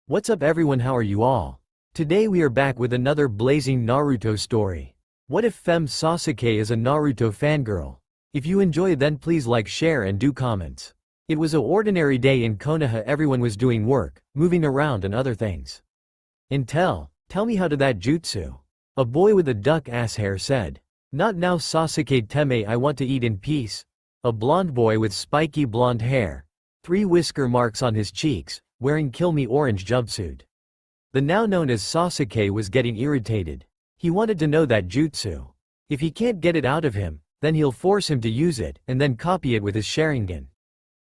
What's up everyone, how are you all? Today we are back with another blazing Naruto story. What if Fem Sasuke is a Naruto fangirl? If you enjoy then please like, share and do comments. It was a ordinary day in Konoha, everyone was doing work, moving around and other things. Tell me how to that jutsu. A boy with a duck-ass hair said. Not now Sasuke Teme, I want to eat in peace. A blonde boy with spiky blonde hair, 3 whisker marks on his cheeks, wearing kill me orange jumpsuit. The now known as Sasuke was getting irritated. He wanted to know that jutsu. If he can't get it out of him, then he'll force him to use it and then copy it with his Sharingan.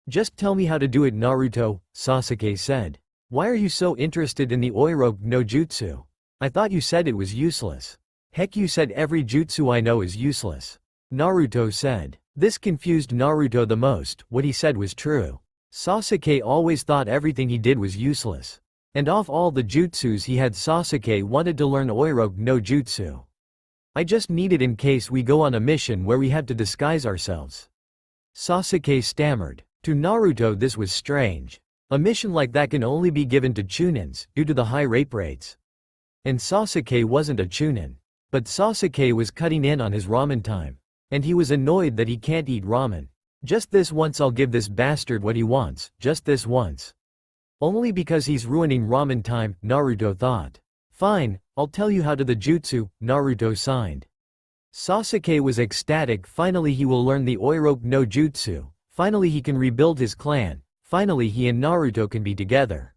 Just tell me how to do it Naruto, Sasuke said. Why are you so interested in the Oiroke no jutsu? I thought you said it was useless. Heck, you said every jutsu I know is useless. Naruto said. This confused Naruto the most. What he said was true. Sasuke always thought everything he did was useless. And of all the jutsus he had, Sasuke wanted to learn Oiroke no jutsu. I just need it in case we go on a mission where we have to disguise ourselves. Sasuke stammered. To Naruto this was strange. A mission like that can only be given to chunins, due to the high rape rates. And Sasuke wasn't a chunin. But Sasuke was cutting in on his ramen time. And he was annoyed that he can't eat ramen. Just this once I'll give this bastard what he wants, just this once. Only because he's ruining ramen time, Naruto thought. Fine, I'll tell you how to the jutsu, Naruto signed. Sasuke was ecstatic, finally he will learn the Oiroke no jutsu, finally he can rebuild his clan, finally he and Naruto can be together.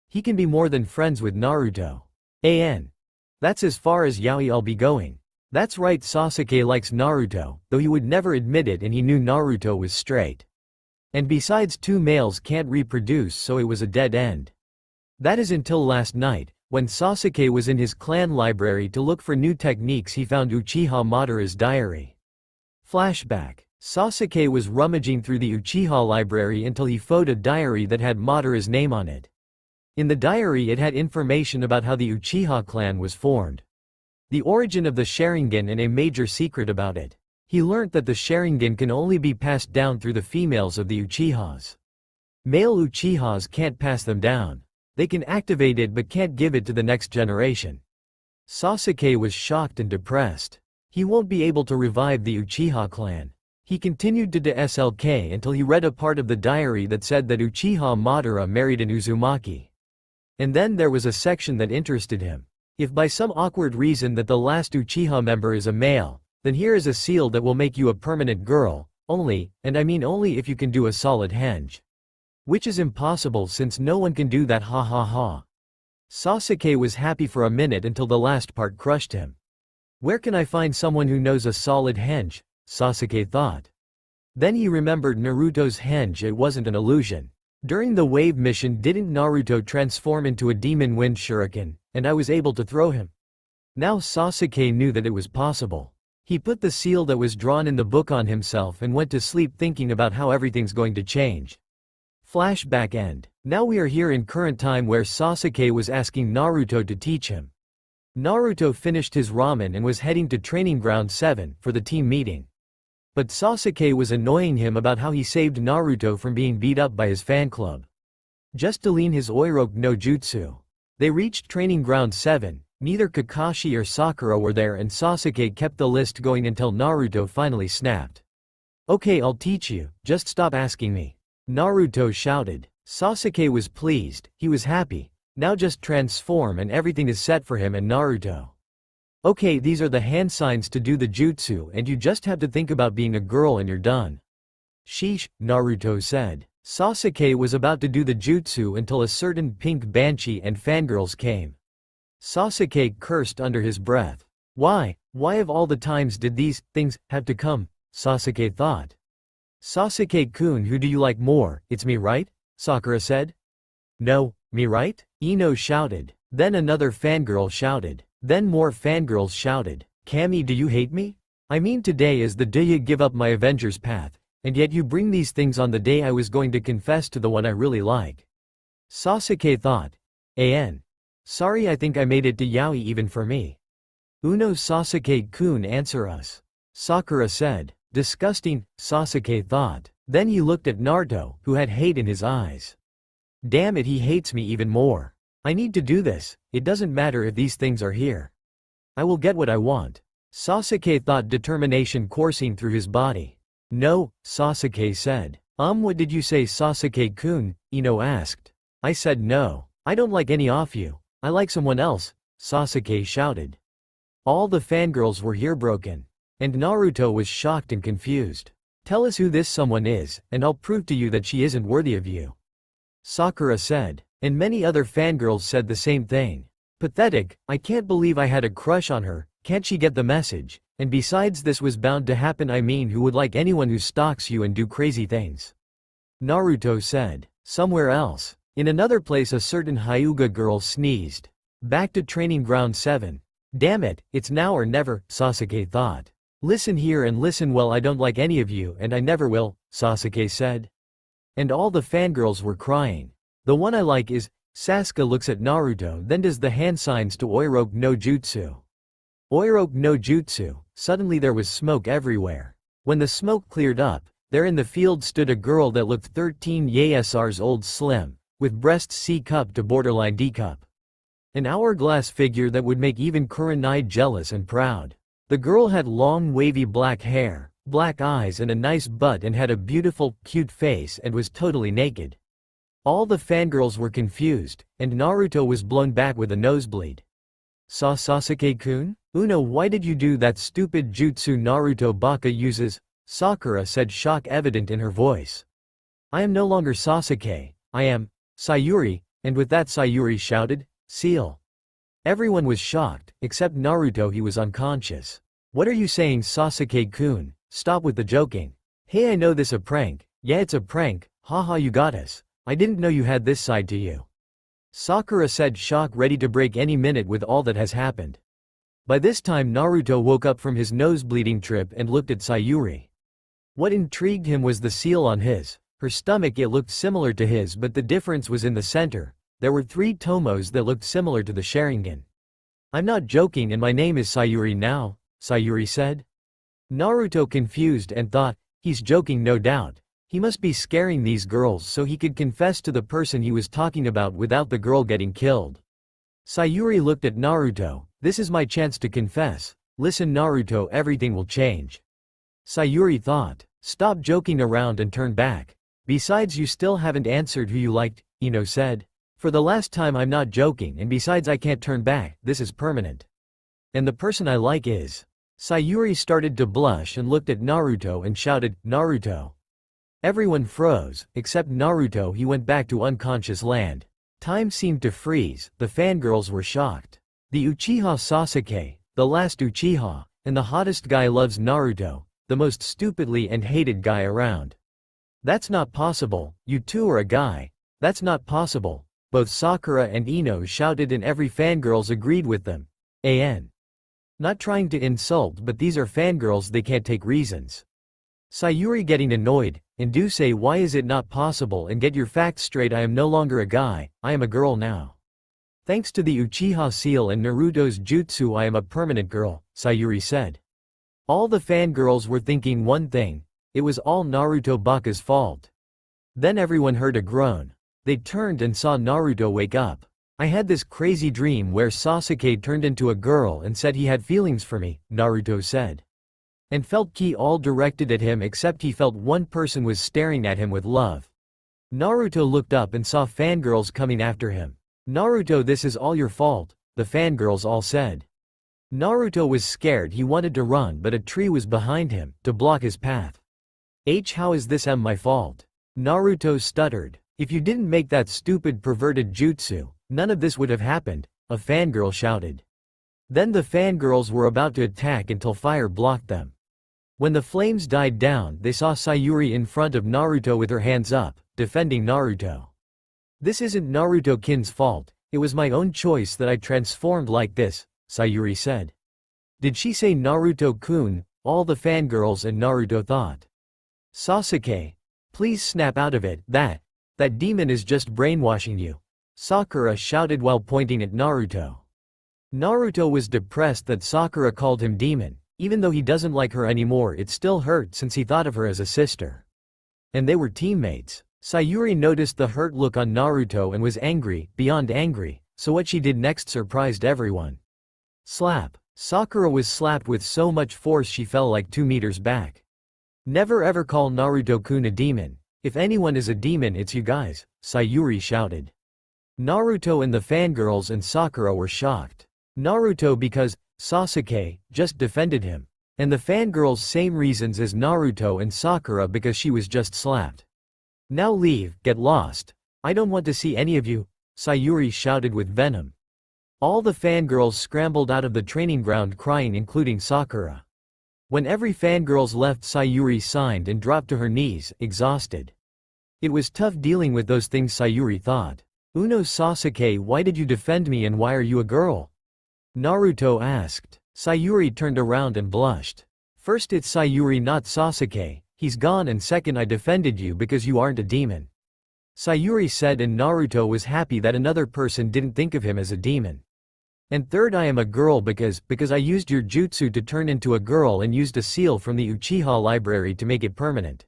He can be more than friends with Naruto. That's as far as yaoi I'll be going. That's right, Sasuke likes Naruto, though he would never admit it, and he knew Naruto was straight. And besides, 2 males can't reproduce, so it was a dead end. That is until last night, when Sasuke was in his clan library to look for new techniques, he found Uchiha Madara's diary. Flashback. Sasuke was rummaging through the Uchiha library until he found a diary that had Madara's name on it. In the diary it had information about how the Uchiha clan was formed. The origin of the Sharingan and a major secret about it. He learnt that the Sharingan can only be passed down through the females of the Uchihas. Male Uchihas can't pass them down. They can activate it but can't give it to the next generation. Sasuke was shocked and depressed. He won't be able to revive the Uchiha clan. He continued to SLK until he read a part of the diary that said that Uchiha Madara married an Uzumaki. And then there was a section that interested him. If by some awkward reason that the last Uchiha member is a male, then here is a seal that will make you a permanent girl, only, and I mean only if you can do a solid henge. Which is impossible since no one can do that, ha ha ha. Sasuke was happy for a minute until the last part crushed him. Where can I find someone who knows a solid henge? Sasuke thought. Then he remembered Naruto's henge, it wasn't an illusion. During the wave mission didn't Naruto transform into a demon wind shuriken, and I was able to throw him? Now Sasuke knew that it was possible. He put the seal that was drawn in the book on himself and went to sleep thinking about how everything's going to change. Flashback end. Now we are here in current time where Sasuke was asking Naruto to teach him. Naruto finished his ramen and was heading to Training Ground 7 for the team meeting. But Sasuke was annoying him about how he saved Naruto from being beat up by his fan club. Just to learn his Oiroke no jutsu. They reached Training Ground 7, neither Kakashi or Sakura were there and Sasuke kept the list going until Naruto finally snapped. Okay, I'll teach you, just stop asking me. Naruto shouted. Sasuke was pleased, he was happy, now just transform and everything is set for him and Naruto. Okay, these are the hand signs to do the jutsu and you just have to think about being a girl and you're done. Sheesh, Naruto said. Sasuke was about to do the jutsu until a certain pink banshee and fangirls came. Sasuke cursed under his breath. Why of all the times did these things have to come? Sasuke thought. Sasuke-kun, who do you like more? It's me, right? Sakura said. No, me, right? Ino shouted. Then another fangirl shouted. Then more fangirls shouted. Kami, do you hate me? I mean, today is the day you give up my Avengers path, and yet you bring these things on the day I was going to confess to the one I really like. Sasuke thought. Sorry, I think I made it to yaoi even for me. Uno Sasuke-kun, answer us. Sakura said. Disgusting, Sasuke thought. Then he looked at Naruto, who had hate in his eyes. Damn it, he hates me even more. I need to do this, it doesn't matter if these things are here. I will get what I want. Sasuke thought, determination coursing through his body. No, Sasuke said. What did you say, Sasuke-kun? Ino asked. I said no. I don't like any of you. I like someone else, Sasuke shouted. All the fangirls were heartbroken. And Naruto was shocked and confused. Tell us who this someone is, and I'll prove to you that she isn't worthy of you, Sakura said. And many other fangirls said the same thing. Pathetic, I can't believe I had a crush on her, can't she get the message? And besides, this was bound to happen. I mean, who would like anyone who stalks you and do crazy things? Naruto said. Somewhere else. In another place, a certain Hyuga girl sneezed. Back to training ground 7. Damn it, it's now or never, Sasuke thought. Listen here and listen well, I don't like any of you and I never will, Sasuke said. And all the fangirls were crying. The one I like is, Sasuke looks at Naruto, then does the hand signs to Oiroke no Jutsu. Oiroke no Jutsu. Suddenly there was smoke everywhere. When the smoke cleared up, there in the field stood a girl that looked 13 years old, slim, with breasts C-cup to borderline D-cup. An hourglass figure that would make even Kurenai jealous and proud. The girl had long wavy black hair, black eyes and a nice butt and had a beautiful, cute face and was totally naked. All the fangirls were confused, and Naruto was blown back with a nosebleed. Saw Sasuke-kun? Uno, why did you do that stupid jutsu Naruto Baka uses? Sakura said, shock evident in her voice. I am no longer Sasuke, I am Sayuri, and with that Sayuri shouted, seal. Everyone was shocked, except Naruto. He was unconscious. What are you saying, Sasuke-kun? Stop with the joking. Hey, I know this a prank. Yeah, it's a prank, haha, you got us. I didn't know you had this side to you. Sakura said, shock ready to break any minute with all that has happened. By this time Naruto woke up from his nosebleeding trip and looked at Sayuri. What intrigued him was the seal on her stomach. It looked similar to his, but the difference was in the center. There were 3 tomos that looked similar to the Sharingan. I'm not joking and my name is Sayuri now, Sayuri said. Naruto confused and thought, he's joking no doubt. He must be scaring these girls so he could confess to the person he was talking about without the girl getting killed. Sayuri looked at Naruto. This is my chance to confess. Listen Naruto, everything will change. Sayuri thought. Stop joking around and turn back. Besides, you still haven't answered who you liked, Ino said. For the last time, I'm not joking, and besides I can't turn back, this is permanent. And the person I like is. Sayuri started to blush and looked at Naruto and shouted, Naruto. Everyone froze, except Naruto. He went back to unconscious land. Time seemed to freeze, the fangirls were shocked. The Uchiha Sasuke, the last Uchiha, and the hottest guy loves Naruto, the most stupidly and hated guy around. That's not possible, you two are a guy. That's not possible. Both Sakura and Ino shouted and every fangirls agreed with them. Not trying to insult, but these are fangirls, they can't take reasons. Sayuri getting annoyed, and do say why is it not possible and get your facts straight. I am no longer a guy, I am a girl now. Thanks to the Uchiha seal and Naruto's jutsu I am a permanent girl, Sayuri said. All the fangirls were thinking one thing, it was all Naruto Baka's fault. Then everyone heard a groan. They turned and saw Naruto wake up. I had this crazy dream where Sasuke turned into a girl and said he had feelings for me, Naruto said. And felt key all directed at him except he felt one person was staring at him with love. Naruto looked up and saw fangirls coming after him. Naruto, this is all your fault, the fangirls all said. Naruto was scared, he wanted to run but a tree was behind him, to block his path. How is this my fault? Naruto stuttered. If you didn't make that stupid perverted jutsu, none of this would have happened, a fangirl shouted. Then the fangirls were about to attack until fire blocked them. When the flames died down, they saw Sayuri in front of Naruto with her hands up, defending Naruto. This isn't Naruto-kin's fault, it was my own choice that I transformed like this, Sayuri said. Did she say Naruto-kun? All the fangirls and Naruto thought. Sasuke, please snap out of it, that demon is just brainwashing you, Sakura shouted while pointing at Naruto. Naruto was depressed that Sakura called him demon, even though he doesn't like her anymore. It still hurt since he thought of her as a sister. And they were teammates. Sayuri noticed the hurt look on Naruto and was angry, beyond angry. So what she did next surprised everyone. Slap. Sakura was slapped with so much force she fell like 2 meters back. Never ever call Naruto-kun a demon. If anyone is a demon it's you guys, Sayuri shouted. Naruto and the fangirls and Sakura were shocked. Naruto because Sasuke just defended him. And the fangirls same reasons as Naruto and Sakura because she was just slapped. Now leave, get lost. I don't want to see any of you, Sayuri shouted with venom. All the fangirls scrambled out of the training ground crying including Sakura. When every fangirls left Sayuri signed and dropped to her knees, exhausted. It was tough dealing with those things Sayuri thought. Uno Sasuke, why did you defend me and why are you a girl? Naruto asked. Sayuri turned around and blushed. First it's Sayuri not Sasuke, he's gone, and second I defended you because you aren't a demon. Sayuri said, and Naruto was happy that another person didn't think of him as a demon. And third I am a girl because I used your jutsu to turn into a girl and used a seal from the Uchiha library to make it permanent.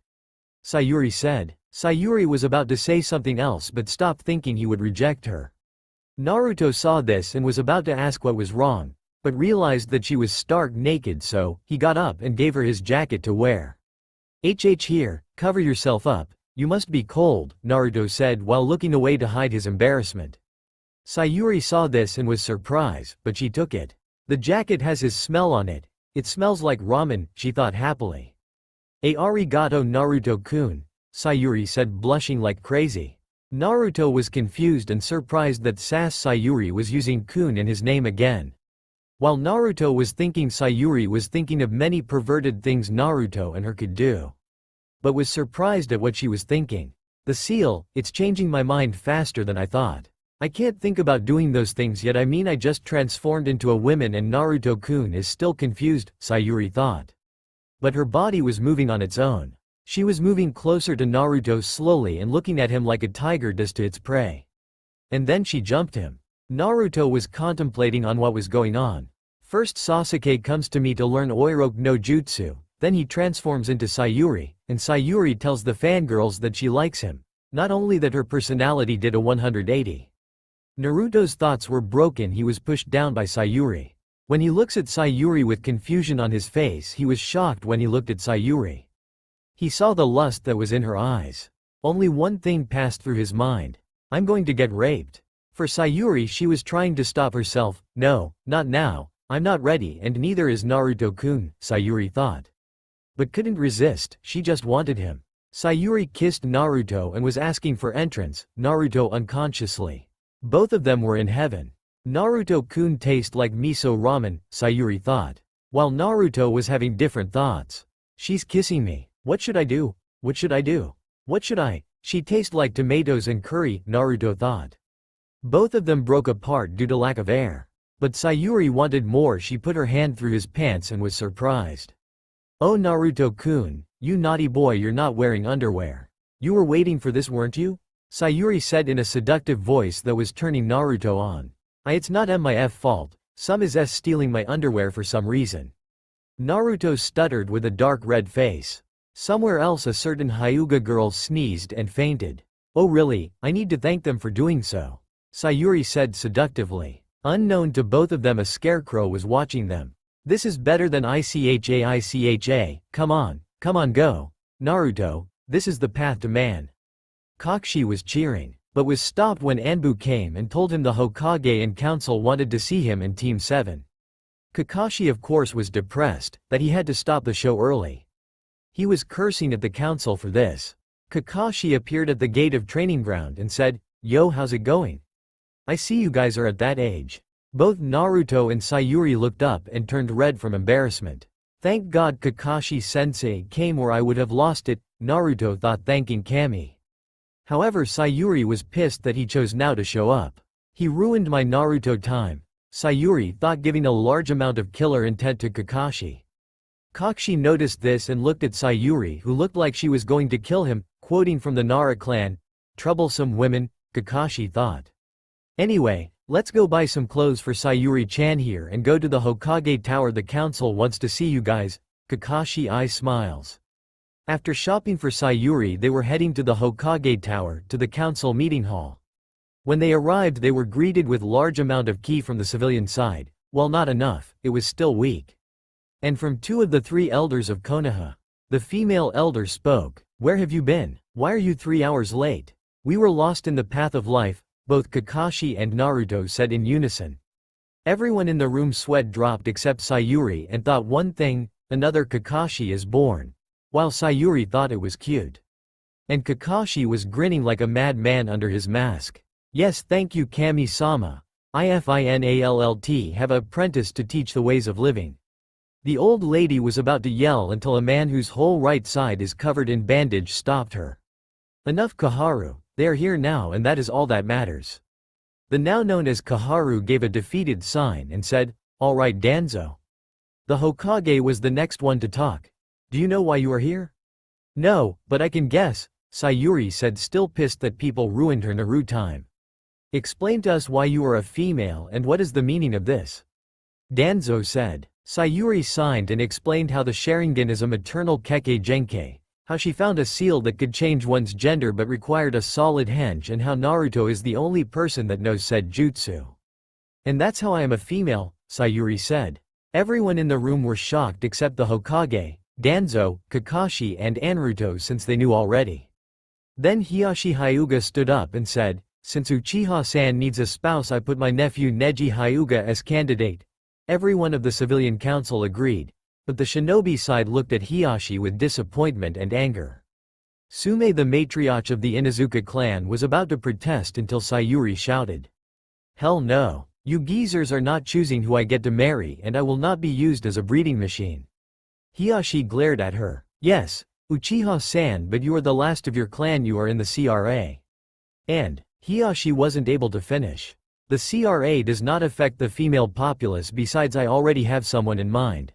Sayuri said. Sayuri was about to say something else but stopped thinking he would reject her. Naruto saw this and was about to ask what was wrong, but realized that she was stark naked, so he got up and gave her his jacket to wear. Here, cover yourself up, you must be cold, Naruto said while looking away to hide his embarrassment. Sayuri saw this and was surprised, but she took it. The jacket has his smell on it. It smells like ramen, she thought happily. Arigato Naruto-kun, Sayuri said blushing like crazy. Naruto was confused and surprised that Sayuri was using kun in his name again. While Naruto was thinking, Sayuri was thinking of many perverted things Naruto and her could do. But was surprised at what she was thinking. The seal, it's changing my mind faster than I thought. I can't think about doing those things yet, I just transformed into a woman and Naruto-kun is still confused, Sayuri thought. But her body was moving on its own. She was moving closer to Naruto slowly and looking at him like a tiger does to its prey. And then she jumped him. Naruto was contemplating on what was going on. First Sasuke comes to me to learn Oiroke no Jutsu, then he transforms into Sayuri, and Sayuri tells the fangirls that she likes him. Not only that, her personality did a 180. Naruto's thoughts were broken, he was pushed down by Sayuri. When he looks at Sayuri with confusion on his face, he was shocked when he looked at Sayuri. He saw the lust that was in her eyes. Only one thing passed through his mind. I'm going to get raped. For Sayuri, she was trying to stop herself. No, not now, I'm not ready, and neither is Naruto-kun, Sayuri thought. But couldn't resist, she just wanted him. Sayuri kissed Naruto and was asking for entrance, Naruto unconsciously. Both of them were in heaven. Naruto-kun tastes like miso ramen, Sayuri thought. While Naruto was having different thoughts. She's kissing me. What should I do? What should I do? What should I? She tastes like tomatoes and curry, Naruto thought. Both of them broke apart due to lack of air. But Sayuri wanted more. She put her hand through his pants and was surprised. Oh Naruto-kun, you naughty boy, you're not wearing underwear. You were waiting for this, weren't you? Sayuri said in a seductive voice that was turning Naruto on. It's not my fault, some is stealing my underwear for some reason. Naruto stuttered with a dark red face. Somewhere else a certain Hyuga girl sneezed and fainted. Oh really, I need to thank them for doing so, Sayuri said seductively. Unknown to both of them, a scarecrow was watching them. This is better than ICHA, come on go. Naruto, this is the path to man. Kakashi was cheering, but was stopped when Anbu came and told him the Hokage and council wanted to see him in Team 7. Kakashi of course was depressed, that he had to stop the show early. He was cursing at the council for this. Kakashi appeared at the gate of training ground and said, "Yo, how's it going? I see you guys are at that age." Both Naruto and Sayuri looked up and turned red from embarrassment. Thank God Kakashi-sensei came or I would have lost it, Naruto thought, thanking Kami. However, Sayuri was pissed that he chose now to show up. He ruined my Naruto time, Sayuri thought, giving a large amount of killer intent to Kakashi. Kakashi noticed this and looked at Sayuri, who looked like she was going to kill him, quoting from the Nara clan, "Troublesome women," Kakashi thought. Anyway, let's go buy some clothes for Sayuri-chan here and go to the Hokage Tower. The council wants to see you guys, Kakashi eyes smiles. After shopping for Sayuri, they were heading to the Hokage Tower, to the council meeting hall. When they arrived they were greeted with large amount of ki from the civilian side. While not enough, it was still weak. And from 2 of the 3 elders of Konoha. The female elder spoke. Where have you been? Why are you 3 hours late? We were lost in the path of life, both Kakashi and Naruto said in unison. Everyone in the room sweat dropped except Sayuri and thought one thing, another Kakashi is born. While Sayuri thought it was cute. And Kakashi was grinning like a madman under his mask. Yes, thank you Kami-sama. IFINALLT have apprenticed to teach the ways of living. The old lady was about to yell until a man whose whole right side is covered in bandage stopped her. Enough Kaharu, they are here now and that is all that matters. The now known as Kaharu gave a defeated sign and said, all right Danzo. The Hokage was the next one to talk. Do you know why you are here? No, but I can guess, Sayuri said still pissed that people ruined her Naruto time. Explain to us why you are a female and what is the meaning of this? Danzo said. Sayuri signed and explained how the Sharingan is a maternal Kekkei Genkei, how she found a seal that could change one's gender but required a solid henge and how Naruto is the only person that knows said jutsu. And that's how I am a female, Sayuri said. Everyone in the room were shocked except the Hokage, Danzo, Kakashi and Naruto since they knew already. Then Hiyashi Hyuga stood up and said, since Uchiha-san needs a spouse I put my nephew Neji Hyuga as candidate. Everyone of the civilian council agreed, but the shinobi side looked at Hiyashi with disappointment and anger. Sume the matriarch of the Inuzuka clan was about to protest until Sayuri shouted. Hell no, you geezers are not choosing who I get to marry and I will not be used as a breeding machine. Hiyashi glared at her. Yes, Uchiha-san, but you are the last of your clan, you are in the CRA. And, Hiyashi wasn't able to finish. The CRA does not affect the female populace, besides I already have someone in mind.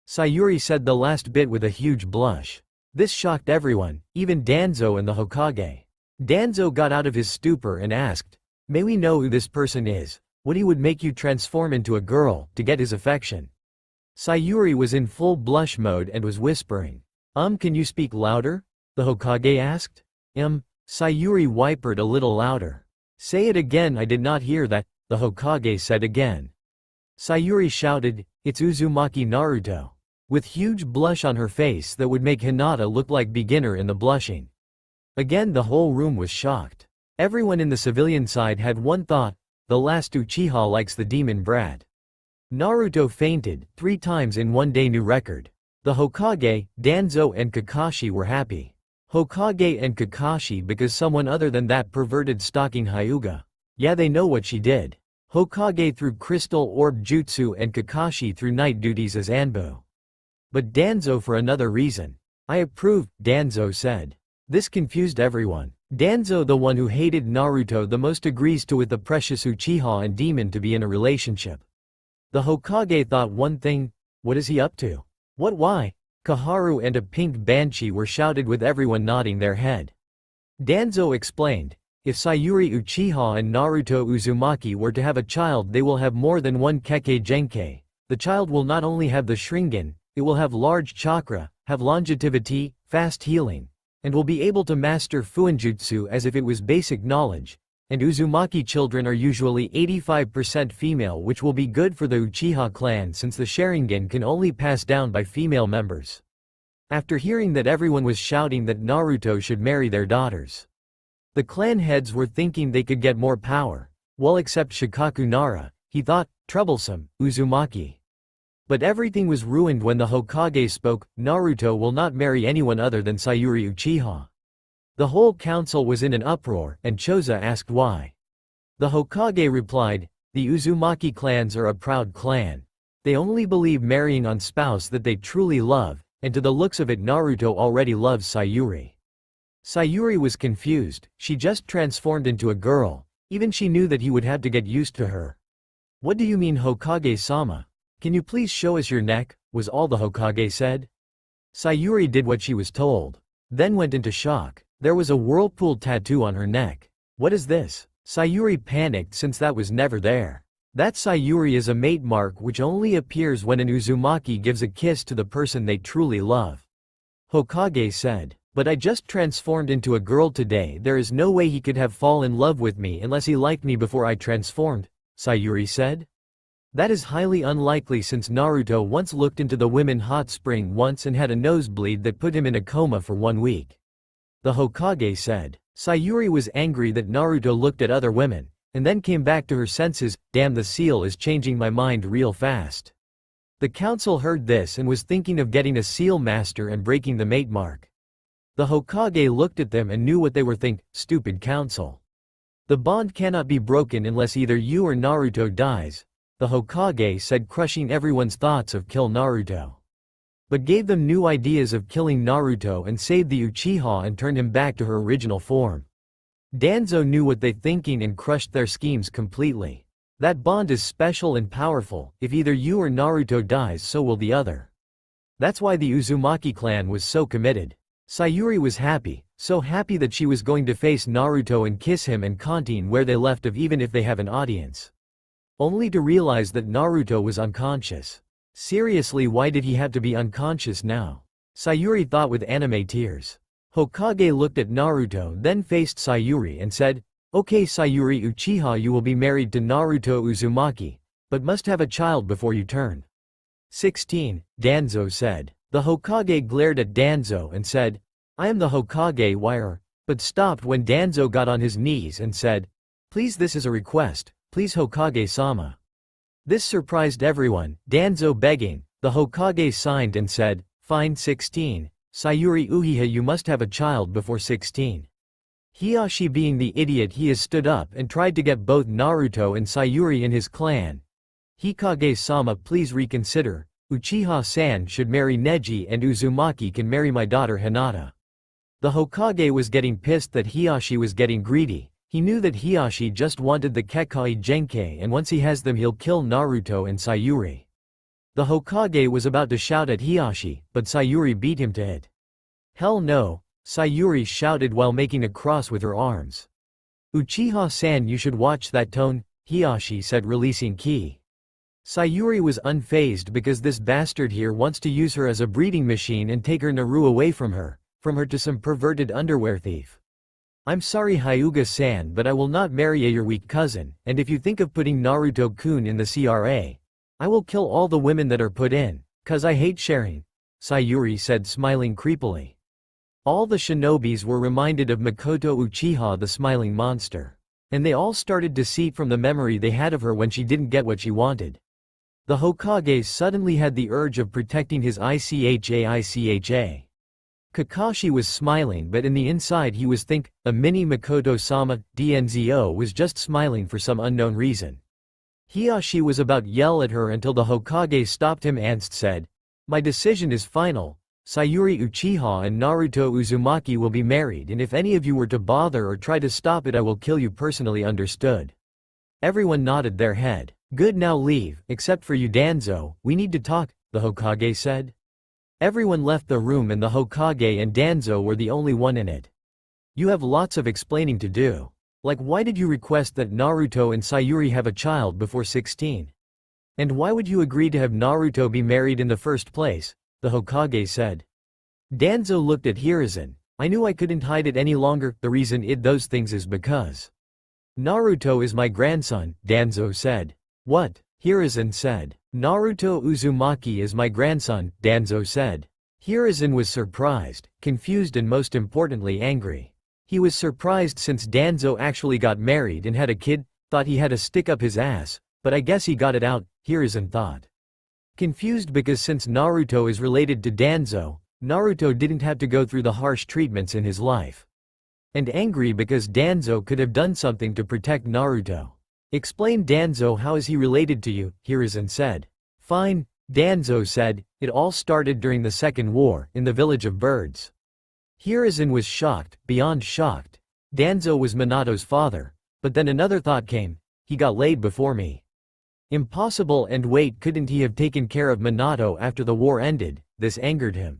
Sayuri said the last bit with a huge blush. This shocked everyone, even Danzo and the Hokage. Danzo got out of his stupor and asked, may we know who this person is, what he would make you transform into a girl, to get his affection? Sayuri was in full blush mode and was whispering. Can you speak louder? The Hokage asked. Sayuri whimpered a little louder. Say it again, I did not hear that, the Hokage said again. Sayuri shouted, it's Uzumaki Naruto. With huge blush on her face that would make Hinata look like beginner in the blushing. Again the whole room was shocked. Everyone in the civilian side had one thought, the last Uchiha likes the demon brat. Naruto fainted, 3 times in one day, new record. The Hokage, Danzo and Kakashi were happy. Hokage and Kakashi because someone other than that perverted stalking Hyuga. Yeah, they know what she did. Hokage through crystal orb jutsu and Kakashi through night duties as Anbu. But Danzo for another reason. I approve, Danzo said. This confused everyone. Danzo, the one who hated Naruto the most, agrees to with the precious Uchiha and demon to be in a relationship. The Hokage thought one thing, what is he up to? What, why? Kaharu and a pink banshee were shouted with everyone nodding their head. Danzo explained, if Sayuri Uchiha and Naruto Uzumaki were to have a child, they will have more than one Kekkei Genkei. The child will not only have the Sharingan, it will have large chakra, have longevity, fast healing, and will be able to master Fuinjutsu as if it was basic knowledge. And Uzumaki children are usually 85% female, which will be good for the Uchiha clan since the Sharingan can only pass down by female members. After hearing that, everyone was shouting that Naruto should marry their daughters. The clan heads were thinking they could get more power. Well, except Shikaku Nara, he thought, troublesome, Uzumaki. But everything was ruined when the Hokage spoke, Naruto will not marry anyone other than Sayuri Uchiha. The whole council was in an uproar, and Choza asked why. The Hokage replied, the Uzumaki clans are a proud clan. They only believe marrying on spouse that they truly love, and to the looks of it Naruto already loves Sayuri. Sayuri was confused, she just transformed into a girl, even she knew that he would have to get used to her. What do you mean, Hokage-sama? Can you please show us your neck, was all the Hokage said. Sayuri did what she was told, then went into shock. There was a whirlpool tattoo on her neck. What is this? Sayuri panicked since that was never there. That Sayuri is a mate mark which only appears when an Uzumaki gives a kiss to the person they truly love. Hokage said. But I just transformed into a girl today. There is no way he could have fallen in love with me unless he liked me before I transformed, Sayuri said. That is highly unlikely since Naruto once looked into the women hot spring once and had a nosebleed that put him in a coma for 1 week. The Hokage said. Sayuri was angry that Naruto looked at other women, and then came back to her senses. Damn, the seal is changing my mind real fast. The council heard this and was thinking of getting a seal master and breaking the mate mark. The Hokage looked at them and knew what they were thinking. Stupid council. The bond cannot be broken unless either you or Naruto dies, the Hokage said, crushing everyone's thoughts of kill Naruto. But gave them new ideas of killing Naruto and saved the Uchiha and turned him back to her original form. Danzo knew what they thinking and crushed their schemes completely. That bond is special and powerful. If either you or Naruto dies, so will the other. That's why the Uzumaki clan was so committed. Sayuri was happy, so happy that she was going to face Naruto and kiss him and continue where they left off even if they have an audience. Only to realize that Naruto was unconscious. Seriously, why did he have to be unconscious now? Sayuri thought with anime tears. Hokage looked at Naruto, then faced Sayuri and said, Okay Sayuri Uchiha, you will be married to Naruto Uzumaki, but must have a child before you turn 16, Danzo said. The Hokage glared at Danzo and said, I am the Hokage, wire, but stopped when Danzo got on his knees and said, Please, this is a request, please Hokage-sama. This surprised everyone, Danzo begging. The Hokage signed and said, Fine. 16, Sayuri Uchiha, you must have a child before 16. Hiashi, being the idiot he is, stood up and tried to get both Naruto and Sayuri in his clan. Hokage-sama, please reconsider. Uchiha-san should marry Neji and Uzumaki can marry my daughter Hinata. The Hokage was getting pissed that Hiashi was getting greedy. He knew that Hiashi just wanted the Kekkei Genkai, and once he has them he'll kill Naruto and Sayuri. The Hokage was about to shout at Hiashi, but Sayuri beat him to it. Hell no, Sayuri shouted while making a cross with her arms. Uchiha-san, you should watch that tone, Hiashi said, releasing ki. Sayuri was unfazed because this bastard here wants to use her as a breeding machine and take her Naru away from her to some perverted underwear thief. I'm sorry Hyuga-san, but I will not marry your weak cousin, and if you think of putting Naruto-kun in the CRA, I will kill all the women that are put in, cause I hate sharing, Sayuri said, smiling creepily. All the shinobis were reminded of Makoto Uchiha, the smiling monster. And they all started deceit from the memory they had of her when she didn't get what she wanted. The Hokage suddenly had the urge of protecting his Icha. Kakashi was smiling, but in the inside he was a mini Makoto-sama. Dnzo was just smiling for some unknown reason. Hiashi was about to yell at her until the Hokage stopped him and said, My decision is final. Sayuri Uchiha and Naruto Uzumaki will be married, and if any of you were to bother or try to stop it, I will kill you personally, understood? Everyone nodded their head. Good, now leave, except for you Danzo, we need to talk, the Hokage said. Everyone left the room and the Hokage and Danzo were the only one in it. You have lots of explaining to do. Like, why did you request that Naruto and Sayuri have a child before 16? And why would you agree to have Naruto be married in the first place? The Hokage said. Danzo looked at Hiruzen. I knew I couldn't hide it any longer. The reason I did those things is because Naruto is my grandson, Danzo said. What? Hiruzen said. Naruto Uzumaki is my grandson, Danzo said. Hiruzen was surprised, confused and most importantly angry. He was surprised since Danzo actually got married and had a kid, thought he had to stick up his ass, but I guess he got it out, Hiruzen thought. Confused because since Naruto is related to Danzo, Naruto didn't have to go through the harsh treatments in his life. And angry because Danzo could have done something to protect Naruto. Explain Danzo, how is he related to you? Hiruzen said. Fine, Danzo said, it all started during the Second War, in the Village of Birds. Hiruzen was shocked, beyond shocked. Danzo was Minato's father, but then another thought came, he got laid before me. Impossible, and wait, couldn't he have taken care of Minato after the war ended? This angered him.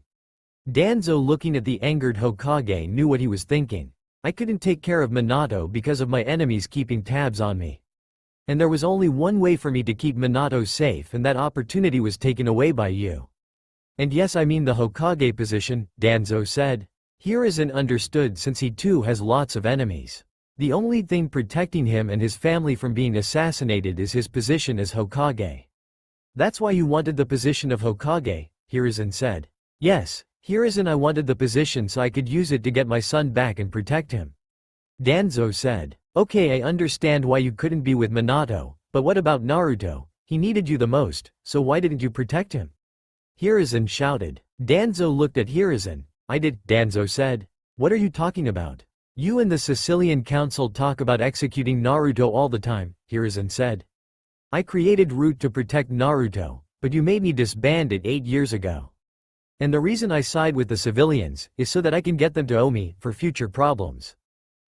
Danzo, looking at the angered Hokage, knew what he was thinking. I couldn't take care of Minato because of my enemies keeping tabs on me. And there was only one way for me to keep Minato safe, and that opportunity was taken away by you. And yes, I mean the Hokage position, Danzo said. Hiruzen understood since he too has lots of enemies. The only thing protecting him and his family from being assassinated is his position as Hokage. That's why you wanted the position of Hokage, Hiruzen said. Yes, Hiruzen, I wanted the position so I could use it to get my son back and protect him. Danzo said. Okay, I understand why you couldn't be with Minato, but what about Naruto? He needed you the most, so why didn't you protect him? Hiruzen shouted. Danzo looked at Hiruzen. I did, Danzo said. What are you talking about? You and the Sicilian Council talk about executing Naruto all the time, Hiruzen said. I created Root to protect Naruto, but you made me disband it 8 years ago. And the reason I side with the civilians is so that I can get them to owe me for future problems.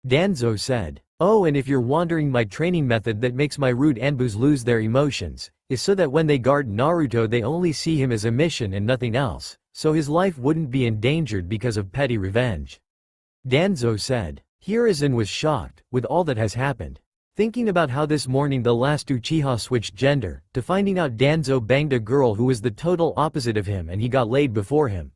Danzo said. Oh, and if you're wondering, my training method that makes my Root Anbus lose their emotions is so that when they guard Naruto they only see him as a mission and nothing else, so his life wouldn't be endangered because of petty revenge. Danzo said. Hiruzen was shocked with all that has happened. Thinking about how this morning the last Uchiha switched gender, to finding out Danzo banged a girl who was the total opposite of him and he got laid before him.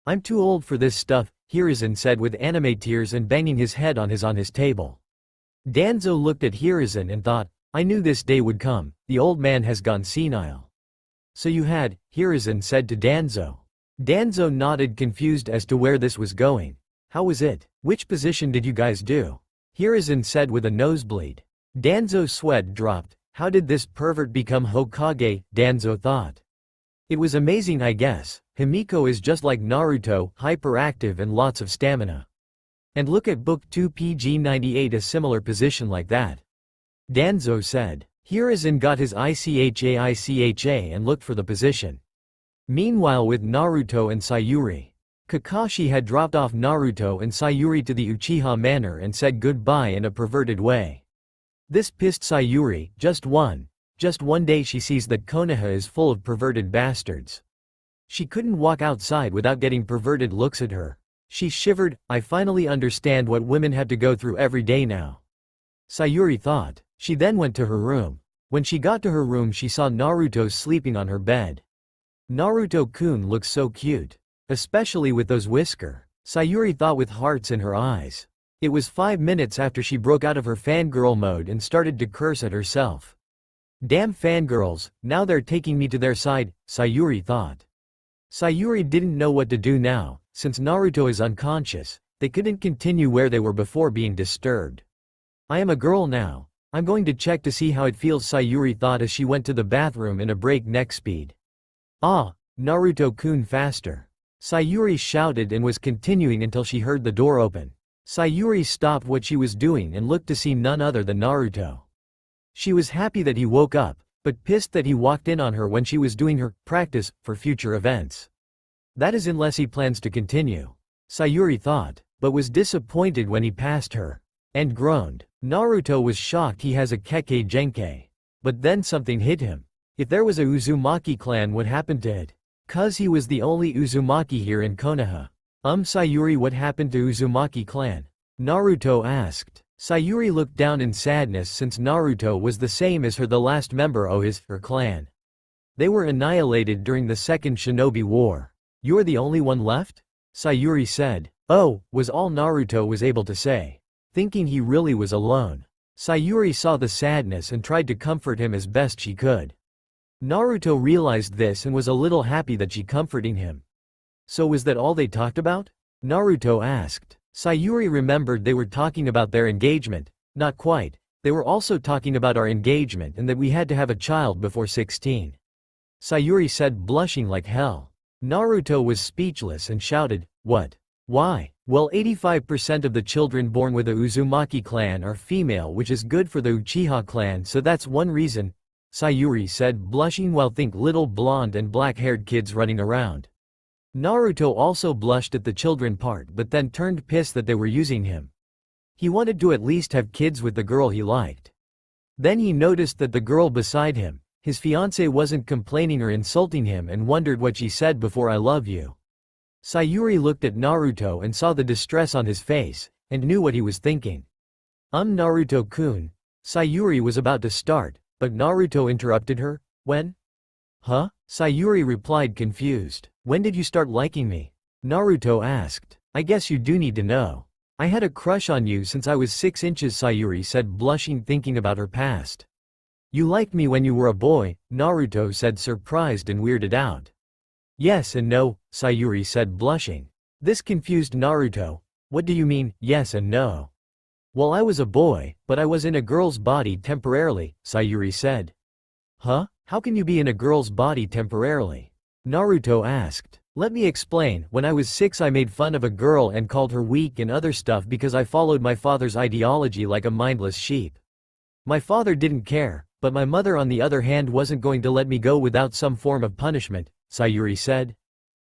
I'm too old for this stuff, Hiruzen said with anime tears and banging his head on his table. Danzo looked at Hiruzen and thought, I knew this day would come, the old man has gone senile. So you had, Hiruzen said to Danzo. Danzo nodded, confused as to where this was going. How was it? Which position did you guys do? Hiruzen said with a nosebleed. Danzo's sweat dropped. How did this pervert become Hokage? Danzo thought. It was amazing, I guess. Himiko is just like Naruto, hyperactive and lots of stamina. And look at Book 2 PG 98, a similar position like that. Danzo said. Hiruzen got his ICHA and looked for the position. Meanwhile, with Naruto and Sayuri, Kakashi had dropped off Naruto and Sayuri to the Uchiha Manor and said goodbye in a perverted way. This pissed Sayuri. Just one day she sees that Konoha is full of perverted bastards. She couldn't walk outside without getting perverted looks at her. She shivered. I finally understand what women have to go through every day now, Sayuri thought. She then went to her room. When she got to her room she saw Naruto sleeping on her bed. Naruto-kun looks so cute. Especially with those whiskers, Sayuri thought with hearts in her eyes. It was 5 minutes after she broke out of her fangirl mode and started to curse at herself. Damn fangirls, now they're taking me to their side, Sayuri thought. Sayuri didn't know what to do now. Since Naruto is unconscious, they couldn't continue where they were before being disturbed. I am a girl now. I'm going to check to see how it feels, Sayuri thought as she went to the bathroom in a breakneck speed. Ah, Naruto-kun, faster. Sayuri shouted and was continuing until she heard the door open. Sayuri stopped what she was doing and looked to see none other than Naruto. She was happy that he woke up, but pissed that he walked in on her when she was doing her practice for future events. That is unless he plans to continue, Sayuri thought, but was disappointed when he passed her. And groaned. Naruto was shocked he has a Kekkei Genkei. But then something hit him. If there was a Uzumaki clan, what happened to it? 'Cause he was the only Uzumaki here in Konoha. Sayuri, what happened to Uzumaki clan? Naruto asked. Sayuri looked down in sadness since Naruto was the same as her, the last member of her clan. They were annihilated during the Second Shinobi War. You're the only one left? Sayuri said. Oh, was all Naruto was able to say, thinking he really was alone. Sayuri saw the sadness and tried to comfort him as best she could. Naruto realized this and was a little happy that she comforting him. So was that all they talked about? Naruto asked. Sayuri remembered they were talking about their engagement. Not quite. They were also talking about our engagement and that we had to have a child before 16. Sayuri said, blushing like hell. Naruto was speechless and shouted, what? Why? Well, 85% of the children born with the Uzumaki clan are female, which is good for the Uchiha clan, so that's one reason, Sayuri said, blushing while think little blonde and black-haired kids running around. Naruto also blushed at the children part but then turned pissed that they were using him. He wanted to at least have kids with the girl he liked. Then he noticed that the girl beside him, his fiancée, wasn't complaining or insulting him and wondered what she said before, I love you. Sayuri looked at Naruto and saw the distress on his face, and knew what he was thinking. Naruto-kun. Sayuri was about to start, but Naruto interrupted her. When? Huh? Sayuri replied, confused. When did you start liking me? Naruto asked. I guess you do need to know. I had a crush on you since I was 6 inches, Sayuri said, blushing thinking about her past. You liked me when you were a boy, Naruto said, surprised and weirded out. Yes and no, Sayuri said, blushing. This confused Naruto. What do you mean, yes and no? Well, I was a boy, but I was in a girl's body temporarily, Sayuri said. Huh? How can you be in a girl's body temporarily? Naruto asked. Let me explain. When I was 6 I made fun of a girl and called her weak and other stuff because I followed my father's ideology like a mindless sheep. My father didn't care, but my mother on the other hand wasn't going to let me go without some form of punishment, Sayuri said.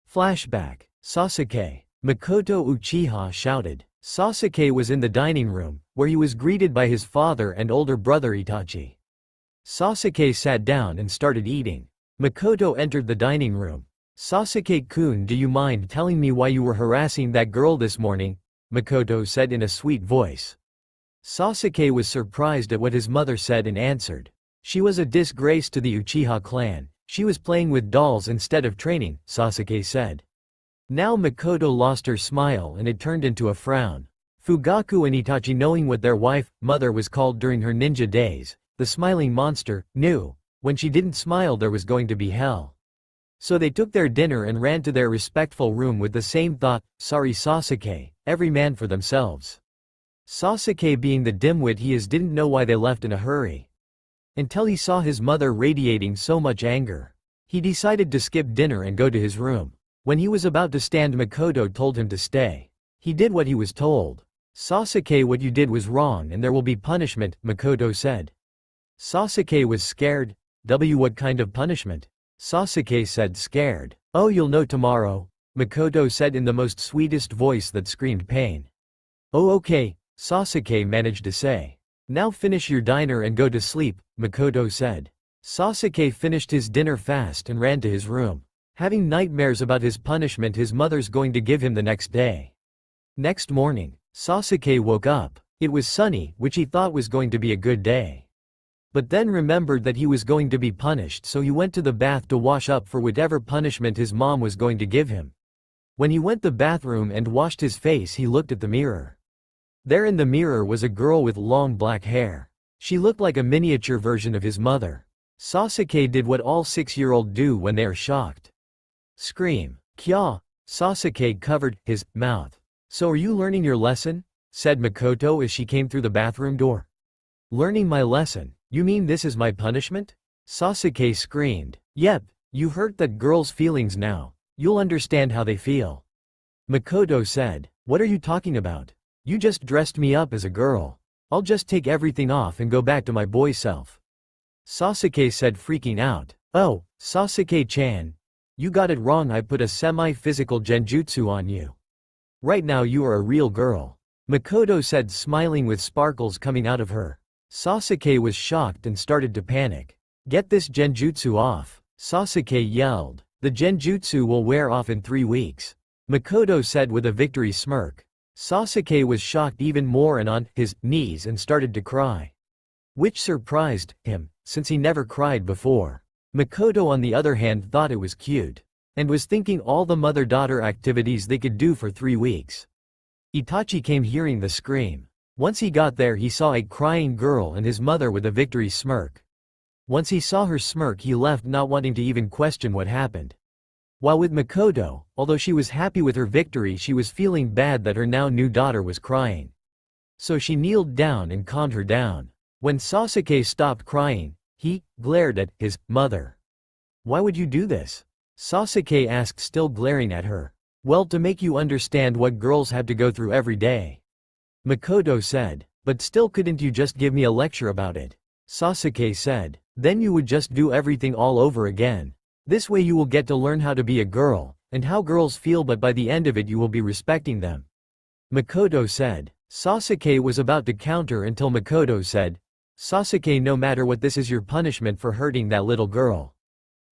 Flashback. Sasuke. Makoto Uchiha shouted. Sasuke was in the dining room, where he was greeted by his father and older brother Itachi. Sasuke sat down and started eating. Makoto entered the dining room. Sasuke-kun, do you mind telling me why you were harassing that girl this morning? Makoto said in a sweet voice. Sasuke was surprised at what his mother said and answered. She was a disgrace to the Uchiha clan. She was playing with dolls instead of training, Sasuke said. Now Makoto lost her smile and it turned into a frown. Fugaku and Itachi, knowing what their mother was called during her ninja days, the smiling monster, knew, when she didn't smile there was going to be hell. So they took their dinner and ran to their respectful room with the same thought, sorry Sasuke, every man for themselves. Sasuke, being the dimwit he is, didn't know why they left in a hurry. Until he saw his mother radiating so much anger. He decided to skip dinner and go to his room. When he was about to stand, Makoto told him to stay. He did what he was told. Sasuke, what you did was wrong and there will be punishment, Makoto said. Sasuke was scared. What kind of punishment? Sasuke said, scared. Oh, you'll know tomorrow, Makoto said in the most sweetest voice that screamed pain. Oh okay, Sasuke managed to say. Now finish your dinner and go to sleep, Makoto said. Sasuke finished his dinner fast and ran to his room, having nightmares about his punishment his mother's going to give him the next day. Next morning, Sasuke woke up. It was sunny, which he thought was going to be a good day. But then remembered that he was going to be punished, so he went to the bath to wash up for whatever punishment his mom was going to give him. When he went to the bathroom and washed his face, he looked at the mirror. There in the mirror was a girl with long black hair. She looked like a miniature version of his mother. Sasuke did what all 6-year-olds do when they are shocked. Scream. Kya! Sasuke covered his mouth. So are you learning your lesson? Said Makoto as she came through the bathroom door. Learning my lesson? You mean this is my punishment? Sasuke screamed. Yep, you hurt that girl's feelings now. You'll understand how they feel. Makoto said. What are you talking about? You just dressed me up as a girl. I'll just take everything off and go back to my boy self. Sasuke said, freaking out. Oh, Sasuke-chan. You got it wrong, I put a semi-physical genjutsu on you. Right now you are a real girl. Makoto said, smiling with sparkles coming out of her. Sasuke was shocked and started to panic. Get this genjutsu off, Sasuke yelled. The genjutsu will wear off in 3 weeks. Makoto said with a victory smirk. Sasuke was shocked even more and on his knees and started to cry. Which surprised him, since he never cried before. Makoto on the other hand thought it was cute. And was thinking all the mother-daughter activities they could do for 3 weeks. Itachi came hearing the scream. Once he got there he saw a crying girl and his mother with a victory smirk. Once he saw her smirk he left, not wanting to even question what happened. While with Makoto, although she was happy with her victory, she was feeling bad that her now new daughter was crying. So she kneeled down and calmed her down. When Sasuke stopped crying, he glared at his mother. Why would you do this? Sasuke asked, still glaring at her. Well, to make you understand what girls have to go through every day. Makoto said. But still, couldn't you just give me a lecture about it? Sasuke said. Then you would just do everything all over again. This way you will get to learn how to be a girl, and how girls feel, but by the end of it you will be respecting them. Makoto said. Sasuke was about to counter until Makoto said, Sasuke, no matter what, this is your punishment for hurting that little girl.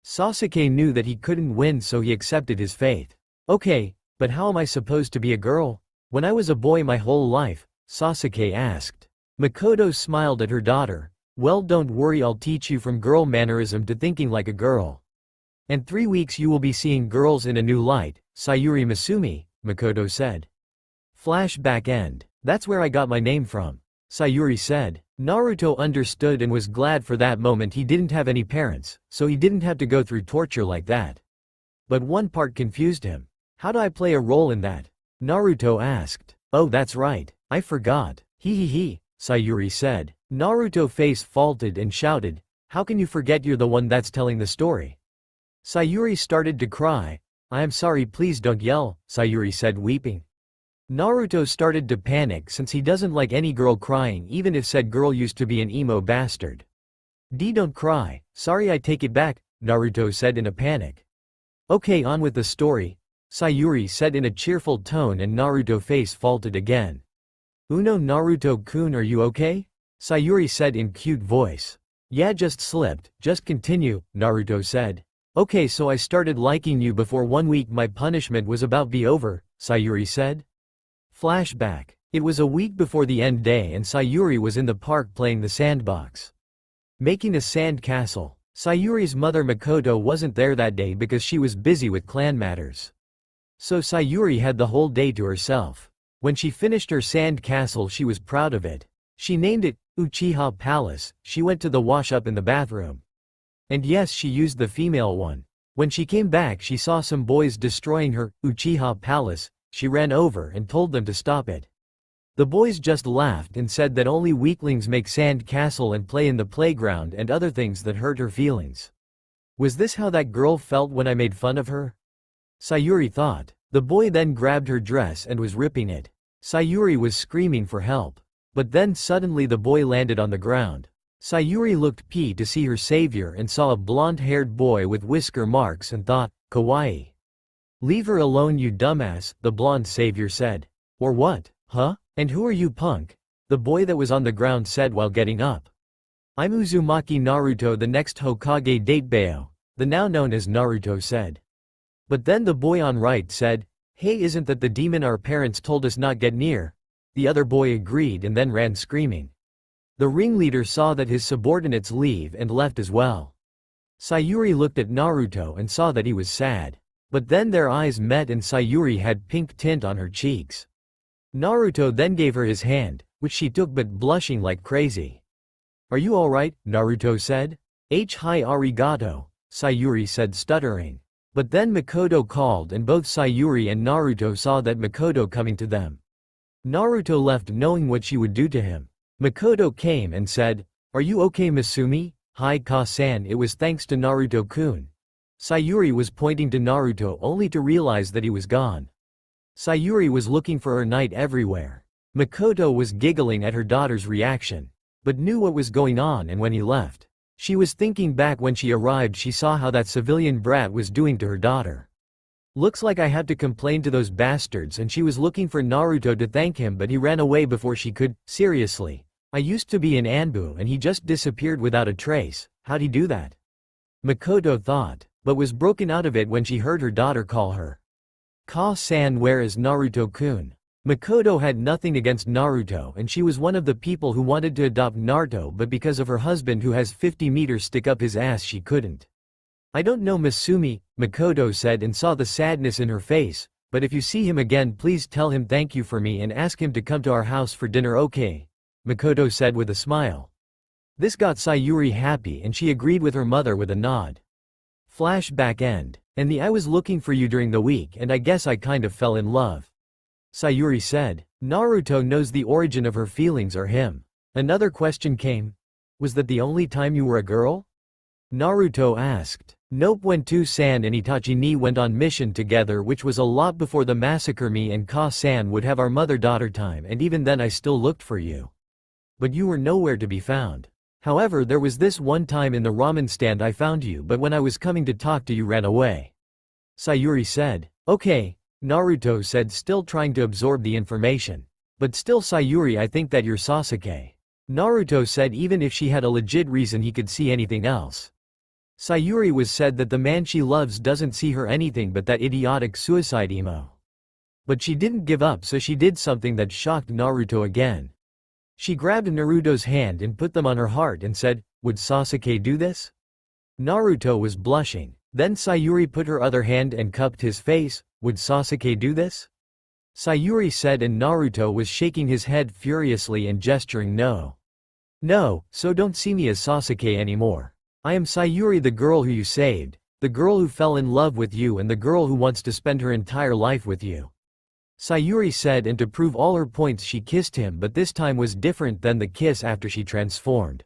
Sasuke knew that he couldn't win, so he accepted his fate. Okay, but how am I supposed to be a girl? When I was a boy my whole life, Sasuke asked. Makoto smiled at her daughter. Well, don't worry, I'll teach you from girl mannerism to thinking like a girl. In 3 weeks you will be seeing girls in a new light, Sayuri Masumi, Makoto said. Flashback end. That's where I got my name from. Sayuri said. Naruto understood and was glad for that moment he didn't have any parents, so he didn't have to go through torture like that. But one part confused him. How do I play a role in that? Naruto asked. Oh, that's right. I forgot. He, Sayuri said. Naruto's face faulted and shouted, how can you forget you're the one that's telling the story? Sayuri started to cry. I am sorry, please don't yell, Sayuri said, weeping. Naruto started to panic since he doesn't like any girl crying, even if said girl used to be an emo bastard. Don't cry. Sorry, I take it back, Naruto said in a panic. Okay, on with the story, Sayuri said in a cheerful tone, and Naruto's face faulted again. Naruto-kun, are you okay? Sayuri said in cute voice. Yeah, just slipped, just continue, Naruto said. Okay, so I started liking you before 1 week my punishment was about be over, Sayuri said. Flashback. It was a week before the end day and Sayuri was in the park playing the sandbox. Making a sand castle. Sayuri's mother Makoto wasn't there that day because she was busy with clan matters. So Sayuri had the whole day to herself. When she finished her sand castle she was proud of it. She named it Uchiha Palace. She went to the wash up in the bathroom. And yes, she used the female one. When she came back she saw some boys destroying her Uchiha Palace. She ran over and told them to stop it. The boys just laughed and said that only weaklings make sand castle and play in the playground and other things that hurt her feelings. Was this how that girl felt when I made fun of her? Sayuri thought. The boy then grabbed her dress and was ripping it. Sayuri was screaming for help. But then suddenly the boy landed on the ground. Sayuri looked to see her savior and saw a blonde-haired boy with whisker marks and thought, kawaii. Leave her alone, you dumbass, the blonde savior said. Or what, huh? And who are you, punk? The boy that was on the ground said while getting up. I'm Uzumaki Naruto, the next Hokage Datebao, the now known as Naruto said. But then the boy on right said, hey, isn't that the demon our parents told us not get near? The other boy agreed and then ran screaming. The ringleader saw that his subordinates leave and left as well. Sayuri looked at Naruto and saw that he was sad. But then their eyes met and Sayuri had pink tint on her cheeks. Naruto then gave her his hand, which she took but blushing like crazy. Are you alright? Naruto said. Hi arigato, Sayuri said stuttering. But then Makoto called and both Sayuri and Naruto saw that Makoto coming to them. Naruto left knowing what she would do to him. Makoto came and said, are you okay, Misumi? Hi Ka-san, it was thanks to Naruto-kun. Sayuri was pointing to Naruto only to realize that he was gone. Sayuri was looking for her knight everywhere. Makoto was giggling at her daughter's reaction, but knew what was going on, and when he left, she was thinking back when she arrived she saw how that civilian brat was doing to her daughter. Looks like I had to complain to those bastards, and she was looking for Naruto to thank him but he ran away before she could. Seriously. I used to be in Anbu and he just disappeared without a trace. How'd he do that? Makoto thought, but was broken out of it when she heard her daughter call her. Ka-san, where is Naruto-kun? Makoto had nothing against Naruto and she was one of the people who wanted to adopt Naruto, but because of her husband who has 50 meters stick up his ass she couldn't. I don't know Misumi, Makoto said and saw the sadness in her face, but if you see him again please tell him thank you for me and ask him to come to our house for dinner, okay? Makoto said with a smile. This got Sayuri happy and she agreed with her mother with a nod. Flashback end. And I was looking for you during the week and I guess I kind of fell in love. Sayuri said. Naruto knows the origin of her feelings or him. Another question came. Was that the only time you were a girl? Naruto asked. Nope, when San and Itachi went on mission together, which was a lot before the massacre, me and Ka-san would have our mother-daughter time, and even then I still looked for you. But you were nowhere to be found. However, there was this one time in the ramen stand I found you, but when I was coming to talk to you ran away. Sayuri said. Okay, Naruto said, still trying to absorb the information. But still, Sayuri, I think that you're Sasuke. Naruto said even if she had a legit reason he could see anything else. Sayuri was said that the man she loves doesn't see her anything but that idiotic suicide emo. But she didn't give up, so she did something that shocked Naruto again. She grabbed Naruto's hand and put them on her heart and said, would Sasuke do this? Naruto was blushing. Then Sayuri put her other hand and cupped his face. Would Sasuke do this? Sayuri said, and Naruto was shaking his head furiously and gesturing no. No, so don't see me as Sasuke anymore. I am Sayuri, the girl who you saved, the girl who fell in love with you and the girl who wants to spend her entire life with you. Sayuri said, and to prove all her points she kissed him, but this time was different than the kiss after she transformed.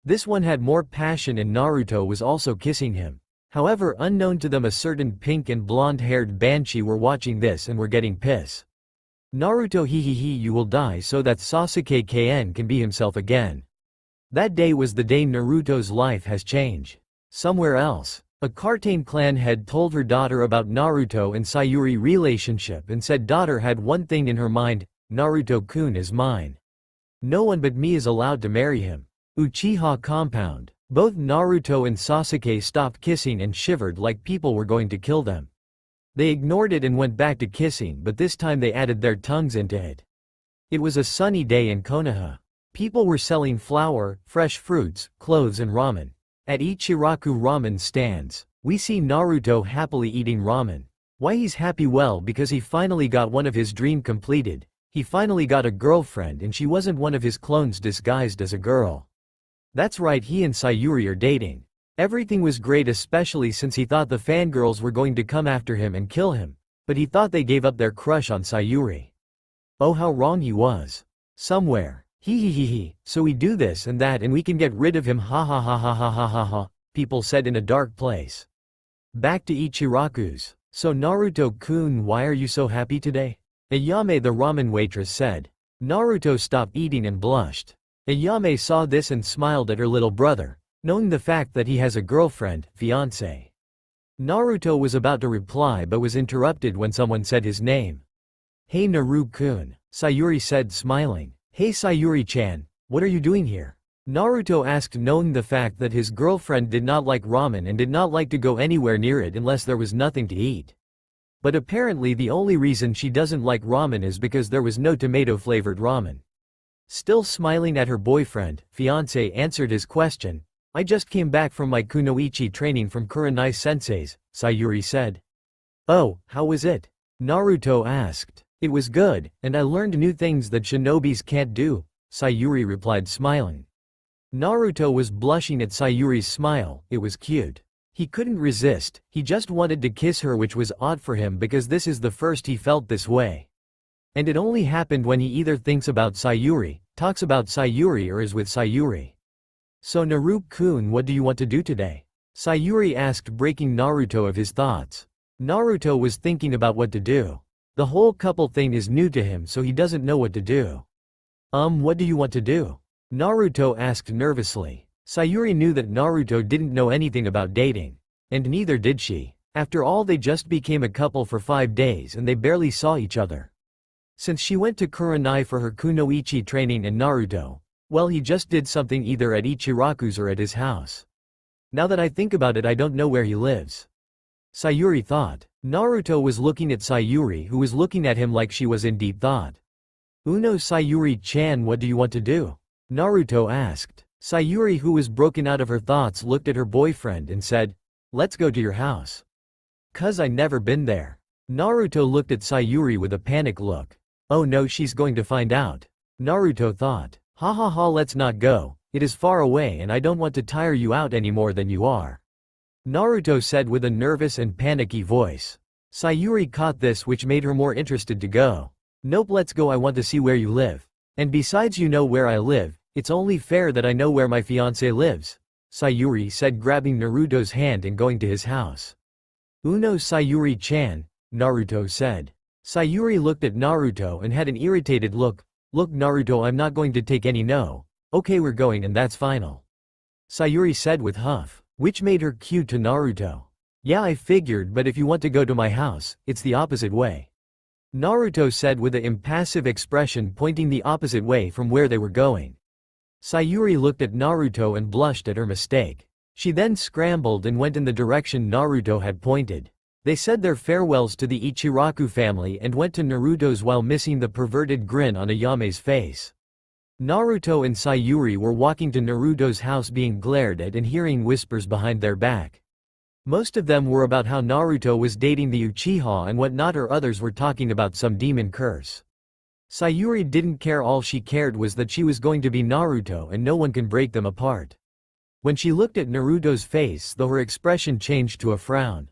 This one had more passion and Naruto was also kissing him. However, unknown to them, a certain pink and blonde-haired banshee were watching this and were getting pissed. Naruto, you will die so that Sasuke can be himself again. That day was the day Naruto's life has changed. Somewhere else, a Cartane clan had told her daughter about Naruto and Sayuri relationship and said daughter had one thing in her mind, Naruto-kun is mine. No one but me is allowed to marry him. Uchiha compound. Both Naruto and Sasuke stopped kissing and shivered like people were going to kill them. They ignored it and went back to kissing, but this time they added their tongues into it. It was a sunny day in Konoha. People were selling flour, fresh fruits, clothes and ramen. At Ichiraku ramen stands, we see Naruto happily eating ramen. Why he's happy? Well, because he finally got one of his dream completed. He finally got a girlfriend and she wasn't one of his clones disguised as a girl. That's right, he and Sayuri are dating. Everything was great, especially since he thought the fangirls were going to come after him and kill him, but he thought they gave up their crush on Sayuri. Oh, how wrong he was. Somewhere. So we do this and that and we can get rid of him, ha ha ha ha ha ha ha ha, people said in a dark place. Back to Ichiraku's. So Naruto-kun, why are you so happy today? Ayame, the ramen waitress, said. Naruto stopped eating and blushed. Ayame saw this and smiled at her little brother, knowing the fact that he has a girlfriend, fiancé. Naruto was about to reply but was interrupted when someone said his name. Hey Naru-kun, Sayuri said, smiling. Hey Sayuri-chan, what are you doing here? Naruto asked, knowing the fact that his girlfriend did not like ramen and did not like to go anywhere near it unless there was nothing to eat. But apparently the only reason she doesn't like ramen is because there was no tomato-flavored ramen. Still smiling at her boyfriend, fiancé answered his question. I just came back from my kunoichi training from Kurenai-sensei's, Sayuri said. Oh, how was it? Naruto asked. It was good, and I learned new things that shinobis can't do, Sayuri replied, smiling. Naruto was blushing at Sayuri's smile, it was cute. He couldn't resist, he just wanted to kiss her, which was odd for him because this is the first he felt this way. And it only happened when he either thinks about Sayuri, talks about Sayuri or is with Sayuri. So Naru-kun, what do you want to do today? Sayuri asked, breaking Naruto of his thoughts. Naruto was thinking about what to do. The whole couple thing is new to him, so he doesn't know what to do. What do you want to do? Naruto asked nervously. Sayuri knew that Naruto didn't know anything about dating. And neither did she. After all, they just became a couple for 5 days and they barely saw each other. Since she went to Kurenai for her kunoichi training and Naruto, well, he just did something either at Ichiraku's or at his house. Now that I think about it, I don't know where he lives. Sayuri thought. Naruto was looking at Sayuri, who was looking at him like she was in deep thought. Uno, Sayuri-chan, what do you want to do? Naruto asked. Sayuri, who was broken out of her thoughts, looked at her boyfriend and said, let's go to your house. Cuz I never been there. Naruto looked at Sayuri with a panic look. Oh no, she's going to find out. Naruto thought. Ha ha ha, let's not go, it is far away and I don't want to tire you out any more than you are. Naruto said with a nervous and panicky voice. Sayuri caught this, which made her more interested to go. Nope, let's go, I want to see where you live. And besides, you know where I live, it's only fair that I know where my fiancé lives, Sayuri said, grabbing Naruto's hand and going to his house. Uno, Sayuri-chan, Naruto said. Sayuri looked at Naruto and had an irritated look. Look Naruto, I'm not going to take any no. Okay, we're going and that's final. Sayuri said with huff, which made her cute to Naruto. Yeah, I figured, but if you want to go to my house, it's the opposite way. Naruto said with an impassive expression, pointing the opposite way from where they were going. Sayuri looked at Naruto and blushed at her mistake. She then scrambled and went in the direction Naruto had pointed. They said their farewells to the Ichiraku family and went to Naruto's while missing the perverted grin on Ayame's face. Naruto and Sayuri were walking to Naruto's house, being glared at and hearing whispers behind their back. Most of them were about how Naruto was dating the Uchiha and whatnot, or others were talking about some demon curse. Sayuri didn't care. All she cared was that she was going to be Naruto and no one can break them apart. When she looked at Naruto's face, though, her expression changed to a frown.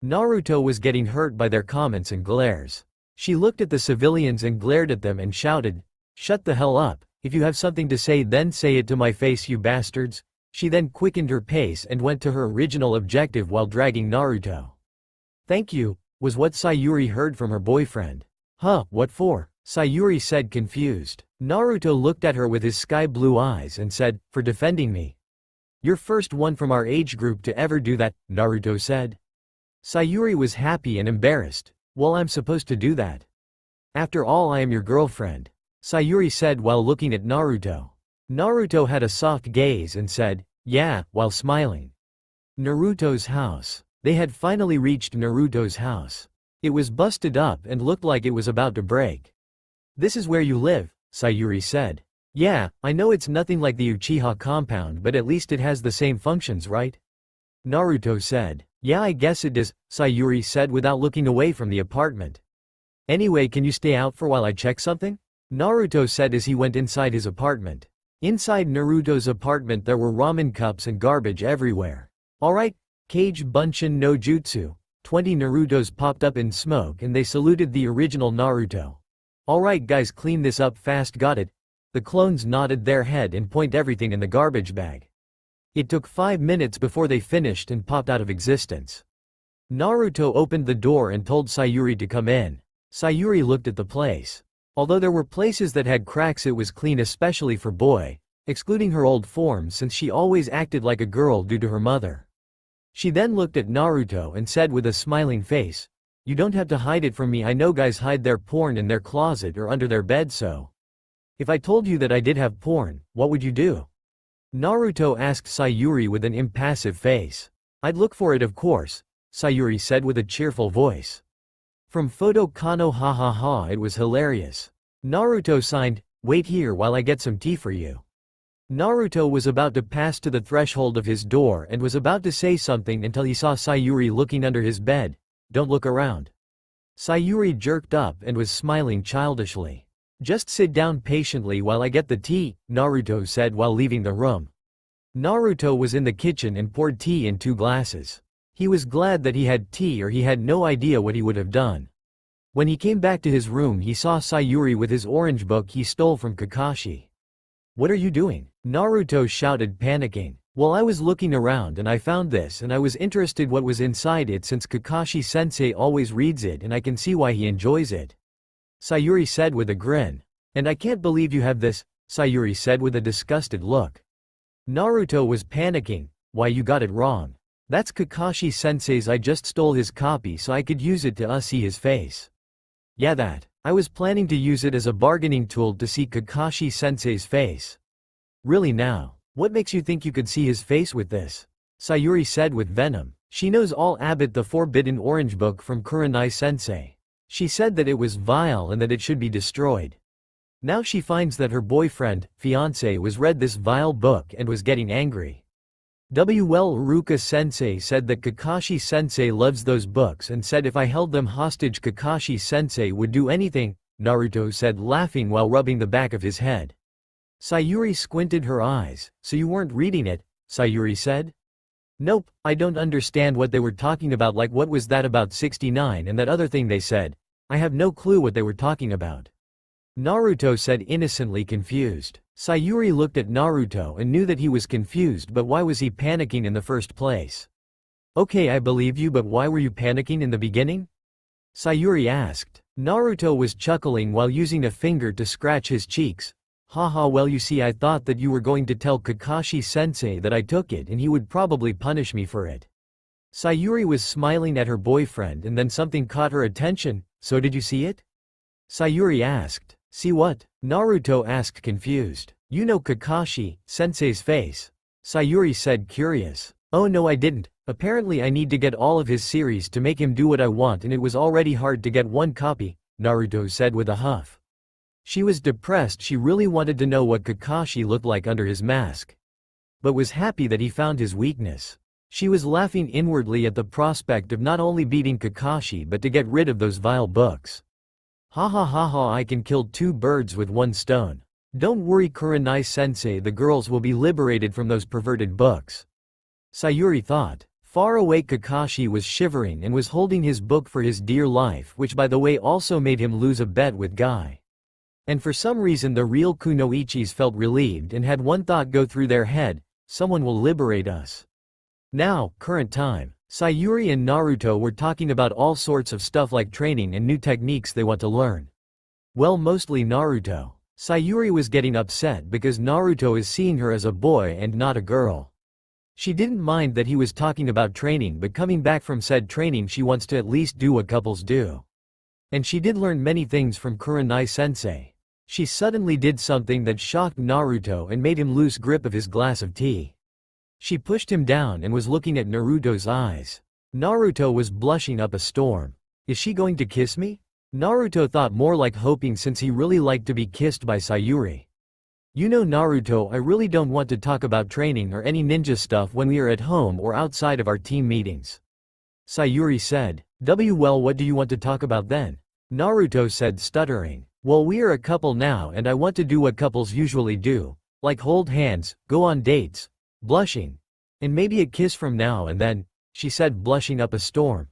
Naruto was getting hurt by their comments and glares. She looked at the civilians and glared at them and shouted, "Shut the hell up, if you have something to say then say it to my face, you bastards." She then quickened her pace and went to her original objective while dragging Naruto. "Thank you," was what Sayuri heard from her boyfriend. "Huh, what for?" Sayuri said, confused. Naruto looked at her with his sky-blue eyes and said, "For defending me." "You're first one from our age group to ever do that," Naruto said. Sayuri was happy and embarrassed. "Well, I'm supposed to do that. After all, I am your girlfriend," Sayuri said while looking at Naruto. Naruto had a soft gaze and said, "Yeah," while smiling. Naruto's house. They had finally reached Naruto's house. It was busted up and looked like it was about to break. "This is where you live," Sayuri said. "Yeah, I know it's nothing like the Uchiha compound, but at least it has the same functions, right?" Naruto said. "Yeah, I guess it does," Sayuri said without looking away from the apartment. "Anyway, can you stay out for while I check something?" Naruto said as he went inside his apartment. Inside Naruto's apartment there were ramen cups and garbage everywhere. "Alright, Kage Bunshin no Jutsu." 20 Narutos popped up in smoke and they saluted the original Naruto. "Alright guys, clean this up fast, got it?" The clones nodded their head and point everything in the garbage bag. It took 5 minutes before they finished and popped out of existence. Naruto opened the door and told Sayuri to come in. Sayuri looked at the place. Although there were places that had cracks, it was clean, especially for boy, excluding her old form since she always acted like a girl due to her mother. She then looked at Naruto and said with a smiling face, "You don't have to hide it from me. I know guys hide their porn in their closet or under their bed, so if I told you that I did have porn, what would you do?" Naruto asked Sayuri with an impassive face. "I'd look for it, of course," Sayuri said with a cheerful voice. From Photo Kano, ha ha ha, it was hilarious. Naruto signed, "Wait here while I get some tea for you." Naruto was about to pass to the threshold of his door and was about to say something until he saw Sayuri looking under his bed. "Don't look around." Sayuri jerked up and was smiling childishly. "Just sit down patiently while I get the tea," Naruto said while leaving the room. Naruto was in the kitchen and poured tea in 2 glasses. He was glad that he had tea, or he had no idea what he would have done. When he came back to his room, he saw Sayuri with his orange book he stole from Kakashi. "What are you doing?" Naruto shouted, panicking. "Well, I was looking around and I found this and I was interested what was inside it since Kakashi-sensei always reads it and I can see why he enjoys it," Sayuri said with a grin. "And I can't believe you have this," Sayuri said with a disgusted look. Naruto was panicking. "Why, you got it wrong. That's Kakashi-sensei's. I just stole his copy so I could use it to see his face." "Yeah, that. I was planning to use it as a bargaining tool to see Kakashi-sensei's face." "Really now? What makes you think you could see his face with this?" Sayuri said with venom. She knows all about the forbidden orange book from Kurenai-sensei. She said that it was vile and that it should be destroyed. Now she finds that her boyfriend, fiancé, was read this vile book and was getting angry. Well, Ruka-sensei said that Kakashi-sensei loves those books and said if I held them hostage Kakashi-sensei would do anything, Naruto said, laughing while rubbing the back of his head. Sayuri squinted her eyes. "So you weren't reading it?" Sayuri said. "Nope, I don't understand what they were talking about, like what was that about 69 and that other thing they said. I have no clue what they were talking about," Naruto said, innocently confused. Sayuri looked at Naruto and knew that he was confused, but why was he panicking in the first place? "Okay, I believe you, but why were you panicking in the beginning?" Sayuri asked. Naruto was chuckling while using a finger to scratch his cheeks. "Haha, well, you see, I thought that you were going to tell Kakashi-sensei that I took it and he would probably punish me for it." Sayuri was smiling at her boyfriend and then something caught her attention. "So did you see it?" Sayuri asked. "See what?" Naruto asked, confused. "You know Kakashi-sensei's face?" Sayuri said, curious. "Oh no, I didn't. Apparently I need to get all of his series to make him do what I want and it was already hard to get one copy," Naruto said with a huff. She was depressed. She really wanted to know what Kakashi looked like under his mask, but was happy that he found his weakness. She was laughing inwardly at the prospect of not only beating Kakashi but to get rid of those vile books. Ha ha ha ha, I can kill two birds with one stone. Don't worry Kurenai-sensei, the girls will be liberated from those perverted books. Sayuri thought. Far away Kakashi was shivering and was holding his book for his dear life, which by the way also made him lose a bet with Guy. And for some reason the real kunoichis felt relieved and had one thought go through their head: someone will liberate us. Now, current time. Sayuri and Naruto were talking about all sorts of stuff like training and new techniques they want to learn. Well, mostly Naruto. Sayuri was getting upset because Naruto is seeing her as a boy and not a girl. She didn't mind that he was talking about training, but coming back from said training she wants to at least do what couples do. And she did learn many things from Kurenai-sensei. She suddenly did something that shocked Naruto and made him lose grip of his glass of tea. She pushed him down and was looking at Naruto's eyes. Naruto was blushing up a storm. Is she going to kiss me? Naruto thought, more like hoping, since he really liked to be kissed by Sayuri. You know Naruto, I really don't want to talk about training or any ninja stuff when we are at home or outside of our team meetings. Sayuri said. Well, what do you want to talk about then? Naruto said, stuttering. Well, we are a couple now and I want to do what couples usually do, like hold hands, go on dates, blushing, and maybe a kiss from now and then, she said, blushing up a storm.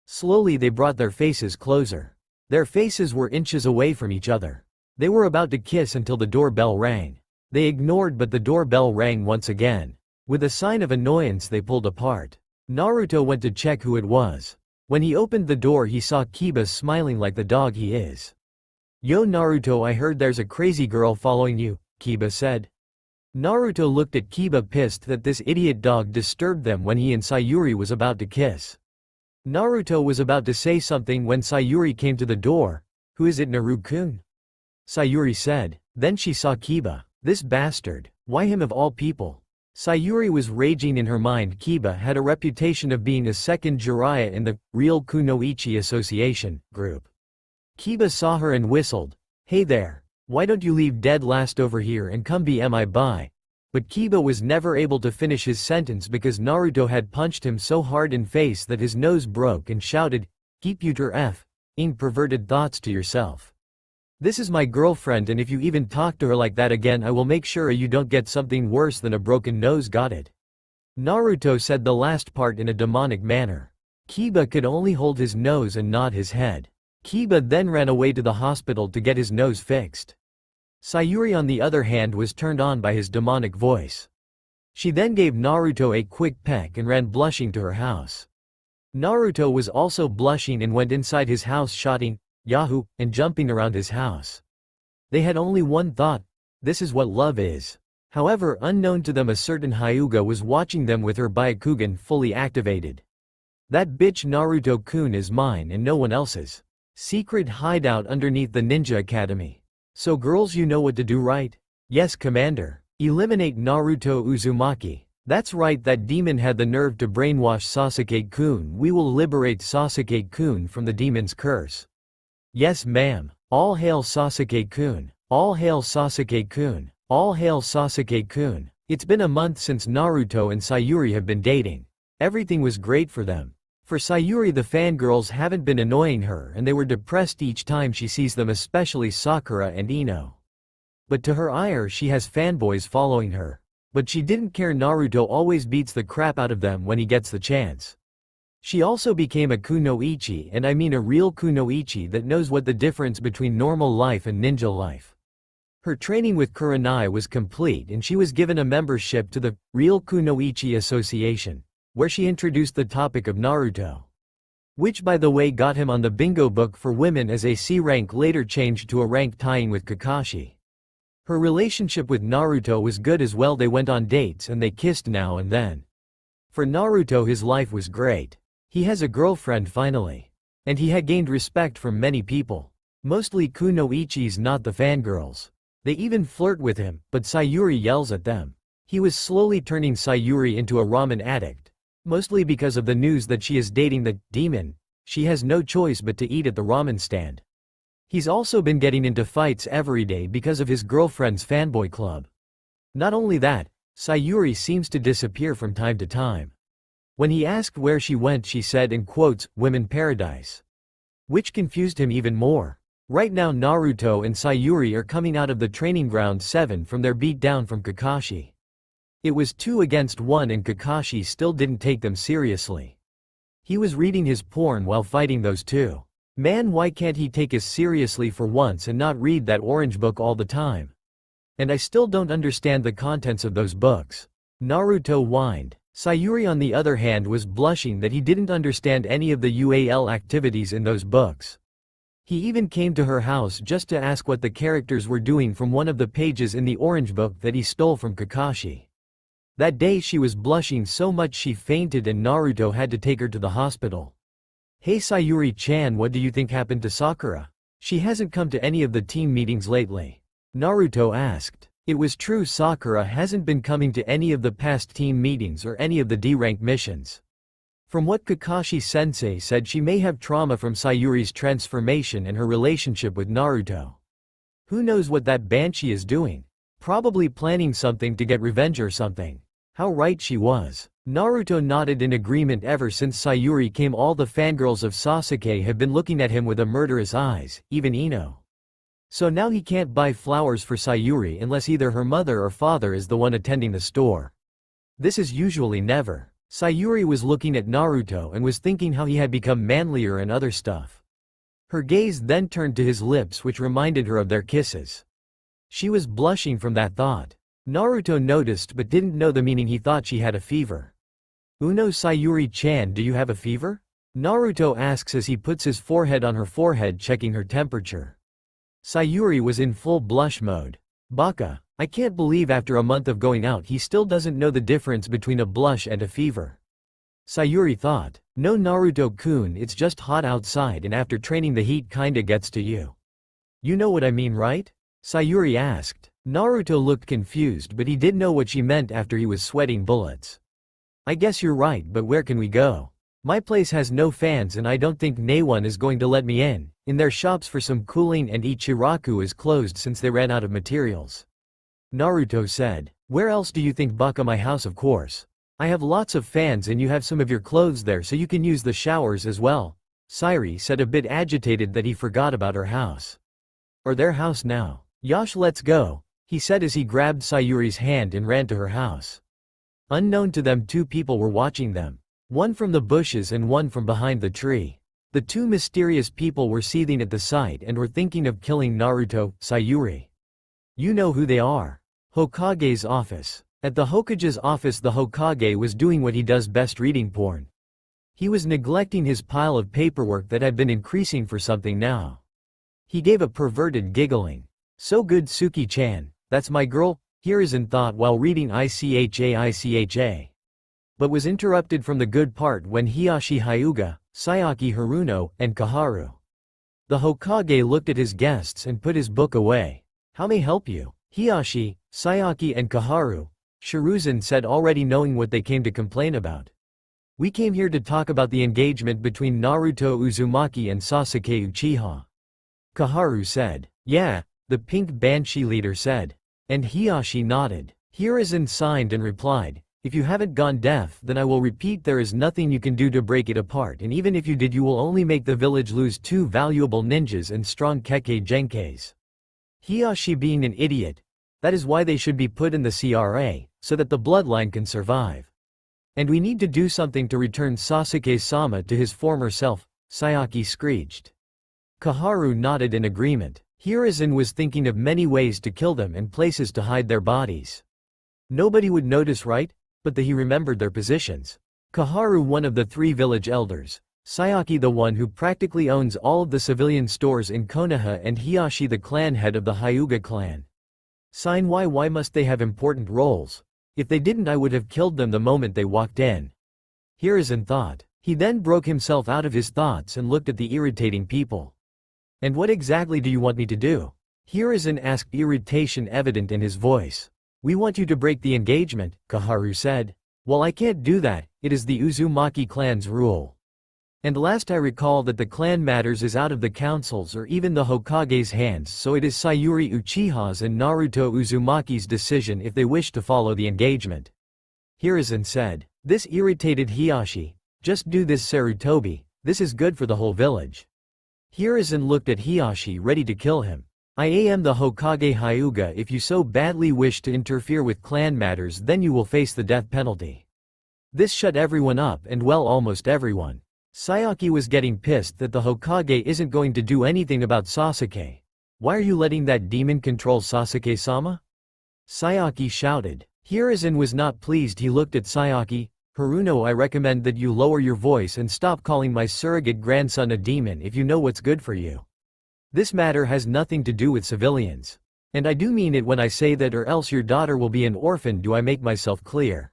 Slowly they brought their faces closer. Their faces were inches away from each other. They were about to kiss until the doorbell rang. They ignored, but the doorbell rang once again. With a sign of annoyance they pulled apart. Naruto went to check who it was. When he opened the door he saw Kiba smiling like the dog he is. Yo Naruto, I heard there's a crazy girl following you, Kiba said. Naruto looked at Kiba, pissed that this idiot dog disturbed them when he and Sayuri was about to kiss. Naruto was about to say something when Sayuri came to the door. Who is it, Naruto-kun? Sayuri said. Then she saw Kiba. This bastard. Why him of all people? Sayuri was raging in her mind. Kiba had a reputation of being a second Jiraiya in the real Kunoichi Association group. Kiba saw her and whistled. Hey there. Why don't you leave dead last over here and come be mi by? But Kiba was never able to finish his sentence because Naruto had punched him so hard in face that his nose broke and shouted, keep your f***ing perverted thoughts to yourself. This is my girlfriend, and if you even talk to her like that again I will make sure you don't get something worse than a broken nose, got it? Naruto said the last part in a demonic manner. Kiba could only hold his nose and nod his head. Kiba then ran away to the hospital to get his nose fixed. Sayuri on the other hand was turned on by his demonic voice. She then gave Naruto a quick peck and ran blushing to her house. Naruto was also blushing and went inside his house shouting, Yahoo, and jumping around his house. They had only one thought: this is what love is. However, unknown to them, a certain Hyuga was watching them with her Byakugan fully activated. That bitch Naruto-kun is mine and no one else's. Secret hideout underneath the Ninja Academy. So girls, you know what to do, right? Yes, Commander. Eliminate Naruto Uzumaki. That's right, that demon had the nerve to brainwash Sasuke-kun. We will liberate Sasuke-kun from the demon's curse. Yes, ma'am. All hail Sasuke-kun. All hail Sasuke-kun. All hail Sasuke-kun. It's been a month since Naruto and Sayuri have been dating. Everything was great for them. For Sayuri, the fangirls haven't been annoying her and they were depressed each time she sees them, especially Sakura and Ino. But to her ire, she has fanboys following her. But she didn't care. Naruto always beats the crap out of them when he gets the chance. She also became a kunoichi, and I mean a real kunoichi that knows what the difference between normal life and ninja life. Her training with Kurenai was complete and she was given a membership to the Real Kunoichi Association, where she introduced the topic of Naruto. Which by the way got him on the bingo book for women, as a C rank later changed to a rank tying with Kakashi. Her relationship with Naruto was good as well. They went on dates and they kissed now and then. For Naruto, his life was great. He has a girlfriend finally. And he had gained respect from many people. Mostly kunoichis, not the fangirls. They even flirt with him, but Sayuri yells at them. He was slowly turning Sayuri into a ramen addict. Mostly because of the news that she is dating the demon, she has no choice but to eat at the ramen stand. He's also been getting into fights every day because of his girlfriend's fanboy club. Not only that, Sayuri seems to disappear from time to time. When he asked where she went, she said in quotes, "Women paradise." Which confused him even more. Right now Naruto and Sayuri are coming out of the training ground 7 from their beat down from Kakashi. It was 2 against 1 and Kakashi still didn't take them seriously. He was reading his porn while fighting those two. Man, why can't he take us seriously for once and not read that orange book all the time? And I still don't understand the contents of those books. Naruto whined. Sayuri on the other hand was blushing that he didn't understand any of the UAL activities in those books. He even came to her house just to ask what the characters were doing from one of the pages in the orange book that he stole from Kakashi. That day she was blushing so much she fainted and Naruto had to take her to the hospital. "Hey Sayuri-chan, what do you think happened to Sakura? She hasn't come to any of the team meetings lately." Naruto asked. It was true, Sakura hasn't been coming to any of the past team meetings or any of the D-rank missions. From what Kakashi-sensei said, she may have trauma from Sayuri's transformation and her relationship with Naruto. Who knows what that Banshee is doing? Probably planning something to get revenge or something. How right she was. Naruto nodded in agreement. Ever since Sayuri came, all the fangirls of Sasuke have been looking at him with a murderous eyes, even Ino. So now he can't buy flowers for Sayuri unless either her mother or father is the one attending the store. This is usually never. Sayuri was looking at Naruto and was thinking how he had become manlier and other stuff. Her gaze then turned to his lips, which reminded her of their kisses. She was blushing from that thought. Naruto noticed but didn't know the meaning. He thought she had a fever. "Uno, Sayuri-chan, do you have a fever?" Naruto asks as he puts his forehead on her forehead, checking her temperature. Sayuri was in full blush mode. "Baka, I can't believe after a month of going out he still doesn't know the difference between a blush and a fever." Sayuri thought. "No Naruto-kun, it's just hot outside and after training the heat kinda gets to you. You know what I mean, right?" Sayuri asked. Naruto looked confused, but he did know what she meant after he was sweating bullets. "I guess you're right, but where can we go? My place has no fans and I don't think Neiwan is going to let me in their shops for some cooling, and Ichiraku is closed since they ran out of materials." Naruto said. "Where else do you think, Baka? My house, of course. I have lots of fans and you have some of your clothes there so you can use the showers as well." Sayuri said, a bit agitated that he forgot about her house. "Or their house now. Yash, let's go," he said as he grabbed Sayuri's hand and ran to her house. Unknown to them, 2 people were watching them. One from the bushes and one from behind the tree. The 2 mysterious people were seething at the sight and were thinking of killing Naruto. Sayuri. "You know who they are. Hokage's office." At the Hokage's office, the Hokage was doing what he does best, reading porn. He was neglecting his pile of paperwork that had been increasing for something now. He gave a perverted giggling. "So good, Suki-chan, that's my girl," Hiruzen thought while reading ICHA, but was interrupted from the good part when Hiyashi Hyuga, Sayaki Haruno, and Kaharu. The Hokage looked at his guests and put his book away. "How may I help you?" Hiyashi, Sayaki and Kaharu, Hiruzen said, already knowing what they came to complain about. "We came here to talk about the engagement between Naruto Uzumaki and Sasuke Uchiha." Kaharu said. "Yeah," the pink Banshee leader said. And Hiyashi nodded. Hiruzen signed and replied, "If you haven't gone deaf, then I will repeat, there is nothing you can do to break it apart, and even if you did, you will only make the village lose 2 valuable ninjas and strong Kekkei Genkais." Hiyashi being an idiot. "That is why they should be put in the CRA, so that the bloodline can survive. And we need to do something to return Sasuke-sama to his former self," Sayaki screeched. Kaharu nodded in agreement. Hiruzen was thinking of many ways to kill them and places to hide their bodies. Nobody would notice, right? But he remembered their positions. Kaharu, one of the 3 village elders. Sayaki, the one who practically owns all of the civilian stores in Konoha, and Hiyashi, the clan head of the Hyuga clan. Why must they have important roles? If they didn't, I would have killed them the moment they walked in. Hiruzen thought. He then broke himself out of his thoughts and looked at the irritating people. "And what exactly do you want me to do?" Hiruzen asked, irritation evident in his voice. "We want you to break the engagement," Kaharu said. "Well, I can't do that, it is the Uzumaki clan's rule. And last I recall that the clan matters is out of the council's or even the Hokage's hands, so it is Sayuri Uchiha's and Naruto Uzumaki's decision if they wish to follow the engagement." Hiruzen said. This irritated Hiashi. Just do this, Sarutobi, this is good for the whole village. Hiruzen looked at Hiashi, ready to kill him. I am the Hokage Hyuga. If you so badly wish to interfere with clan matters, then you will face the death penalty. This shut everyone up, and well, almost everyone. Sayaki was getting pissed that the Hokage isn't going to do anything about Sasuke. Why are you letting that demon control Sasuke-sama? Sayaki shouted. Hiruzen was not pleased. He looked at Sayaki. Haruno, I recommend that you lower your voice and stop calling my surrogate grandson a demon if you know what's good for you. This matter has nothing to do with civilians. And I do mean it when I say that, or else your daughter will be an orphan. Do I make myself clear?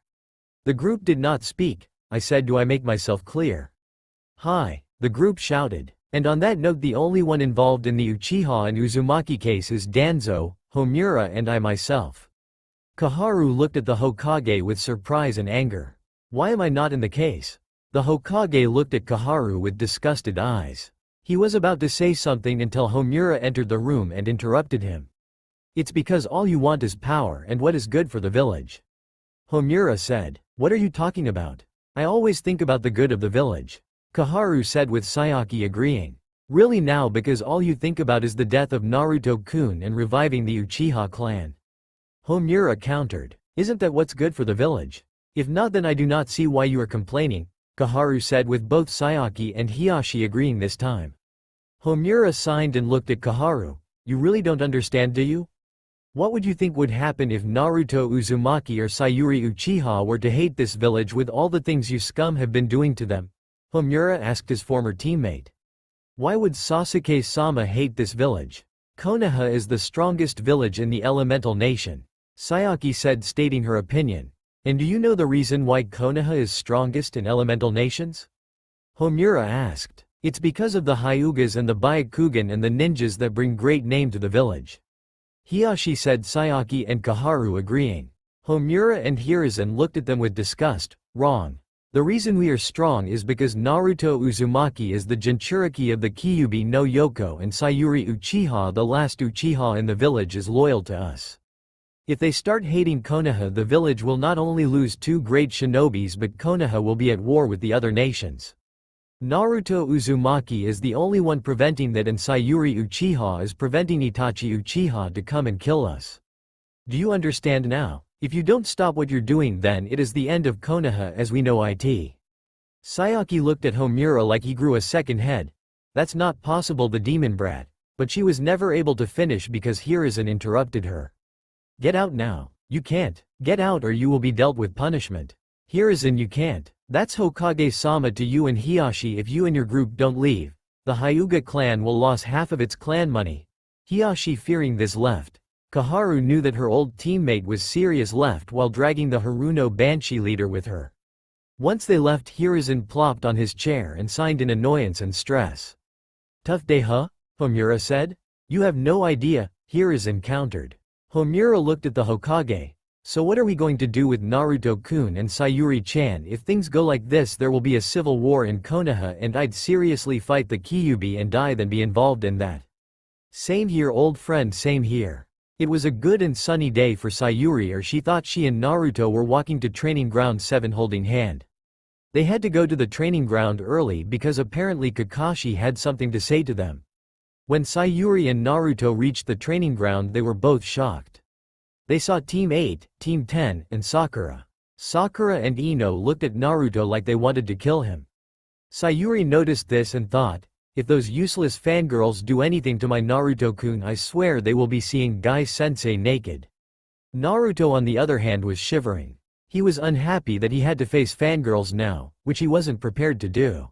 The group did not speak. I said, do I make myself clear? Hi, the group shouted. And on that note, the only one involved in the Uchiha and Uzumaki case is Danzo, Homura, and I myself. Kaharu looked at the Hokage with surprise and anger. Why am I not in the case? The Hokage looked at Kaharu with disgusted eyes. He was about to say something until Homura entered the room and interrupted him. It's because all you want is power and what is good for the village. Homura said. What are you talking about? I always think about the good of the village. Kaharu said, with Sayaki agreeing. Really now, because all you think about is the death of Naruto-kun and reviving the Uchiha clan. Homura countered. Isn't that what's good for the village? If not, then I do not see why you are complaining, Kaharu said, with both Sayaki and Hiashi agreeing this time. Homura signed and looked at Kaharu. You really don't understand, do you? What would you think would happen if Naruto Uzumaki or Sayuri Uchiha were to hate this village with all the things you scum have been doing to them? Homura asked his former teammate. Why would Sasuke-sama hate this village? Konoha is the strongest village in the elemental nation, Sayaki said, stating her opinion. And do you know the reason why Konoha is strongest in elemental nations? Homura asked. It's because of the Hyugas and the Byakugan and the ninjas that bring great name to the village. Hiashi said, Sayaki and Kaharu agreeing. Homura and Hiruzen looked at them with disgust. Wrong. The reason we are strong is because Naruto Uzumaki is the Jinchuriki of the Kyuubi no Yoko, and Sayuri Uchiha, the last Uchiha in the village, is loyal to us. If they start hating Konoha, the village will not only lose 2 great shinobis, but Konoha will be at war with the other nations. Naruto Uzumaki is the only one preventing that, and Sayuri Uchiha is preventing Itachi Uchiha to come and kill us. Do you understand now? If you don't stop what you're doing, then it is the end of Konoha as we know it. Sayaki looked at Homura like he grew a second head. That's not possible, the demon brat. But she was never able to finish because Hiruzen interrupted her. Get out now. You can't. Get out or you will be dealt with punishment. Hiruzen, you can't. That's Hokage-sama to you and Hiashi. If you and your group don't leave, the Hyuga clan will lose half of its clan money. Hiashi, fearing this, left. Kaharu knew that her old teammate was serious, left while dragging the Haruno Banshee leader with her. Once they left, Hiruzen plopped on his chair and signed in annoyance and stress. Tough day, huh? Homura said. You have no idea, Hiruzen countered. Homura looked at the Hokage. So what are we going to do with Naruto-kun and Sayuri-chan? If things go like this, there will be a civil war in Konoha, and I'd seriously fight the Kyuubi and die than be involved in that. Same here, old friend, same here. It was a good and sunny day for Sayuri, or she thought she and Naruto were walking to training ground 7 holding hand. They had to go to the training ground early because apparently Kakashi had something to say to them. When Sayuri and Naruto reached the training ground, they were both shocked. They saw Team 8, Team 10, and Sakura. Sakura and Ino looked at Naruto like they wanted to kill him. Sayuri noticed this and thought, if those useless fangirls do anything to my Naruto-kun, I swear they will be seeing Guy-sensei naked. Naruto, on the other hand, was shivering. He was unhappy that he had to face fangirls now, which he wasn't prepared to do.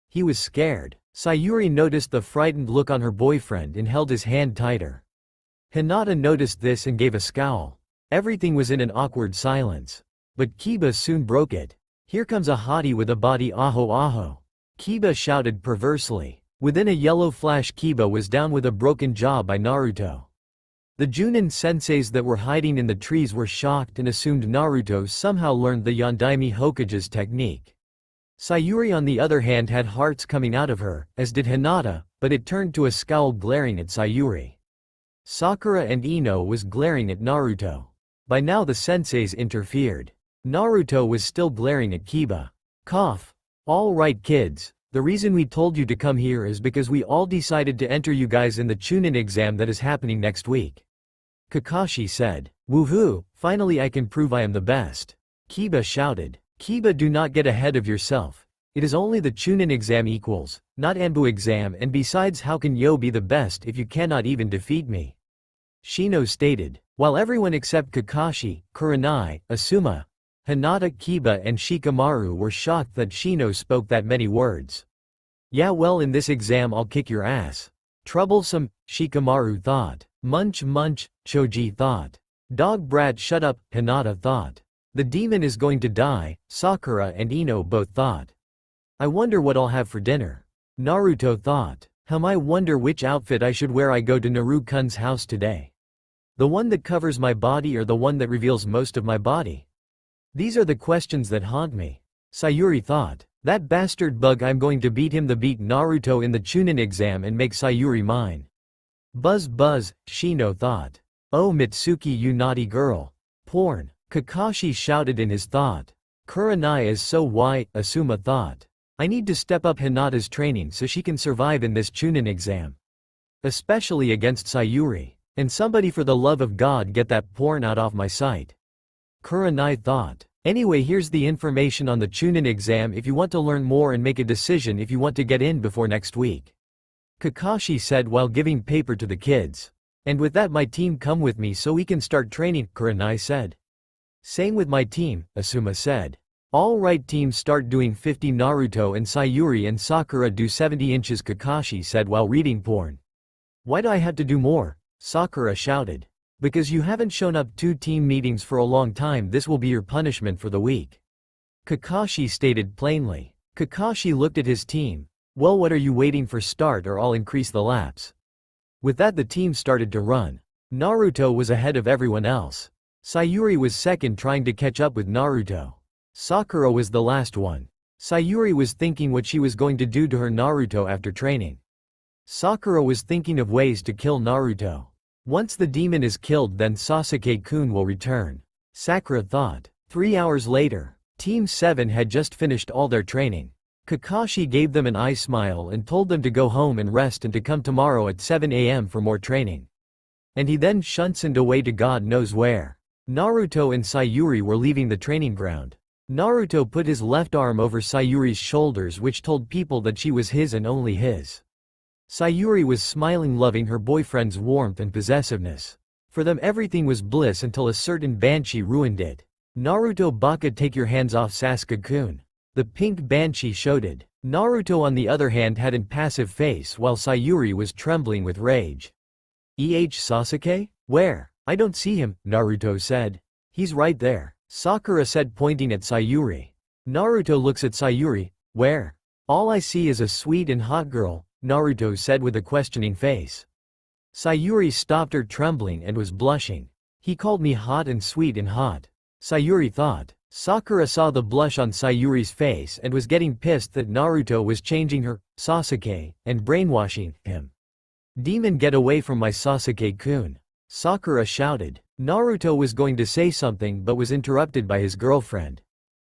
He was scared. Sayuri noticed the frightened look on her boyfriend and held his hand tighter. Hinata noticed this and gave a scowl. Everything was in an awkward silence. But Kiba soon broke it. Here comes a hottie with a body, aho aho. Kiba shouted perversely. Within a yellow flash, Kiba was down with a broken jaw by Naruto. The Junin senseis that were hiding in the trees were shocked and assumed Naruto somehow learned the Yondaime Hokage's technique. Sayuri, on the other hand, had hearts coming out of her, as did Hinata, but it turned to a scowl glaring at Sayuri. Sakura and Ino was glaring at Naruto. By now the senseis interfered. Naruto was still glaring at Kiba. Cough. All right kids, the reason we told you to come here is because we all decided to enter you guys in the Chunin exam that is happening next week. Kakashi said. Woohoo, finally I can prove I am the best. Kiba shouted. Kiba, do not get ahead of yourself. It is only the Chunin exam equals, not Anbu exam, and besides how can yo be the best if you cannot even defeat me? Shino stated. While everyone except Kakashi, Kurenai, Asuma, Hinata, Kiba and Shikamaru were shocked that Shino spoke that many words. Yeah, well, in this exam I'll kick your ass. Troublesome, Shikamaru thought. Munch munch, Choji thought. Dog brat, shut up, Hinata thought. The demon is going to die, Sakura and Ino both thought. I wonder what I'll have for dinner. Naruto thought. I wonder which outfit I should wear I go to Naru-kun's house today. The one that covers my body or the one that reveals most of my body? These are the questions that haunt me. Sayuri thought. That bastard bug, I'm going to beat him the beat Naruto in the Chunin exam and make Sayuri mine. Buzz buzz, Shino thought. Oh Mitsuki, you naughty girl. Porn. Kakashi shouted in his thought. Kurenai is so white, Asuma thought. I need to step up Hinata's training so she can survive in this Chunin exam. Especially against Sayuri. And somebody for the love of God get that porn out of my sight. Kurenai thought. Anyway, here's the information on the Chunin exam if you want to learn more and make a decision if you want to get in before next week. Kakashi said while giving paper to the kids. And with that, my team come with me so we can start training, Kurenai said. Same with my team, Asuma said. All right, team, start doing 50. Naruto and Sayuri and Sakura do 70 inches, Kakashi said while reading porn. Why do I have to do more? Sakura shouted. Because you haven't shown up to team meetings for a long time, this will be your punishment for the week. Kakashi stated plainly. Kakashi looked at his team. Well, what are you waiting for? Start or I'll increase the laps. With that, the team started to run. Naruto was ahead of everyone else. Sayuri was second, trying to catch up with Naruto. Sakura was the last one. Sayuri was thinking what she was going to do to her Naruto after training. Sakura was thinking of ways to kill Naruto. Once the demon is killed, then Sasuke-kun will return. Sakura thought. 3 hours later, Team 7 had just finished all their training. Kakashi gave them an eye smile and told them to go home and rest and to come tomorrow at 7 a.m. for more training. And he then shuntsoned away to God knows where. Naruto and Sayuri were leaving the training ground. Naruto put his left arm over Sayuri's shoulders, which told people that she was his and only his. Sayuri was smiling, loving her boyfriend's warmth and possessiveness. For them everything was bliss until a certain banshee ruined it. Naruto Baka, take your hands off Sasuke-kun. The pink banshee shouted. Naruto on the other hand had an impassive face while Sayuri was trembling with rage. Sasuke? Where? I don't see him, Naruto said. He's right there, Sakura said, pointing at Sayuri. Naruto looks at Sayuri. Where? All I see is a sweet and hot girl, Naruto said with a questioning face. Sayuri stopped her trembling and was blushing. He called me hot and sweet and hot, Sayuri thought. Sakura saw the blush on Sayuri's face and was getting pissed that Naruto was changing her, Sasuke, and brainwashing him. Demon, get away from my Sasuke-kun, Sakura shouted. Naruto was going to say something but was interrupted by his girlfriend.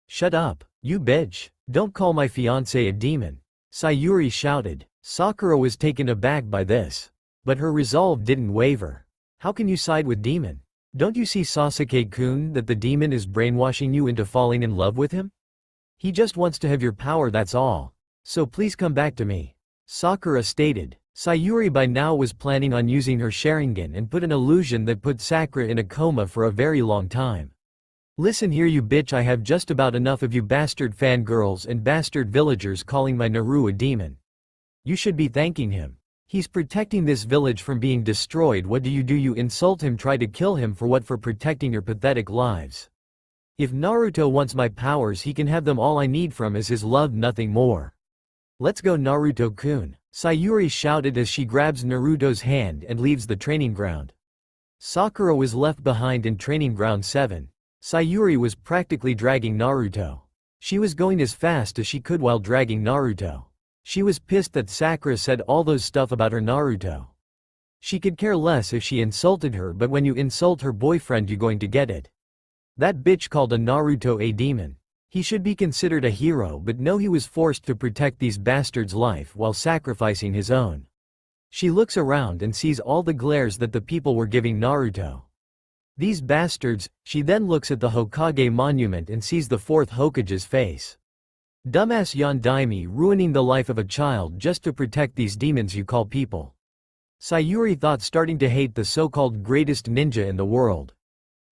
Shut up, you bitch, don't call my fiancé a demon, Sayuri shouted. Sakura was taken aback by this. But her resolve didn't waver. How can you side with demon? Don't you see, Sasuke-kun, that the demon is brainwashing you into falling in love with him? He just wants to have your power, that's all. So please come back to me, Sakura stated. Sayuri by now was planning on using her Sharingan and put an illusion that put Sakura in a coma for a very long time. Listen here, you bitch, I have just about enough of you bastard fangirls and bastard villagers calling my Naru a demon. You should be thanking him. He's protecting this village from being destroyed. What do? You insult him, try to kill him for what? For protecting your pathetic lives. If Naruto wants my powers, he can have them. All I need from is his love, nothing more. Let's go, Naruto-kun, Sayuri shouted as she grabs Naruto's hand and leaves the training ground. Sakura was left behind in training ground 7. Sayuri was practically dragging Naruto. She was going as fast as she could while dragging Naruto. She was pissed that Sakura said all those stuff about her Naruto. She could care less if she insulted her, but when you insult her boyfriend, you're going to get it. That bitch called a Naruto a demon. He should be considered a hero, but no, he was forced to protect these bastards' life while sacrificing his own. She looks around and sees all the glares that the people were giving Naruto. These bastards. She then looks at the Hokage monument and sees the fourth Hokage's face. Dumbass Yondaime ruining the life of a child just to protect these demons you call people. Sayuri thought, starting to hate the so-called greatest ninja in the world.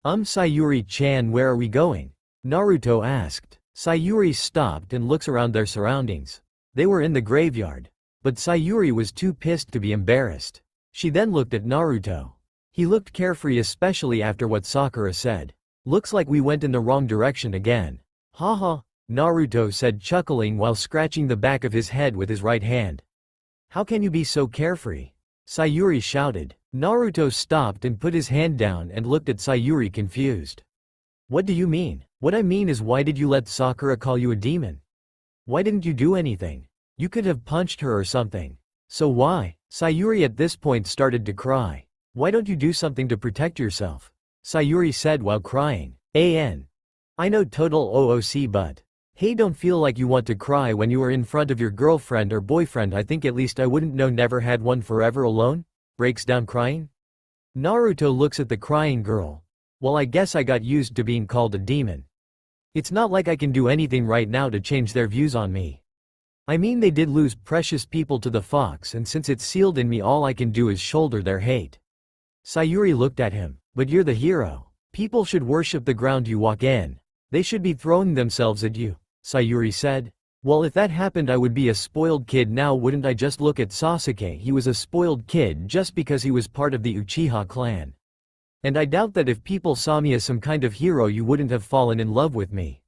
Sayuri-chan, where are we going? Naruto asked. Sayuri stopped and looks around their surroundings. They were in the graveyard. But Sayuri was too pissed to be embarrassed. She then looked at Naruto. He looked carefree, especially after what Sakura said. Looks like we went in the wrong direction again. Haha, Naruto said, chuckling while scratching the back of his head with his right hand. How can you be so carefree? Sayuri shouted. Naruto stopped and put his hand down and looked at Sayuri, confused. What do you mean? What I mean is, why did you let Sakura call you a demon? Why didn't you do anything? You could have punched her or something. So why? Sayuri at this point started to cry. Why don't you do something to protect yourself? Sayuri said while crying. I know total OOC, but hey, don't feel like you want to cry when you are in front of your girlfriend or boyfriend. I think at least I wouldn't know, never had one forever alone? Breaks down crying? Naruto looks at the crying girl. Well, I guess I got used to being called a demon. It's not like I can do anything right now to change their views on me. I mean, they did lose precious people to the fox, and since it's sealed in me, all I can do is shoulder their hate. Sayuri looked at him. But you're the hero. People should worship the ground you walk in. They should be throwing themselves at you, Sayuri said. Well, if that happened, I would be a spoiled kid now, wouldn't I? Just look at Sasuke. He was a spoiled kid just because he was part of the Uchiha clan. And I doubt that if people saw me as some kind of hero, you wouldn't have fallen in love with me.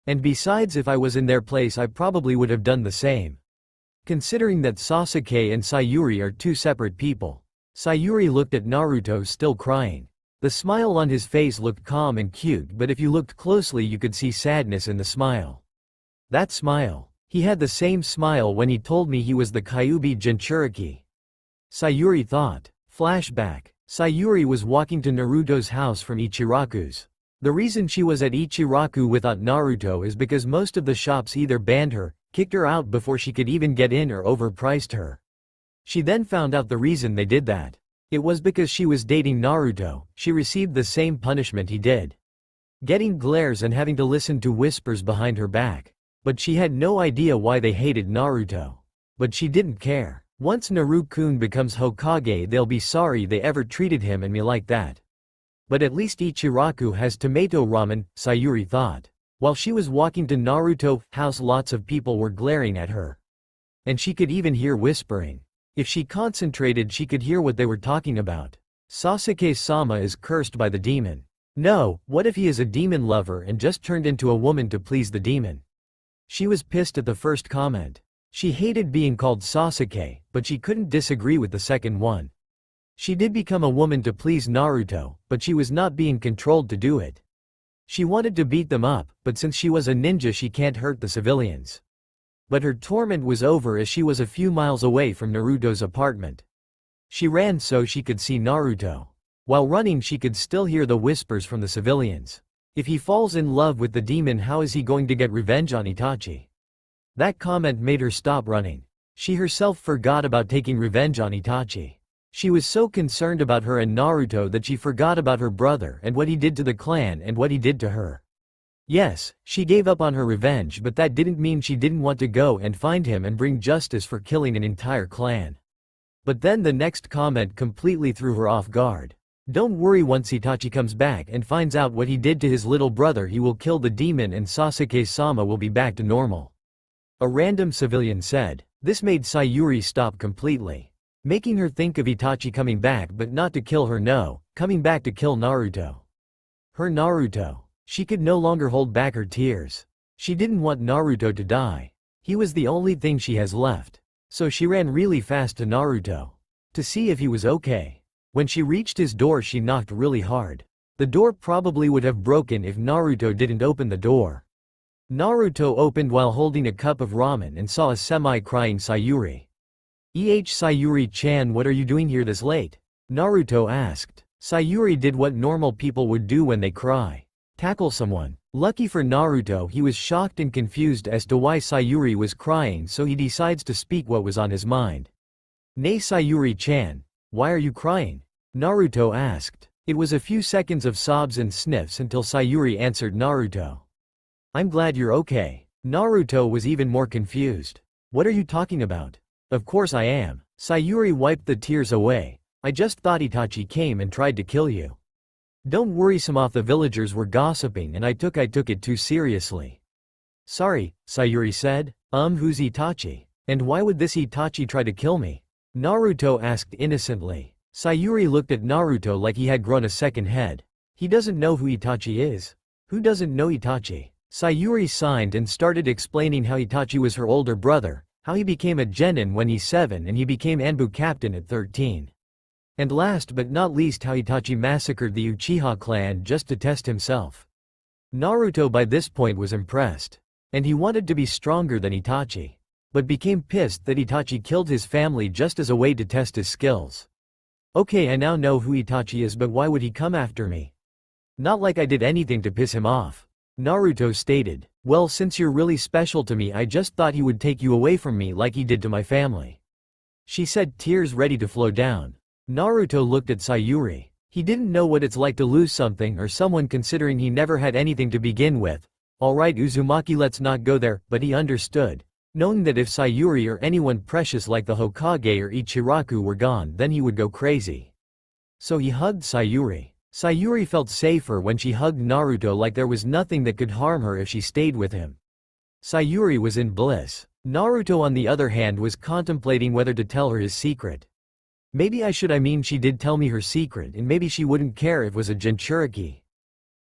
And besides, if I was in their place, I probably would have done the same. Considering that Sasuke and Sayuri are two separate people. Sayuri looked at Naruto, still crying. The smile on his face looked calm and cute, but if you looked closely you could see sadness in the smile. That smile. He had the same smile when he told me he was the Kyuubi Jinchuriki. Sayuri thought. Flashback. Sayuri was walking to Naruto's house from Ichiraku's. The reason she was at Ichiraku without Naruto is because most of the shops either banned her, kicked her out before she could even get in, or overpriced her. She then found out the reason they did that. It was because she was dating Naruto. She received the same punishment he did. Getting glares and having to listen to whispers behind her back. But she had no idea why they hated Naruto. But she didn't care. Once Naruto-kun becomes Hokage, they'll be sorry they ever treated him and me like that. But at least Ichiraku has tomato ramen, Sayuri thought. While she was walking to Naruto's house, lots of people were glaring at her. And she could even hear whispering. If she concentrated, she could hear what they were talking about. Sasuke-sama is cursed by the demon. No, what if he is a demon lover and just turned into a woman to please the demon? She was pissed at the first comment. She hated being called Sasuke, but she couldn't disagree with the second one. She did become a woman to please Naruto, but she was not being controlled to do it. She wanted to beat them up, but since she was a ninja she can't hurt the civilians. But her torment was over as she was a few miles away from Naruto's apartment. She ran so she could see Naruto. While running she could still hear the whispers from the civilians. If he falls in love with the demon, how is he going to get revenge on Itachi? That comment made her stop running. She herself forgot about taking revenge on Itachi. She was so concerned about her and Naruto that she forgot about her brother and what he did to the clan and what he did to her. Yes, she gave up on her revenge, but that didn't mean she didn't want to go and find him and bring justice for killing an entire clan. But then the next comment completely threw her off guard. Don't worry, once Itachi comes back and finds out what he did to his little brother, he will kill the demon and Sasuke-sama will be back to normal. A random civilian said. This made Sayuri stop completely. Making her think of Itachi coming back, but not to kill her, no, coming back to kill Naruto. Her Naruto. She could no longer hold back her tears. She didn't want Naruto to die. He was the only thing she has left. So she ran really fast to Naruto. To see if he was okay. When she reached his door she knocked really hard. The door probably would have broken if Naruto didn't open the door. Naruto opened while holding a cup of ramen and saw a semi-crying Sayuri. Sayuri-chan, what are you doing here this late? Naruto asked. Sayuri did what normal people would do when they cry. Tackle someone. Lucky for Naruto, he was shocked and confused as to why Sayuri was crying, so he decides to speak what was on his mind. "Nay Sayuri-chan, why are you crying?" Naruto asked. It was a few seconds of sobs and sniffs until Sayuri answered Naruto. "I'm glad you're okay." Naruto was even more confused. "What are you talking about?" "Of course I am." Sayuri wiped the tears away. "I just thought Itachi came and tried to kill you. Don't worry, some of the villagers were gossiping and I took it too seriously." "Sorry," Sayuri said. Who's Itachi? And why would this Itachi try to kill me?" Naruto asked innocently. Sayuri looked at Naruto like he had grown a second head. "He doesn't know who Itachi is." "Who doesn't know Itachi?" Sayuri signed and started explaining how Itachi was her older brother, how he became a genin when he's 7 and he became Anbu captain at 13. And last but not least, how Itachi massacred the Uchiha clan just to test himself. Naruto by this point was impressed. And he wanted to be stronger than Itachi. But became pissed that Itachi killed his family just as a way to test his skills. "Okay, I now know who Itachi is, but why would he come after me? Not like I did anything to piss him off." Naruto stated. "Well, since you're really special to me, I just thought he would take you away from me like he did to my family," she said, tears ready to flow down. Naruto looked at Sayuri. He didn't know what it's like to lose something or someone, considering he never had anything to begin with. Alright Uzumaki, let's not go there, but he understood. Knowing that if Sayuri or anyone precious like the Hokage or Ichiraku were gone, then he would go crazy. So he hugged Sayuri. Sayuri felt safer when she hugged Naruto, like there was nothing that could harm her if she stayed with him. Sayuri was in bliss. Naruto on the other hand was contemplating whether to tell her his secret. Maybe she did tell me her secret, and maybe she wouldn't care if it was a Jinchuriki.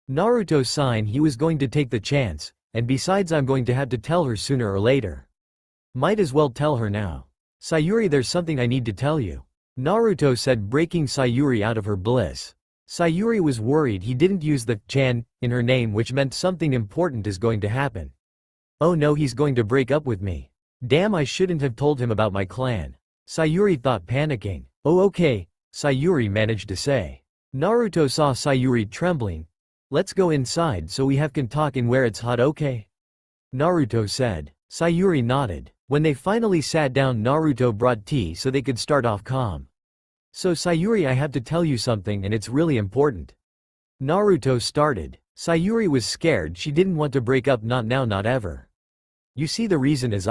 Naruto signed he was going to take the chance, and besides I'm going to have to tell her sooner or later. Might as well tell her now. "Sayuri, there's something I need to tell you," Naruto said, breaking Sayuri out of her bliss. Sayuri was worried he didn't use the "chan" in her name, which meant something important is going to happen. "Oh no, he's going to break up with me. Damn, I shouldn't have told him about my clan," Sayuri thought, panicking. "Oh okay," Sayuri managed to say. Naruto saw Sayuri trembling. "Let's go inside so we can talk in where it's hot, okay?" Naruto said. Sayuri nodded. When they finally sat down, Naruto brought tea so they could start off calm. "So Sayuri, I have to tell you something, and it's really important." Naruto started. Sayuri was scared. She didn't want to break up, not now, not ever. "You see, the reason is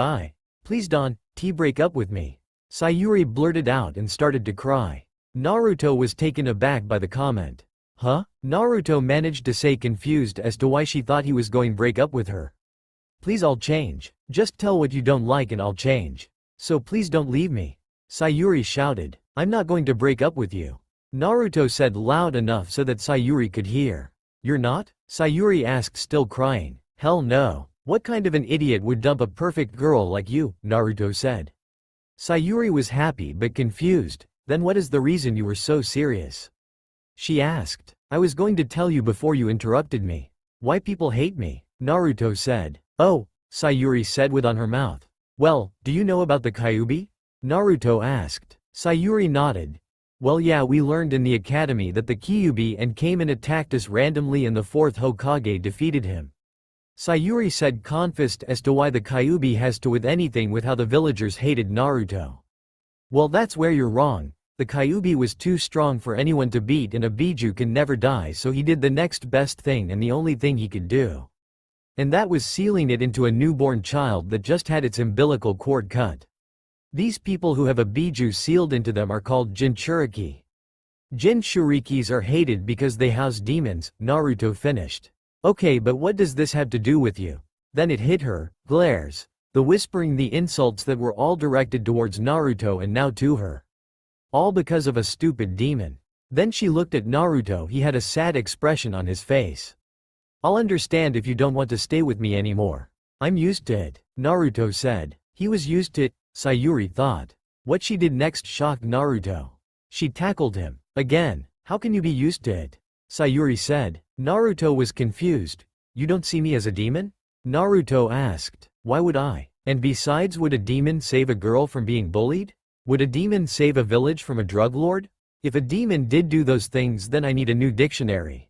please don't break up with me," Sayuri blurted out and started to cry. Naruto was taken aback by the comment. "Huh?" Naruto managed to say, confused as to why she thought he was going to break up with her. "Please, I'll change. Just tell what you don't like and I'll change. So please don't leave me," Sayuri shouted. "I'm not going to break up with you," Naruto said loud enough so that Sayuri could hear. "You're not?" Sayuri asked, still crying. "Hell no. What kind of an idiot would dump a perfect girl like you?" Naruto said. Sayuri was happy but confused. "Then what is the reason you were so serious?" she asked. "I was going to tell you before you interrupted me. Why people hate me," Naruto said. "Oh," Sayuri said with on her mouth. "Well, do you know about the Kyuubi?" Naruto asked. Sayuri nodded. "Well yeah, we learned in the academy that the Kyuubi and came and attacked us randomly and the 4th Hokage defeated him." Sayuri said, confused as to why the Kyuubi has to with anything with how the villagers hated Naruto. "Well, that's where you're wrong. The Kyuubi was too strong for anyone to beat, and a Biju can never die, so he did the next best thing and the only thing he could do. And that was sealing it into a newborn child that just had its umbilical cord cut. These people who have a Biju sealed into them are called Jinchuriki. Jinchurikis are hated because they house demons," Naruto finished. "Okay, but what does this have to do with you?" Then it hit her, glares. The whispering, the insults that were all directed towards Naruto and now to her. All because of a stupid demon. Then she looked at Naruto. He had a sad expression on his face. "I'll understand if you don't want to stay with me anymore. I'm used to it," Naruto said. He was used to it, Sayuri thought. What she did next shocked Naruto. She tackled him. Again. "How can you be used to it?" Sayuri said. Naruto was confused. "You don't see me as a demon?" Naruto asked. "Why would I? And besides, would a demon save a girl from being bullied? Would a demon save a village from a drug lord? If a demon did do those things, then I need a new dictionary."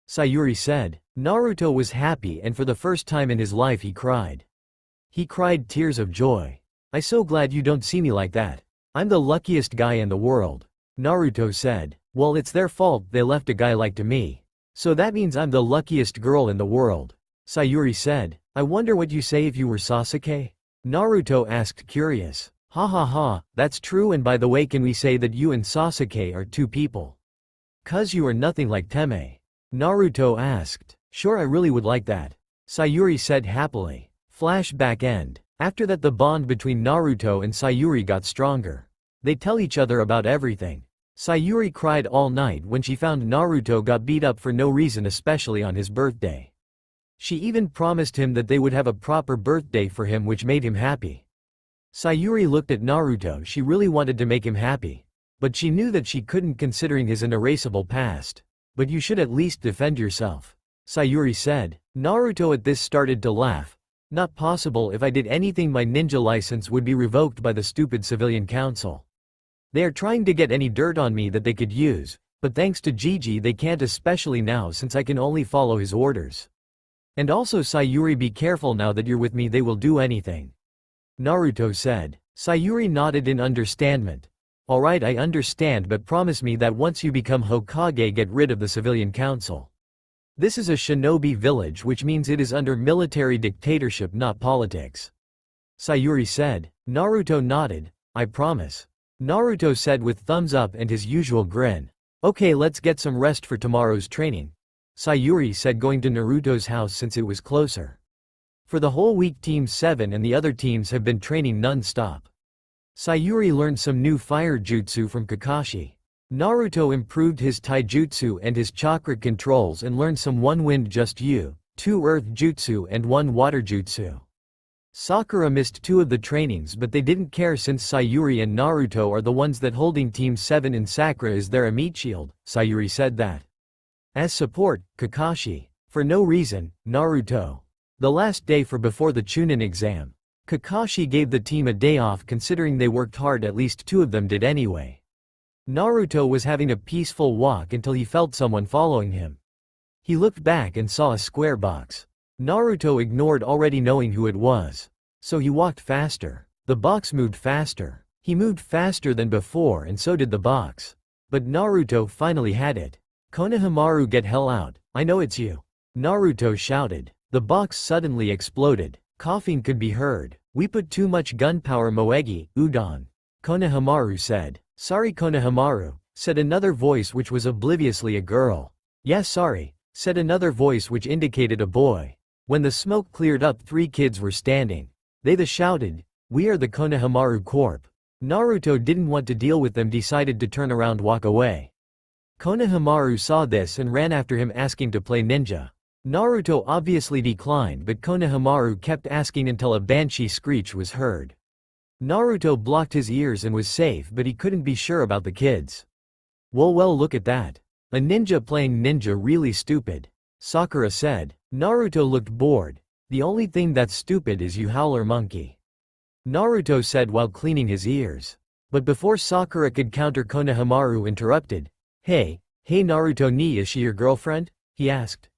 Sayuri said. Naruto was happy and for the first time in his life he cried. He cried tears of joy. I'm so glad you don't see me like that. I'm the luckiest guy in the world. Naruto said. Well, it's their fault they left a guy like to me. So that means I'm the luckiest girl in the world. Sayuri said. I wonder what you say if you were Sasuke? Naruto asked curious. Ha ha ha, that's true, and by the way, can we say that you and Sasuke are two people? 'Cause you are nothing like Teme. Naruto asked. Sure, I really would like that. Sayuri said happily. Flashback end. After that, the bond between Naruto and Sayuri got stronger. They tell each other about everything. Sayuri cried all night when she found Naruto got beat up for no reason, especially on his birthday. She even promised him that they would have a proper birthday for him, which made him happy. Sayuri looked at Naruto. She really wanted to make him happy. But she knew that she couldn't, considering his unerasable past. But you should at least defend yourself, Sayuri said. Naruto at this started to laugh. Not possible. If I did anything, my ninja license would be revoked by the stupid civilian council. They are trying to get any dirt on me that they could use, but thanks to Gigi they can't, especially now since I can only follow his orders. And also, Sayuri, be careful now that you're with me, they will do anything, Naruto said. Sayuri nodded in understanding. Alright, I understand, but promise me that once you become Hokage, get rid of the civilian council. This is a shinobi village, which means it is under military dictatorship, not politics, Sayuri said. Naruto nodded. I promise, Naruto said with thumbs up and his usual grin. Okay, let's get some rest for tomorrow's training, Sayuri said, going to Naruto's house since it was closer. For the whole week, Team 7 and the other teams have been training non-stop. Sayuri learned some new fire jutsu from Kakashi. Naruto improved his taijutsu and his chakra controls and learned some 1 wind just you, 2 earth jutsu and 1 water jutsu. Sakura missed 2 of the trainings, but they didn't care since Sayuri and Naruto are the ones that holding Team 7 and Sakura is their meat shield. Sayuri said that. As support, Kakashi. For no reason, Naruto. The last day for before the Chunin exam. Kakashi gave the team a day off considering they worked hard, at least 2 of them did anyway. Naruto was having a peaceful walk until he felt someone following him. He looked back and saw a square box. Naruto ignored already knowing who it was. So he walked faster. The box moved faster. He moved faster than before and so did the box. But Naruto finally had it. Konohamaru, get hell out, I know it's you, Naruto shouted. The box suddenly exploded. Coughing could be heard. We put too much gunpowder, Moegi, Udon, Konohamaru said. Sorry, Konohamaru, said another voice which was obliviously a girl. Yes, sorry, said another voice which indicated a boy. When the smoke cleared up, 3 kids were standing. They shouted, we are the Konohamaru Corp. Naruto didn't want to deal with them, decided to turn around, walk away. Konohamaru saw this and ran after him asking to play ninja. Naruto obviously declined, but Konohamaru kept asking until a banshee screech was heard. Naruto blocked his ears and was safe, but he couldn't be sure about the kids. Well, look at that. A ninja playing ninja, really stupid, Sakura said. Naruto looked bored. The only thing that's stupid is you, howler monkey, Naruto said while cleaning his ears. But before Sakura could counter, Konohamaru interrupted. Hey Naruto, ni is she your girlfriend? He asked.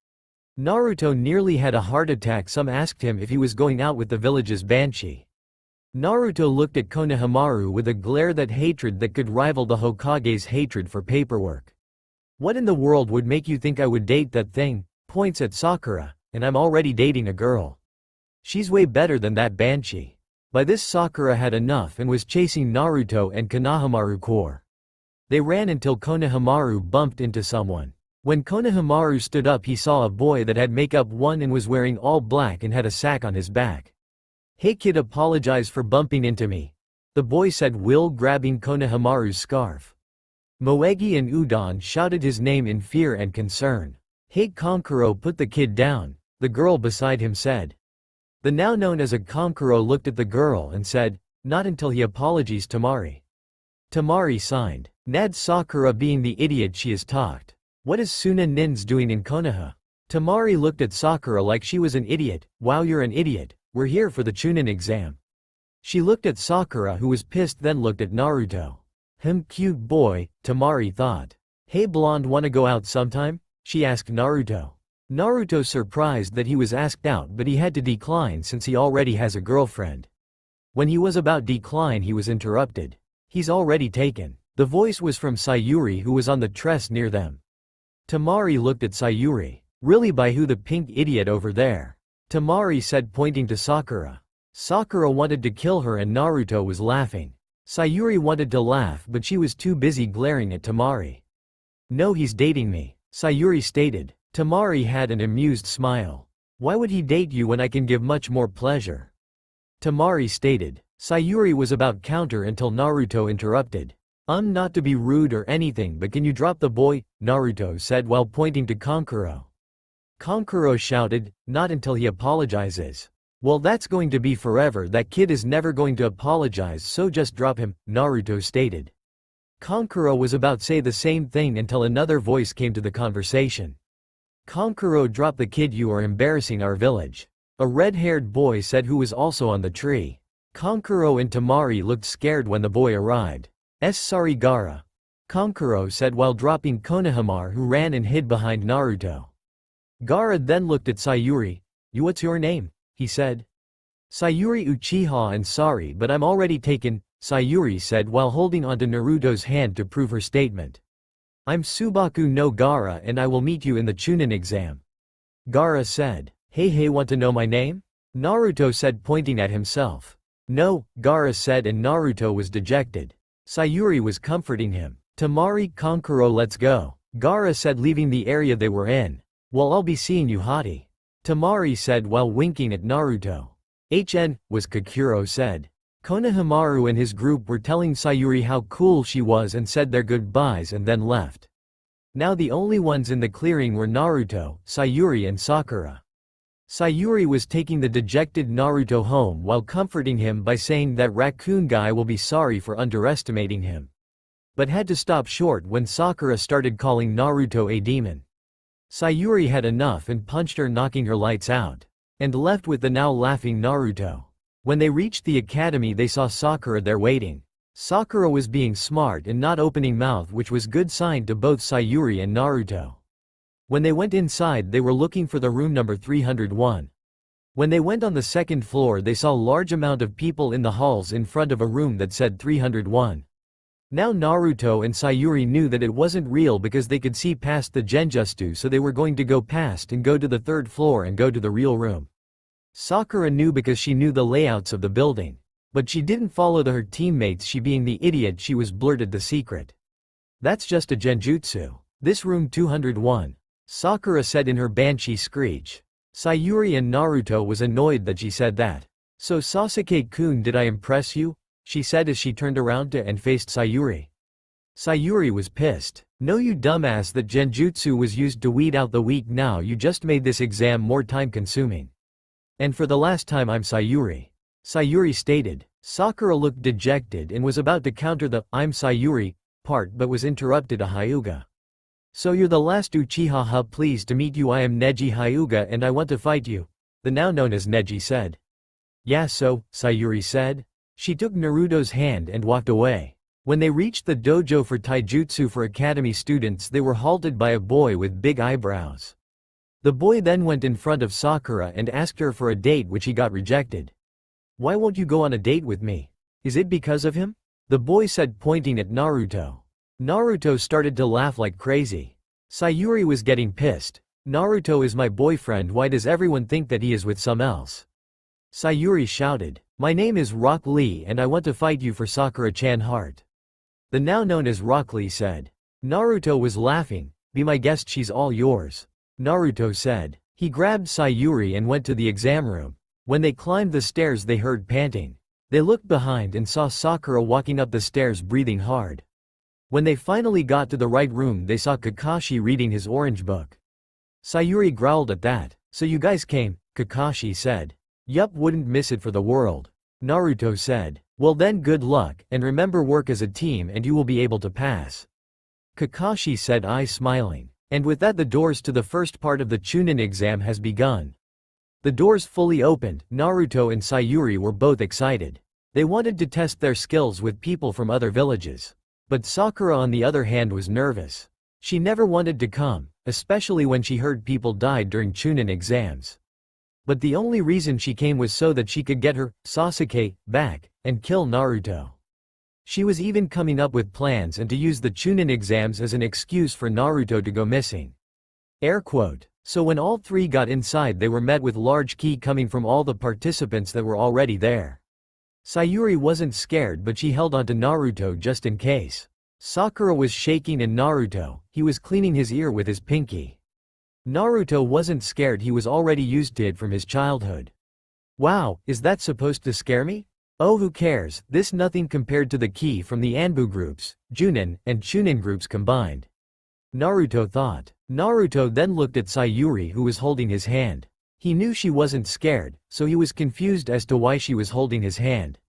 Naruto nearly had a heart attack. Some asked him if he was going out with the village's banshee. Naruto looked at Konohamaru with a glare, that hatred that could rival the Hokage's hatred for paperwork. What in the world would make you think I would date that thing? Points at Sakura, and I'm already dating a girl. She's way better than that banshee. By this, Sakura had enough and was chasing Naruto and Konohamaru core. They ran until Konohamaru bumped into someone. When Konohamaru stood up, he saw a boy that had makeup on and was wearing all black and had a sack on his back. Hey kid, apologize for bumping into me, the boy said, while grabbing Konohamaru's scarf. Moegi and Udon shouted his name in fear and concern. Hey Kankuro, put the kid down, the girl beside him said. The now known as a Kankuro looked at the girl and said, not until he apologizes, Tamari. Tamari signed. Nad Sakura being the idiot she is talked. What is Suna Nins doing in Konoha? Tamari looked at Sakura like she was an idiot. Wow, you're an idiot. We're here for the Chunin exam. She looked at Sakura, who was pissed, then looked at Naruto. Cute boy, Tamari thought. Hey blonde, wanna go out sometime? she asked Naruto. Naruto surprised that he was asked out, but he had to decline since he already has a girlfriend. When he was about to decline, he was interrupted. He's already taken. The voice was from Sayuri, who was on the tress near them. Tamari looked at Sayuri. Really, by who? The pink idiot over there? Tamari said, pointing to Sakura. Sakura wanted to kill her and Naruto was laughing. Sayuri wanted to laugh, but she was too busy glaring at Tamari. No, he's dating me, Sayuri stated. Tamari had an amused smile. Why would he date you when I can give much more pleasure? Tamari stated. Sayuri was about counter until Naruto interrupted. Not to be rude or anything, but can you drop the boy? Naruto said while pointing to Kankuro. Kankuro shouted, not until he apologizes. Well, that's going to be forever. That kid is never going to apologize, so just drop him, Naruto stated. Kankuro was about to say the same thing until another voice came to the conversation. Kankuro, drop the kid, you are embarrassing our village. A red-haired boy said, who was also on the tree. Kankuro and Tamari looked scared when the boy arrived. Sorry Gaara, Kankuro said while dropping Konohamaru, who ran and hid behind Naruto. Gaara then looked at Sayuri. You, what's your name? He said. Sayuri Uchiha, and sorry but I'm already taken, Sayuri said while holding onto Naruto's hand to prove her statement. I'm Subaku no Gaara and I will meet you in the Chunin exam. Gaara said. Hey, want to know my name? Naruto said, pointing at himself. No, Gaara said, and Naruto was dejected. Sayuri was comforting him. Tamari, Kankuro, let's go, Gaara said, leaving the area they were in. Well, I'll be seeing you, hottie, Tamari said while winking at Naruto. Was Kakuro said. Konohamaru and his group were telling Sayuri how cool she was and said their goodbyes and then left. Now the only ones in the clearing were Naruto, Sayuri and Sakura. Sayuri was taking the dejected Naruto home while comforting him by saying that raccoon guy will be sorry for underestimating him. But had to stop short when Sakura started calling Naruto a demon. Sayuri had enough and punched her, knocking her lights out, and left with the now laughing Naruto. When they reached the academy, they saw Sakura there waiting. Sakura was being smart and not opening mouth, which was good sign to both Sayuri and Naruto. When they went inside, they were looking for the room number 301. When they went on the second floor, they saw a large amount of people in the halls in front of a room that said 301. Now Naruto and Sayuri knew that it wasn't real because they could see past the genjutsu, so they were going to go past and go to the third floor and go to the real room. Sakura knew because she knew the layouts of the building. But she didn't follow her teammates, she being the idiot she was blurted the secret. That's just a genjutsu. This room 201. Sakura said in her banshee screech. Sayuri and Naruto was annoyed that she said that. So Sasuke-kun, did I impress you? She said as she turned around to and faced Sayuri. Sayuri was pissed. No, you dumbass, that genjutsu was used to weed out the weak. Now you just made this exam more time consuming. And for the last time, I'm Sayuri, Sayuri stated. Sakura looked dejected and was about to counter the I'm Sayuri part but was interrupted a Hyuga. So you're the last Uchiha? Pleased to meet you. I am Neji Hyuga and I want to fight you, the now known as Neji said. Yeah, so, Sayuri said. She took Naruto's hand and walked away. When they reached the dojo for taijutsu for academy students, they were halted by a boy with big eyebrows. The boy then went in front of Sakura and asked her for a date, which he got rejected. Why won't you go on a date with me? Is it because of him? The boy said, pointing at Naruto. Naruto started to laugh like crazy. Sayuri was getting pissed. Naruto is my boyfriend, why does everyone think that he is with some else? Sayuri shouted. My name is Rock Lee and I want to fight you for Sakura-chan heart. The now known as Rock Lee said. Naruto was laughing. Be my guest, she's all yours, Naruto said. He grabbed Sayuri and went to the exam room. When they climbed the stairs, they heard panting. They looked behind and saw Sakura walking up the stairs breathing hard. When they finally got to the right room, they saw Kakashi reading his orange book. Sayuri growled at that. So you guys came, Kakashi said. Yup, wouldn't miss it for the world, Naruto said. Well then, good luck, and remember, work as a team and you will be able to pass, Kakashi said, eyes smiling. And with that, the doors to the first part of the Chunin exam has begun. The doors fully opened. Naruto and Sayuri were both excited. They wanted to test their skills with people from other villages. But Sakura on the other hand was nervous. She never wanted to come, especially when she heard people died during Chunin exams. But the only reason she came was so that she could get her, Sasuke, back, and kill Naruto. She was even coming up with plans and to use the Chunin exams as an excuse for Naruto to go missing. Air quote. So when all three got inside they were met with large ki coming from all the participants that were already there. Sayuri wasn't scared but she held onto Naruto just in case. Sakura was shaking and Naruto, he was cleaning his ear with his pinky. Naruto wasn't scared, he was already used to it from his childhood. Wow, is that supposed to scare me? Oh, who cares, this nothing compared to the ki from the Anbu groups, Junin, and Chunin groups combined. Naruto thought. Naruto then looked at Sayuri who was holding his hand. He knew she wasn't scared, so he was confused as to why she was holding his hand.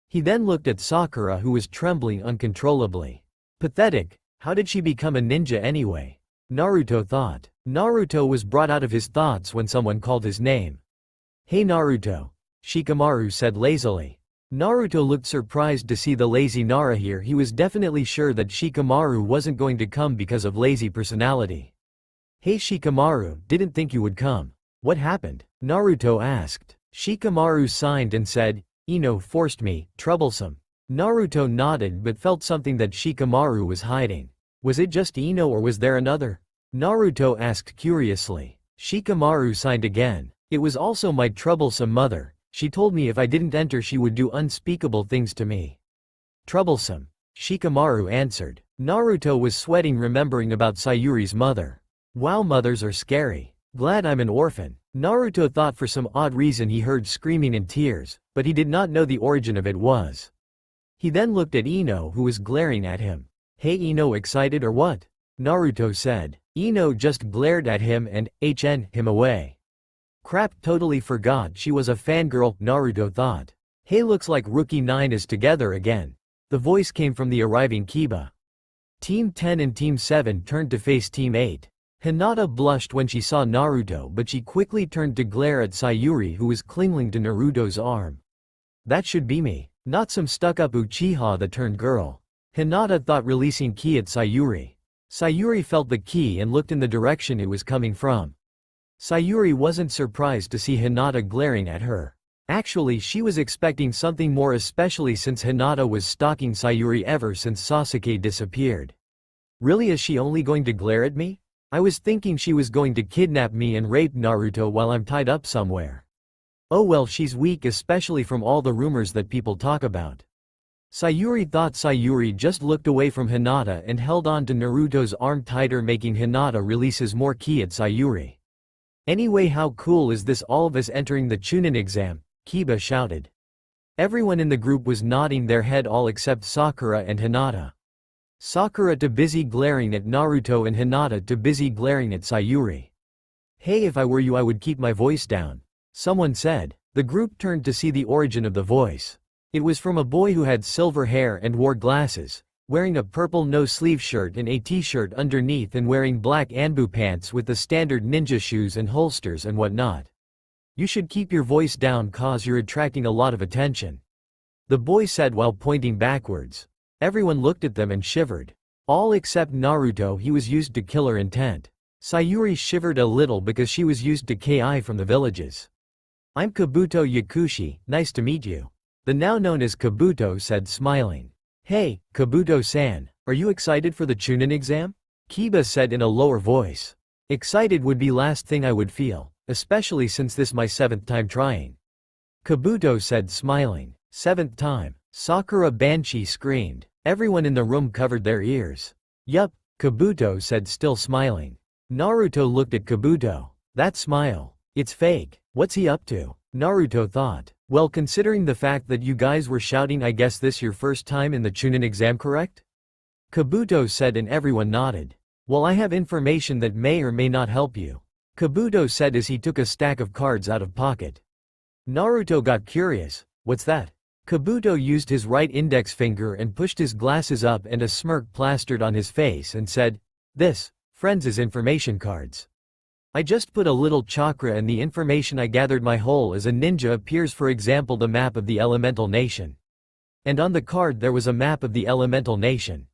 He then looked at Sakura who was trembling uncontrollably. Pathetic, how did she become a ninja anyway? Naruto thought. Naruto was brought out of his thoughts when someone called his name. Hey Naruto, Shikamaru said lazily. Naruto looked surprised to see the lazy Nara here. He was definitely sure that Shikamaru wasn't going to come because of lazy personality. Hey Shikamaru, didn't think you would come. What happened? Naruto asked. Shikamaru signed and said, Ino forced me, troublesome. Naruto nodded but felt something that Shikamaru was hiding. Was it just Ino or was there another? Naruto asked curiously. Shikamaru signed again. It was also my troublesome mother. She told me if I didn't enter she would do unspeakable things to me. Troublesome. Shikamaru answered. Naruto was sweating remembering about Sayuri's mother. Wow, mothers are scary. Glad I'm an orphan. Naruto thought for some odd reason he heard screaming and tears, but he did not know the origin of it was. He then looked at Ino who was glaring at him. Hey Ino, excited or what? Naruto said. Ino just glared at him and him away. Crap, totally forgot she was a fangirl, Naruto thought. Hey, looks like Rookie 9 is together again. The voice came from the arriving Kiba. Team 10 and Team 7 turned to face Team 8. Hinata blushed when she saw Naruto but she quickly turned to glare at Sayuri who was clinging to Naruto's arm. That should be me, not some stuck-up Uchiha that turned girl. Hinata thought, releasing ki at Sayuri. Sayuri felt the ki and looked in the direction it was coming from. Sayuri wasn't surprised to see Hinata glaring at her. Actually, she was expecting something more, especially since Hinata was stalking Sayuri ever since Sasuke disappeared. Really, is she only going to glare at me? I was thinking she was going to kidnap me and rape Naruto while I'm tied up somewhere. Oh well, she's weak, especially from all the rumors that people talk about. Sayuri thought. Sayuri just looked away from Hinata and held on to Naruto's arm tighter, making Hinata releases more ki at Sayuri. Anyway, how cool is this, all of us entering the Chunin exam? Kiba shouted. Everyone in the group was nodding their head, all except Sakura and Hinata. Sakura too busy glaring at Naruto and Hinata too busy glaring at Sayuri. Hey, if I were you I would keep my voice down, someone said. The group turned to see the origin of the voice. It was from a boy who had silver hair and wore glasses, wearing a purple no-sleeve shirt and a t-shirt underneath and wearing black Anbu pants with the standard ninja shoes and holsters and whatnot. You should keep your voice down cause you're attracting a lot of attention, the boy said while pointing backwards. Everyone looked at them and shivered. All except Naruto, he was used to killer intent. Sayuri shivered a little because she was used to ki from the villages. I'm Kabuto Yakushi, nice to meet you. The now known as Kabuto said, smiling. Hey, Kabuto-san, are you excited for the Chunin exam? Kiba said in a lower voice. Excited would be last thing I would feel, especially since this my 7th time trying. Kabuto said, smiling. 7th time. Sakura Banshee screamed. Everyone in the room covered their ears. Yup, Kabuto said, still smiling. Naruto looked at Kabuto. That smile. It's fake. What's he up to? Naruto thought. Well, considering the fact that you guys were shouting, I guess this your first time in the Chunin exam, correct? Kabuto said and everyone nodded. Well, I have information that may or may not help you, Kabuto said as he took a stack of cards out of pocket. Naruto got curious. What's that? Kabuto used his right index finger and pushed his glasses up and a smirk plastered on his face and said, This, friends, is information cards. I just put a little chakra and the information I gathered my whole as a ninja appears, for example the map of the elemental nation. And on the card there was a map of the elemental nation.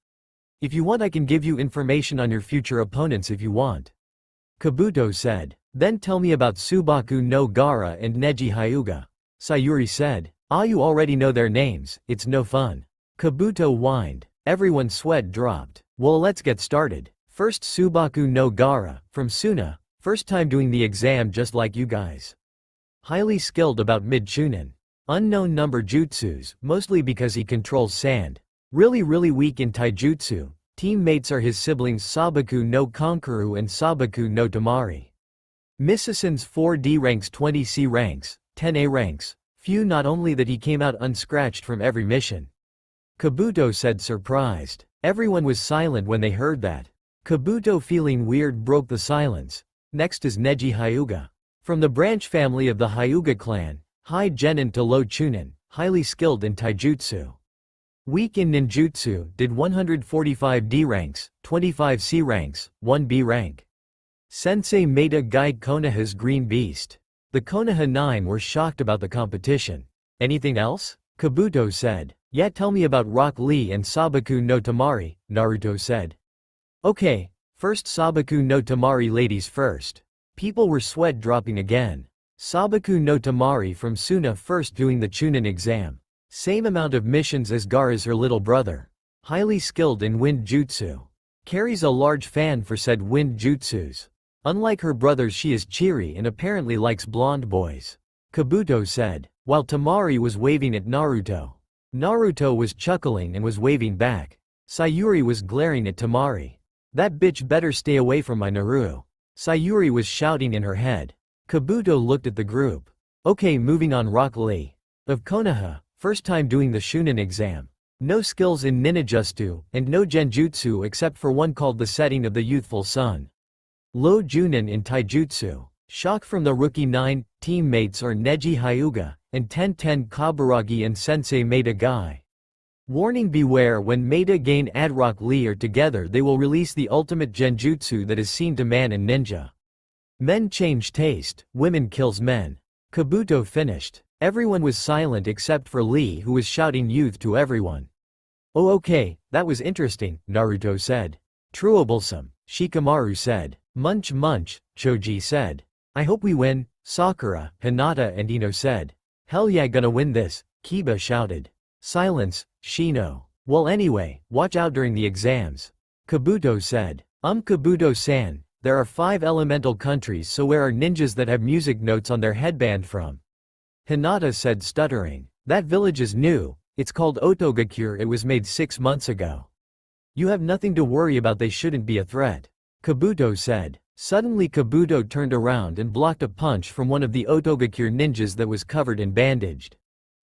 If you want I can give you information on your future opponents if you want. Kabuto said. Then tell me about Subaku no Gaara and Neji Hyuga. Sayuri said. Ah, you already know their names, it's no fun. Kabuto whined. Everyone's sweat dropped. Well, let's get started. First Subaku no Gaara, from Suna, first time doing the exam just like you guys. Highly skilled about mid-chunin. Unknown number jutsus, mostly because he controls sand. Really weak in taijutsu. Teammates are his siblings Sabaku no Konkaru and Sabaku no Tamari. Misason's 4D ranks 20C ranks, 10A ranks. Few not only that he came out unscratched from every mission. Kabuto said surprised. Everyone was silent when they heard that. Kabuto feeling weird broke the silence. Next is Neji Hyuga. From the branch family of the Hyuga clan, high genin to low chunin, highly skilled in taijutsu. Weak in ninjutsu, did 145D ranks, 25C ranks, 1B rank. Sensei Maeda Gai Konoha's green beast. The Konoha 9 were shocked about the competition. Anything else? Kabuto said. Yeah, tell me about Rock Lee and Sabaku no Tamari, Naruto said. Okay, first Sabaku no Tamari ladies first. People were sweat dropping again. Sabaku no Tamari from Suna first doing the Chunin exam. Same amount of missions as Gaara's her little brother. Highly skilled in wind jutsu. Carries a large fan for said wind jutsus. Unlike her brothers she is cheery and apparently likes blonde boys. Kabuto said, while Tamari was waving at Naruto. Naruto was chuckling and was waving back. Sayuri was glaring at Tamari. That bitch better stay away from my Naru. Sayuri was shouting in her head. Kabuto looked at the group. Okay, moving on. Rock Lee. Of Konoha, first time doing the Shunin exam. No skills in ninjutsu, and no genjutsu except for one called the setting of the youthful sun. Low Junin in taijutsu. Shock from the rookie 9, teammates are Neji Hyuga, and 1010 Kaburagi and Sensei Maeda Gai. Warning: beware when Maeda Gai and Rock Lee are together they will release the ultimate genjutsu that is seen to man and ninja. Men change taste, women kills men. Kabuto finished. Everyone was silent except for Lee who was shouting youth to everyone. Oh okay, that was interesting, Naruto said. Troublesome, Shikamaru said. Munch munch, Choji said. I hope we win, Sakura, Hinata and Ino said. Hell yeah, gonna win this, Kiba shouted. Silence, Shino. Well anyway, watch out during the exams. Kabuto said. Kabuto-san, there are 5 elemental countries, so where are ninjas that have music notes on their headband from? Hinata said stuttering. That village is new, it's called Otogakure, it was made 6 months ago. You have nothing to worry about, they shouldn't be a threat. Kabuto said. Suddenly Kabuto turned around and blocked a punch from one of the Otogakure ninjas that was covered and bandaged.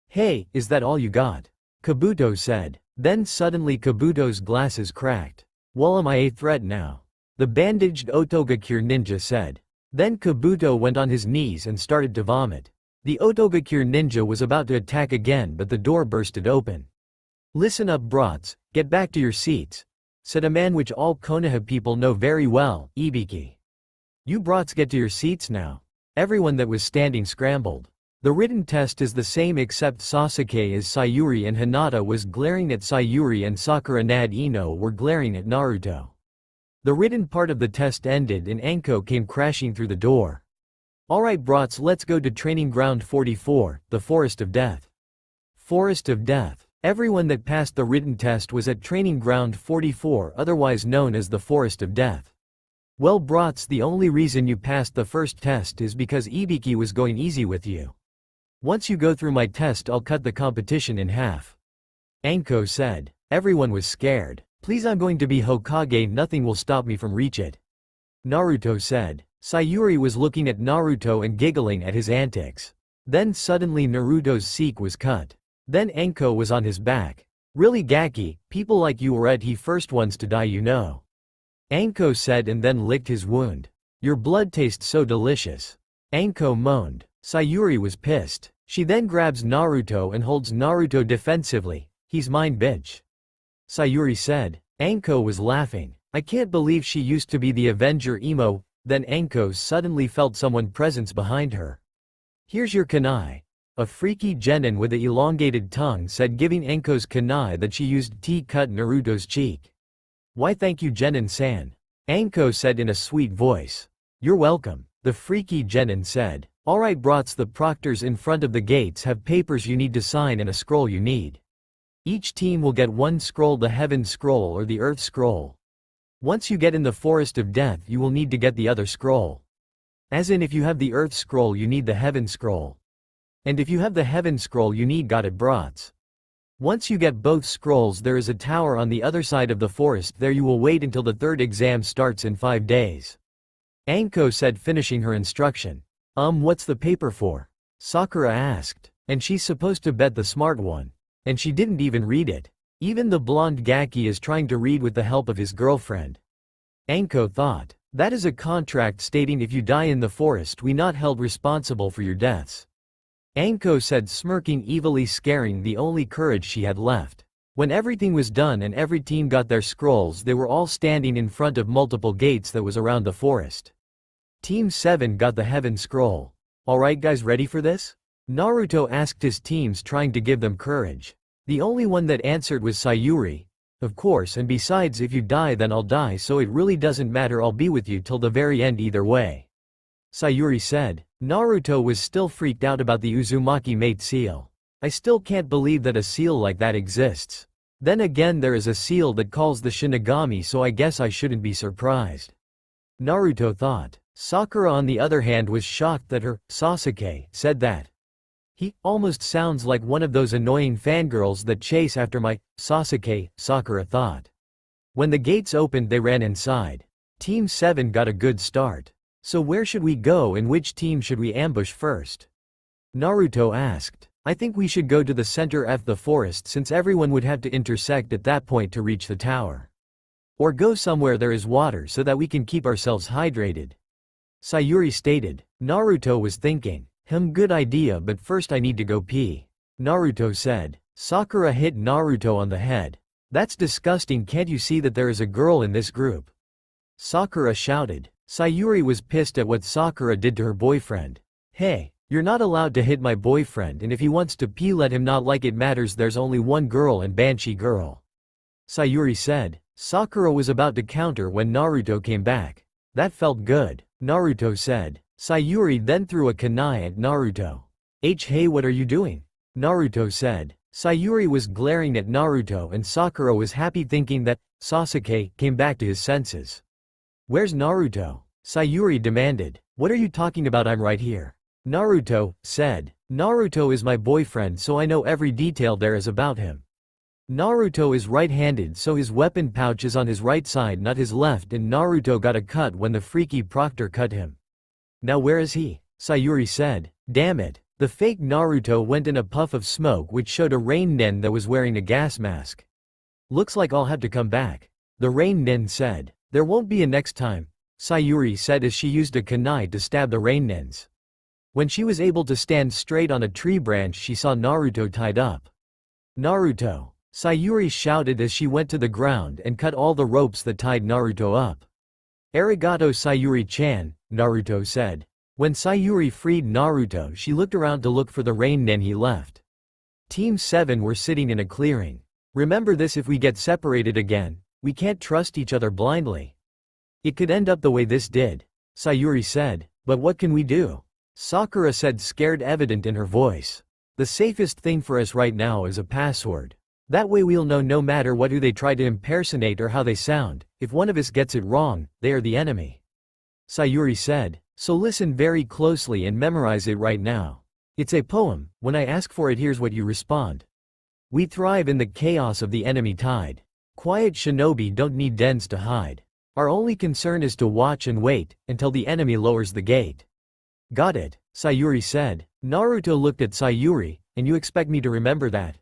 Hey, is that all you got? Kabuto said. Then suddenly Kabuto's glasses cracked. Well, am I a threat now? The bandaged Otogakure ninja said. Then Kabuto went on his knees and started to vomit. The Otogakure ninja was about to attack again but the door bursted open. Listen up brats, get back to your seats, said a man which all Konoha people know very well, Ibiki. You brats get to your seats now. Everyone that was standing scrambled. The written test is the same except Sasuke as Sayuri and Hinata was glaring at Sayuri and Sakura and Ino were glaring at Naruto. The written part of the test ended and Anko came crashing through the door. Alright brats, let's go to training ground 44, the Forest of Death. Forest of Death. Everyone that passed the written test was at training ground 44, otherwise known as the Forest of Death. Well brats, the only reason you passed the first test is because Ibiki was going easy with you. Once you go through my test I'll cut the competition in half. Anko said. Everyone was scared. Please, I'm going to be Hokage, nothing will stop me from reach it. Naruto said. Sayuri was looking at Naruto and giggling at his antics. Then suddenly Naruto's seek was cut. Then Anko was on his back. Really Gaki, people like you are at he first ones to die you know. Anko said and then licked his wound. Your blood tastes so delicious. Anko moaned. Sayuri was pissed. She then grabs Naruto and holds Naruto defensively. He's mine bitch. Sayuri said. Anko was laughing. I can't believe she used to be the Avenger emo. Then Anko suddenly felt someone presence behind her. Here's your kunai. A freaky genin with a elongated tongue said, giving Anko's kunai that she used tea cut Naruto's cheek. Why thank you Genin-san. Anko said in a sweet voice. You're welcome, the freaky Genin said. Alright brats, the proctors in front of the gates have papers you need to sign and a scroll you need. Each team will get one scroll, the Heaven Scroll or the Earth Scroll. Once you get in the Forest of Death you will need to get the other scroll. As in if you have the Earth Scroll you need the Heaven Scroll. And if you have the Heaven Scroll you need got it brats. Once you get both scrolls there is a tower on the other side of the forest, there you will wait until the third exam starts in 5 days. Anko said, finishing her instruction. What's the paper for? Sakura asked. And she's supposed to bet the smart one. And she didn't even read it. Even the blonde Gaki is trying to read with the help of his girlfriend. Anko thought. That is a contract stating if you die in the forest we not held responsible for your deaths. Anko said, smirking evilly, scaring the only courage she had left. When everything was done and every team got their scrolls they were all standing in front of multiple gates that was around the forest. Team 7 got the Heaven Scroll. Alright guys, ready for this? Naruto asked his teams, trying to give them courage. The only one that answered was Sayuri. Of course, and besides if you die then I'll die, so it really doesn't matter, I'll be with you till the very end either way. Sayuri said. Naruto was still freaked out about the Uzumaki mate seal. I still can't believe that a seal like that exists. Then again there is a seal that calls the Shinigami, so I guess I shouldn't be surprised. Naruto thought. Sakura on the other hand was shocked that her Sasuke said that. He almost sounds like one of those annoying fangirls that chase after my Sasuke, Sakura thought. When the gates opened they ran inside. Team 7 got a good start. So where should we go and which team should we ambush first? Naruto asked. I think we should go to the center of the forest since everyone would have to intersect at that point to reach the tower. Or go somewhere there is water so that we can keep ourselves hydrated. Sayuri stated. Naruto was thinking. Good idea, but first I need to go pee. Naruto said. Sakura hit Naruto on the head. That's disgusting, can't you see that there is a girl in this group? Sakura shouted. Sayuri was pissed at what Sakura did to her boyfriend. Hey, you're not allowed to hit my boyfriend, and if he wants to pee let him, not like it matters, there's only one girl and Banshee girl. Sayuri said. Sakura was about to counter when Naruto came back. That felt good, Naruto said. Sayuri then threw a kunai at Naruto. Hey, what are you doing? Naruto said. Sayuri was glaring at Naruto and Sakura was happy thinking that Sasuke came back to his senses. Where's Naruto? Sayuri demanded. What are you talking about? I'm right here. Naruto said. Naruto is my boyfriend, so I know every detail there is about him. Naruto is right-handed, so his weapon pouch is on his right side, not his left, and Naruto got a cut when the freaky proctor cut him. Now where is he? Sayuri said. Damn it. The fake Naruto went in a puff of smoke which showed a rain nin that was wearing a gas mask. Looks like I'll have to come back. The rain nin said. There won't be a next time, Sayuri said as she used a kunai to stab the rain nins. When she was able to stand straight on a tree branch she saw Naruto tied up. Naruto, Sayuri shouted as she went to the ground and cut all the ropes that tied Naruto up. Arigato Sayuri-chan, Naruto said. When Sayuri freed Naruto she looked around to look for the rain nin he left. Team 7 were sitting in a clearing. Remember this, if we get separated again, we can't trust each other blindly. It could end up the way this did, Sayuri said. But what can we do? Sakura said, scared evident in her voice. The safest thing for us right now is a password. That way we'll know no matter what who they try to impersonate or how they sound. If one of us gets it wrong, they are the enemy. Sayuri said. So listen very closely and memorize it right now. It's a poem. When I ask for it, here's what you respond. We thrive in the chaos of the enemy tide. Quiet shinobi don't need dens to hide. Our only concern is to watch and wait until the enemy lowers the gate. Got it, Sayuri said. Naruto looked at Sayuri. And you expect me to remember that?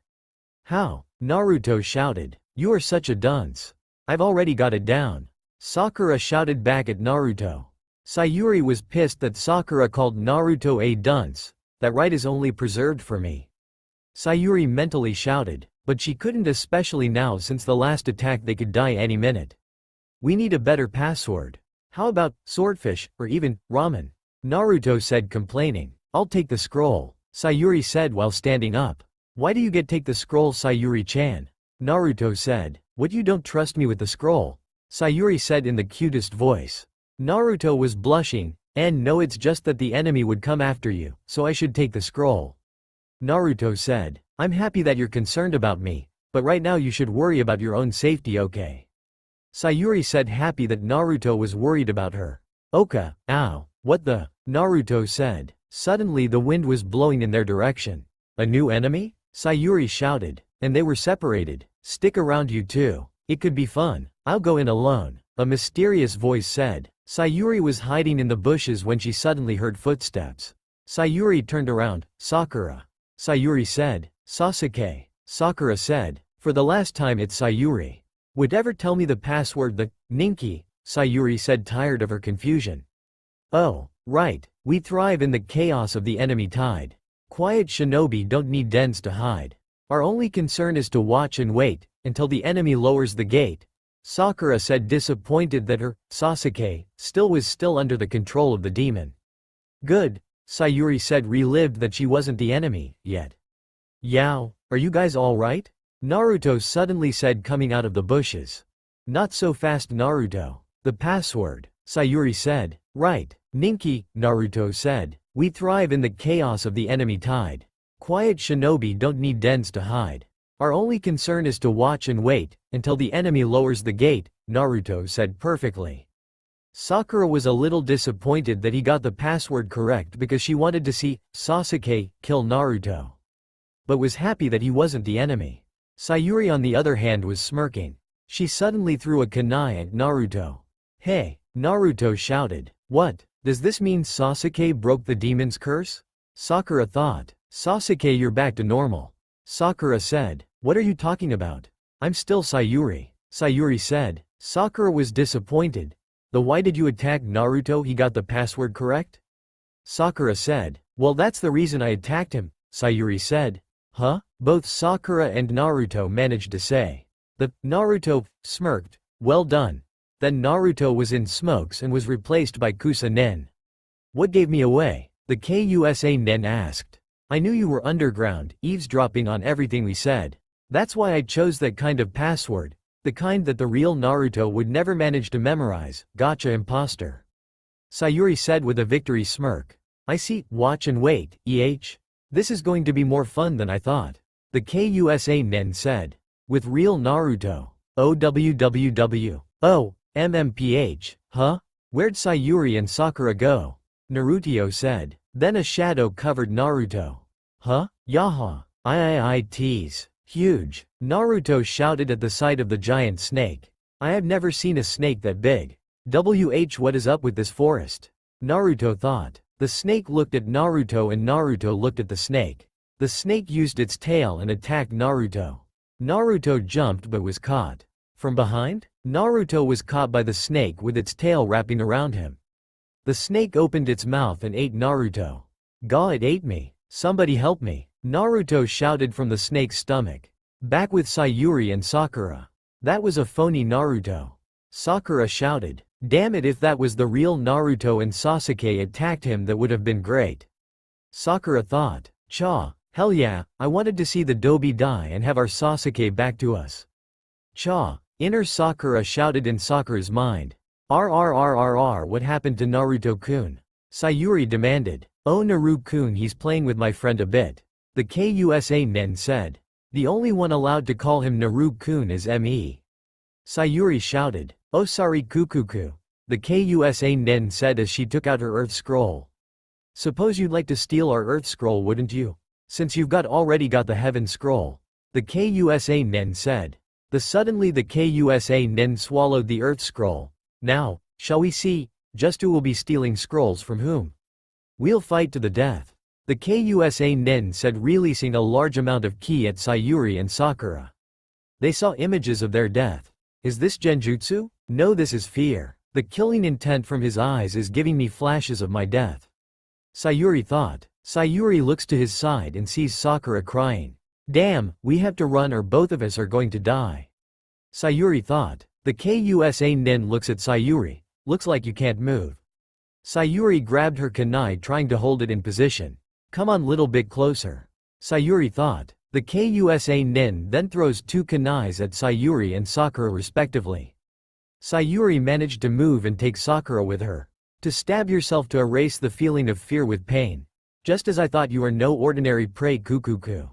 How? Naruto shouted. You are such a dunce. I've already got it down. Sakura shouted back at Naruto. Sayuri was pissed that Sakura called Naruto a dunce. That right is only preserved for me. Sayuri mentally shouted. But she couldn't, especially now since the last attack they could die any minute. We need a better password. How about swordfish, or even ramen? Naruto said, complaining. I'll take the scroll, Sayuri said while standing up. Why do you take the scroll, Sayuri-chan? Naruto said. What, you don't trust me with the scroll? Sayuri said in the cutest voice. Naruto was blushing, and no, it's just that the enemy would come after you, so I should take the scroll. Naruto said, I'm happy that you're concerned about me, but right now you should worry about your own safety, okay? Sayuri said, happy that Naruto was worried about her. Oka, ow, what the? Naruto said. Suddenly the wind was blowing in their direction. A new enemy? Sayuri shouted, and they were separated. Stick around, you two. It could be fun. I'll go in alone, a mysterious voice said. Sayuri was hiding in the bushes when she suddenly heard footsteps. Sayuri turned around. Sakura. Sayuri said. Sasuke. Sakura said. For the last time, it's Sayuri. Would ever tell me the password, the Ninki? Sayuri said, tired of her confusion. Oh, right, we thrive in the chaos of the enemy tide. Quiet shinobi don't need dens to hide. Our only concern is to watch and wait, until the enemy lowers the gate. Sakura said, disappointed that her, Sasuke, was still under the control of the demon. Good, Sayuri said, relieved that she wasn't the enemy, yet. Yao, are you guys alright? Naruto suddenly said, coming out of the bushes. Not so fast, Naruto. The password, Sayuri said. Right, Ninki, Naruto said. We thrive in the chaos of the enemy tide. Quiet shinobi don't need dens to hide. Our only concern is to watch and wait, until the enemy lowers the gate, Naruto said perfectly. Sakura was a little disappointed that he got the password correct because she wanted to see Sasuke kill Naruto, but was happy that he wasn't the enemy. Sayuri on the other hand was smirking. She suddenly threw a kunai at Naruto. Hey, Naruto shouted. What, does this mean Sasuke broke the demon's curse? Sakura thought. Sasuke, you're back to normal. Sakura said. What are you talking about? I'm still Sayuri. Sayuri said. Sakura was disappointed. Why did you attack Naruto? He got the password correct? Sakura said. Well, that's the reason I attacked him, Sayuri said. Huh? Both Sakura and Naruto managed to say. Naruto smirked. Well done. Then Naruto was in smokes and was replaced by Kusa Nen. What gave me away? The Kusa Nen asked. I knew you were underground, eavesdropping on everything we said. That's why I chose that kind of password. The kind that the real Naruto would never manage to memorize. Gotcha, imposter. Sayuri said with a victory smirk. I see, watch and wait, This is going to be more fun than I thought. The Kusa Nen said. With real Naruto. OWWW. Oh, MMPH, huh? Where'd Sayuri and Sakura go? Naruto said. Then a shadow covered Naruto. Huh? Yaha. I tease. Huge. Naruto shouted at the sight of the giant snake. I have never seen a snake that big. What is up with this forest? Naruto thought. The snake looked at Naruto and Naruto looked at the snake. The snake used its tail and attacked Naruto. Naruto jumped but was caught. From behind, Naruto was caught by the snake with its tail wrapping around him. The snake opened its mouth and ate Naruto. Gah, it ate me. Somebody help me. Naruto shouted from the snake's stomach. Back with Sayuri and Sakura. That was a phony Naruto. Sakura shouted. Damn it, if that was the real Naruto and Sasuke attacked him, that would have been great. Sakura thought. Cha, hell yeah, I wanted to see the Dobi die and have our Sasuke back to us. Cha, inner Sakura shouted in Sakura's mind. RRRRR, what happened to Naruto-kun? Sayuri demanded. Oh, Naruto-kun, he's playing with my friend a bit. The Kusa Nen said. The only one allowed to call him Naruto-kun is me. Sayuri shouted. Oh, sorry, Kukuku. The Kusa Nen said as she took out her earth scroll. Suppose you'd like to steal our earth scroll, wouldn't you? Since you've already got the heaven scroll. The Kusa Nen said. Suddenly the Kusa Nen swallowed the earth scroll. Now, shall we see, just who will be stealing scrolls from whom? We'll fight to the death. The Kusa Nen said, releasing a large amount of ki at Sayuri and Sakura. They saw images of their death. Is this genjutsu? No, this is fear. The killing intent from his eyes is giving me flashes of my death. Sayuri thought. Sayuri looks to his side and sees Sakura crying. Damn, we have to run or both of us are going to die. Sayuri thought. The Kusa Nen looks at Sayuri. Looks like you can't move. Sayuri grabbed her kunai, trying to hold it in position. Come on, little bit closer. Sayuri thought. The Kusa Nen then throws two kunais at Sayuri and Sakura respectively. Sayuri managed to move and take Sakura with her. To stab yourself to erase the feeling of fear with pain. Just as I thought, you are no ordinary prey, Kukuku.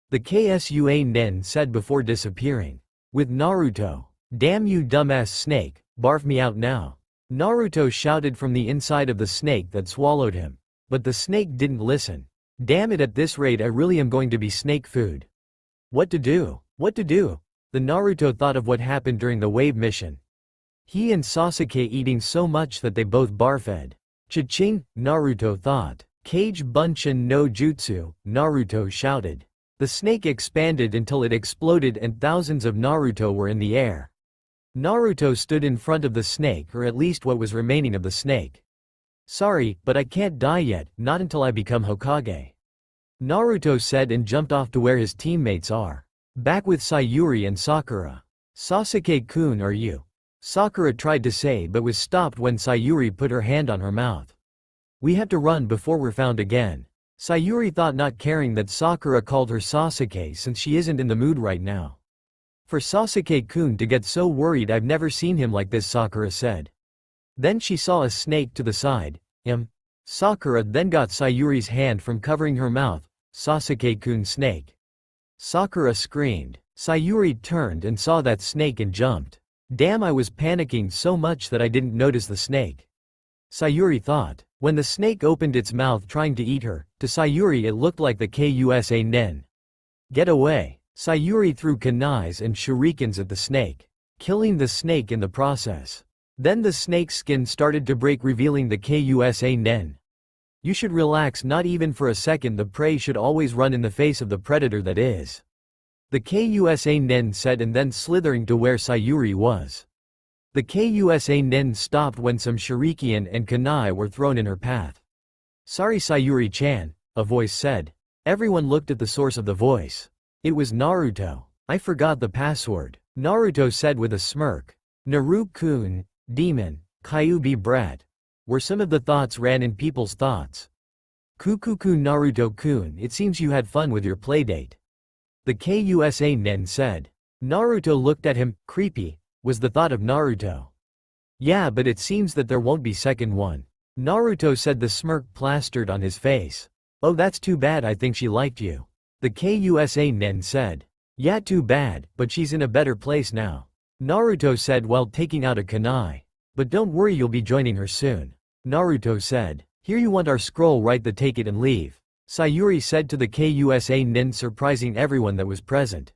The Ksua Nen said before disappearing. With Naruto. Damn you dumbass snake, barf me out now. Naruto shouted from the inside of the snake that swallowed him. But the snake didn't listen. Damn it, at this rate I really am going to be snake food. What to do? What to do? The Naruto thought of what happened during the wave mission. He and Sasuke eating so much that they both barfed. Cha-ching, Naruto thought. Kage Bunshin no Jutsu, Naruto shouted. The snake expanded until it exploded and thousands of Naruto were in the air. Naruto stood in front of the snake, or at least what was remaining of the snake. Sorry, but I can't die yet, not until I become Hokage. Naruto said and jumped off to where his teammates are. Back with Sayuri and Sakura. Sasuke-kun, are you? Sakura tried to say but was stopped when Sayuri put her hand on her mouth. We have to run before we're found again. Sayuri thought, not caring that Sakura called her Sasuke since she isn't in the mood right now. For Sasuke-kun to get so worried, I've never seen him like this, Sakura said. Then she saw a snake to the side. Sakura then got Sayuri's hand from covering her mouth. Sasuke-kun, snake. Sakura screamed. Sayuri turned and saw that snake and jumped. Damn, I was panicking so much that I didn't notice the snake. Sayuri thought. When the snake opened its mouth trying to eat her, to Sayuri it looked like the Kusa Nen. Get away. Sayuri threw kunais and shurikens at the snake, killing the snake in the process. Then the snake's skin started to break, revealing the Kusa Nen. You should relax, not even for a second. The prey should always run in the face of the predator that is. The Kusa Nen said, and then slithering to where Sayuri was. The Kusa Nen stopped when some shuriken and kunai were thrown in her path. Sorry, Sayuri-chan, a voice said. Everyone looked at the source of the voice. It was Naruto. I forgot the password, Naruto said with a smirk. Naru-kun, demon, Kyuubi brat. Were some of the thoughts ran in people's thoughts. Kukuku, Naruto-kun, it seems you had fun with your playdate. The Kusa Nen said. Naruto looked at him. Creepy, was the thought of Naruto. Yeah, but it seems that there won't be second one. Naruto said, the smirk plastered on his face. Oh, that's too bad, I think she liked you. The Kusa Nen said. Yeah, too bad, but she's in a better place now. Naruto said while taking out a kunai. But don't worry, you'll be joining her soon. Naruto said. Here, you want our scroll, right? Take it and leave. Sayuri said to the Kusa Nen, surprising everyone that was present.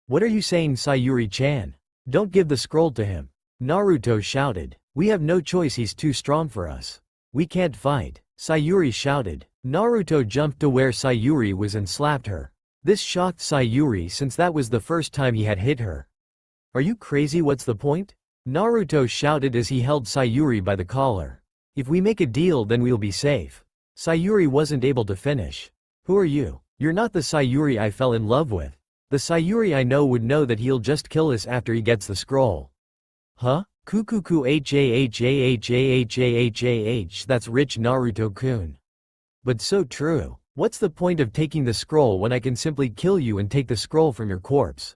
What are you saying, Sayuri-chan? Don't give the scroll to him. Naruto shouted. We have no choice, he's too strong for us. We can't fight. Sayuri shouted. Naruto jumped to where Sayuri was and slapped her. This shocked Sayuri since that was the first time he had hit her. Are you crazy? What's the point? Naruto shouted as he held Sayuri by the collar. If we make a deal, then we'll be safe. Sayuri wasn't able to finish. Who are you? You're not the Sayuri I fell in love with. The Sayuri I know would know that he'll just kill us after he gets the scroll. Huh? Kukuku hahahahahahah, that's rich, Naruto-kun. But so true. What's the point of taking the scroll when I can simply kill you and take the scroll from your corpse?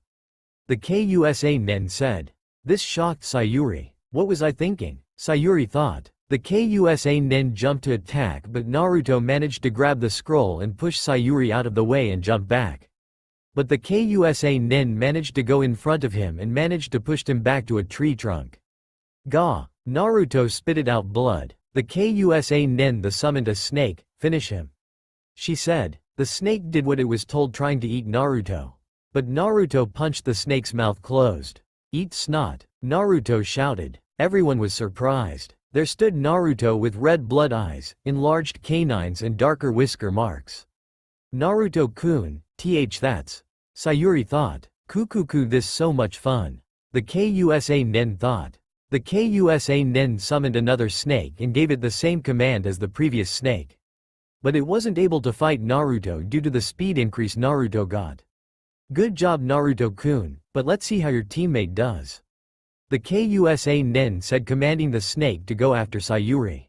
The Kusa Nen said. This shocked Sayuri. What was I thinking? Sayuri thought. The Kusa Nen jumped to attack, but Naruto managed to grab the scroll and push Sayuri out of the way and jump back. But the Kusa Nen managed to go in front of him and managed to push him back to a tree trunk. Gah! Naruto spitted out blood. The Kusa Nen summoned a snake. Finish him. She said. The snake did what it was told, trying to eat Naruto. But Naruto punched the snake's mouth closed. Eat snot, Naruto shouted. Everyone was surprised. There stood Naruto with red blood eyes, enlarged canines and darker whisker marks. Naruto-kun, that's. Sayuri thought. Kukuku, this so much fun. The Kusa Nen thought. The Kusa Nen summoned another snake and gave it the same command as the previous snake. But it wasn't able to fight Naruto due to the speed increase Naruto got. Good job, Naruto-kun, but let's see how your teammate does. The Kusa Nen said, commanding the snake to go after Sayuri.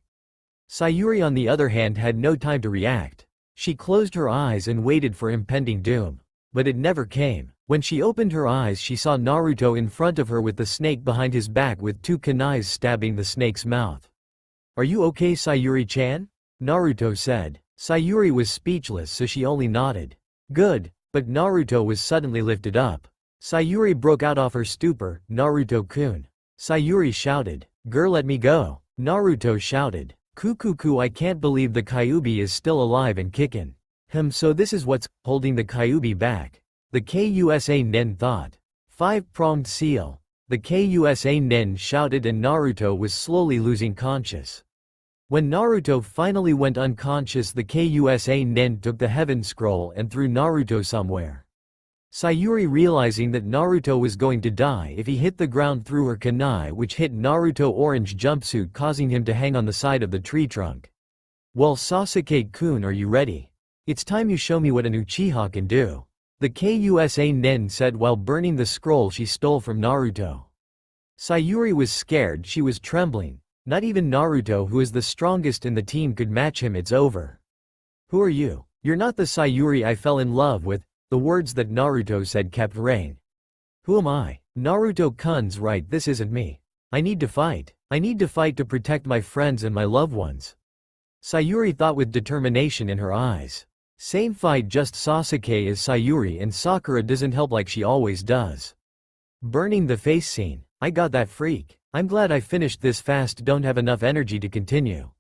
Sayuri on the other hand had no time to react. She closed her eyes and waited for impending doom. But it never came. When she opened her eyes she saw Naruto in front of her with the snake behind his back with two kunais stabbing the snake's mouth. "Are you okay, Sayuri-chan?" Naruto said. Sayuri was speechless so she only nodded. "Good," but Naruto was suddenly lifted up. Sayuri broke out of her stupor. "Naruto-kun." Sayuri shouted. "Girl, let me go." Naruto shouted. "Kukuku, I can't believe the Kyuubi is still alive and kickin'. So this is what's holding the Kyuubi back." The Kusa nen thought. Five-pronged seal. The Kusa nen shouted and Naruto was slowly losing conscious. When Naruto finally went unconscious, the Kusa nen took the heaven scroll and threw Naruto somewhere. Sayuri, realizing that Naruto was going to die if he hit the ground, threw her kunai, which hit Naruto orange jumpsuit, causing him to hang on the side of the tree trunk. "Well, Sasuke-kun, are you ready? It's time you show me what an Uchiha can do," the Kusa nen said while burning the scroll she stole from Naruto. Sayuri was scared, she was trembling. Not even Naruto, who is the strongest in the team, could match him. "It's over." "Who are you? You're not the Sayuri I fell in love with." The words that Naruto said kept ringing. "Who am I?" "Naruto-kun's right, this isn't me. I need to fight. I need to fight to protect my friends and my loved ones." Sayuri thought with determination in her eyes. Same fight, just Sasuke is Sayuri and Sakura doesn't help like she always does. Burning the face scene. "I got that freak. I'm glad I finished this fast, don't have enough energy to continue."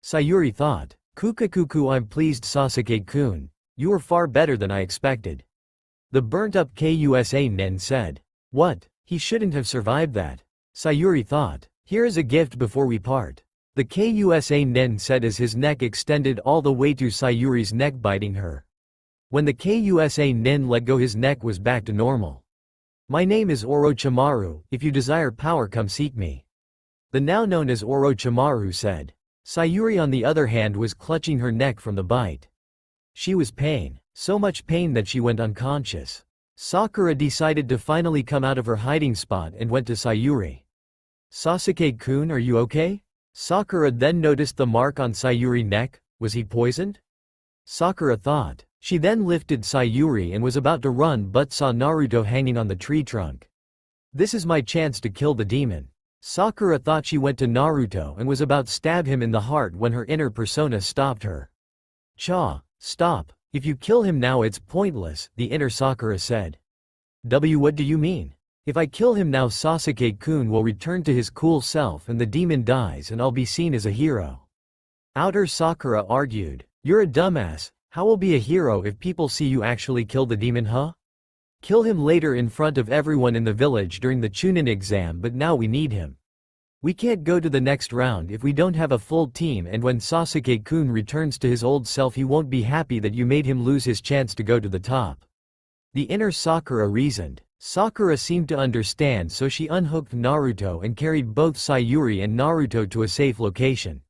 Sayuri thought. "Kukakuku, I'm pleased Sasuke-kun. You were far better than I expected." The burnt-up Kusa nen said. "What? He shouldn't have survived that." Sayuri thought. "Here is a gift before we part." The Kusa nen said as his neck extended all the way to Sayuri's neck, biting her. When the Kusa nen let go, his neck was back to normal. "My name is Orochimaru, if you desire power come seek me," the now known as Orochimaru said. Sayuri, on the other hand, was clutching her neck from the bite. She was pain, so much pain that she went unconscious. Sakura decided to finally come out of her hiding spot and went to Sayuri. "Sasuke-kun, are you okay?" Sakura then noticed the mark on Sayuri's neck. Was he poisoned? Sakura thought. She then lifted Sayuri and was about to run but saw Naruto hanging on the tree trunk. "This is my chance to kill the demon." Sakura thought. She went to Naruto and was about to stab him in the heart when her inner persona stopped her. Stop. If you kill him now it's pointless," the inner Sakura said. What do you mean? If I kill him now, Sasuke-kun will return to his cool self and the demon dies and I'll be seen as a hero. Outer Sakura argued. "You're a dumbass. How will be a hero if people see you actually kill the demon, huh? Kill him later in front of everyone in the village during the Chunin exam, but now we need him. We can't go to the next round if we don't have a full team, and when Sasuke-kun returns to his old self he won't be happy that you made him lose his chance to go to the top." The inner Sakura reasoned. Sakura seemed to understand, so she unhooked Naruto and carried both Sayuri and Naruto to a safe location.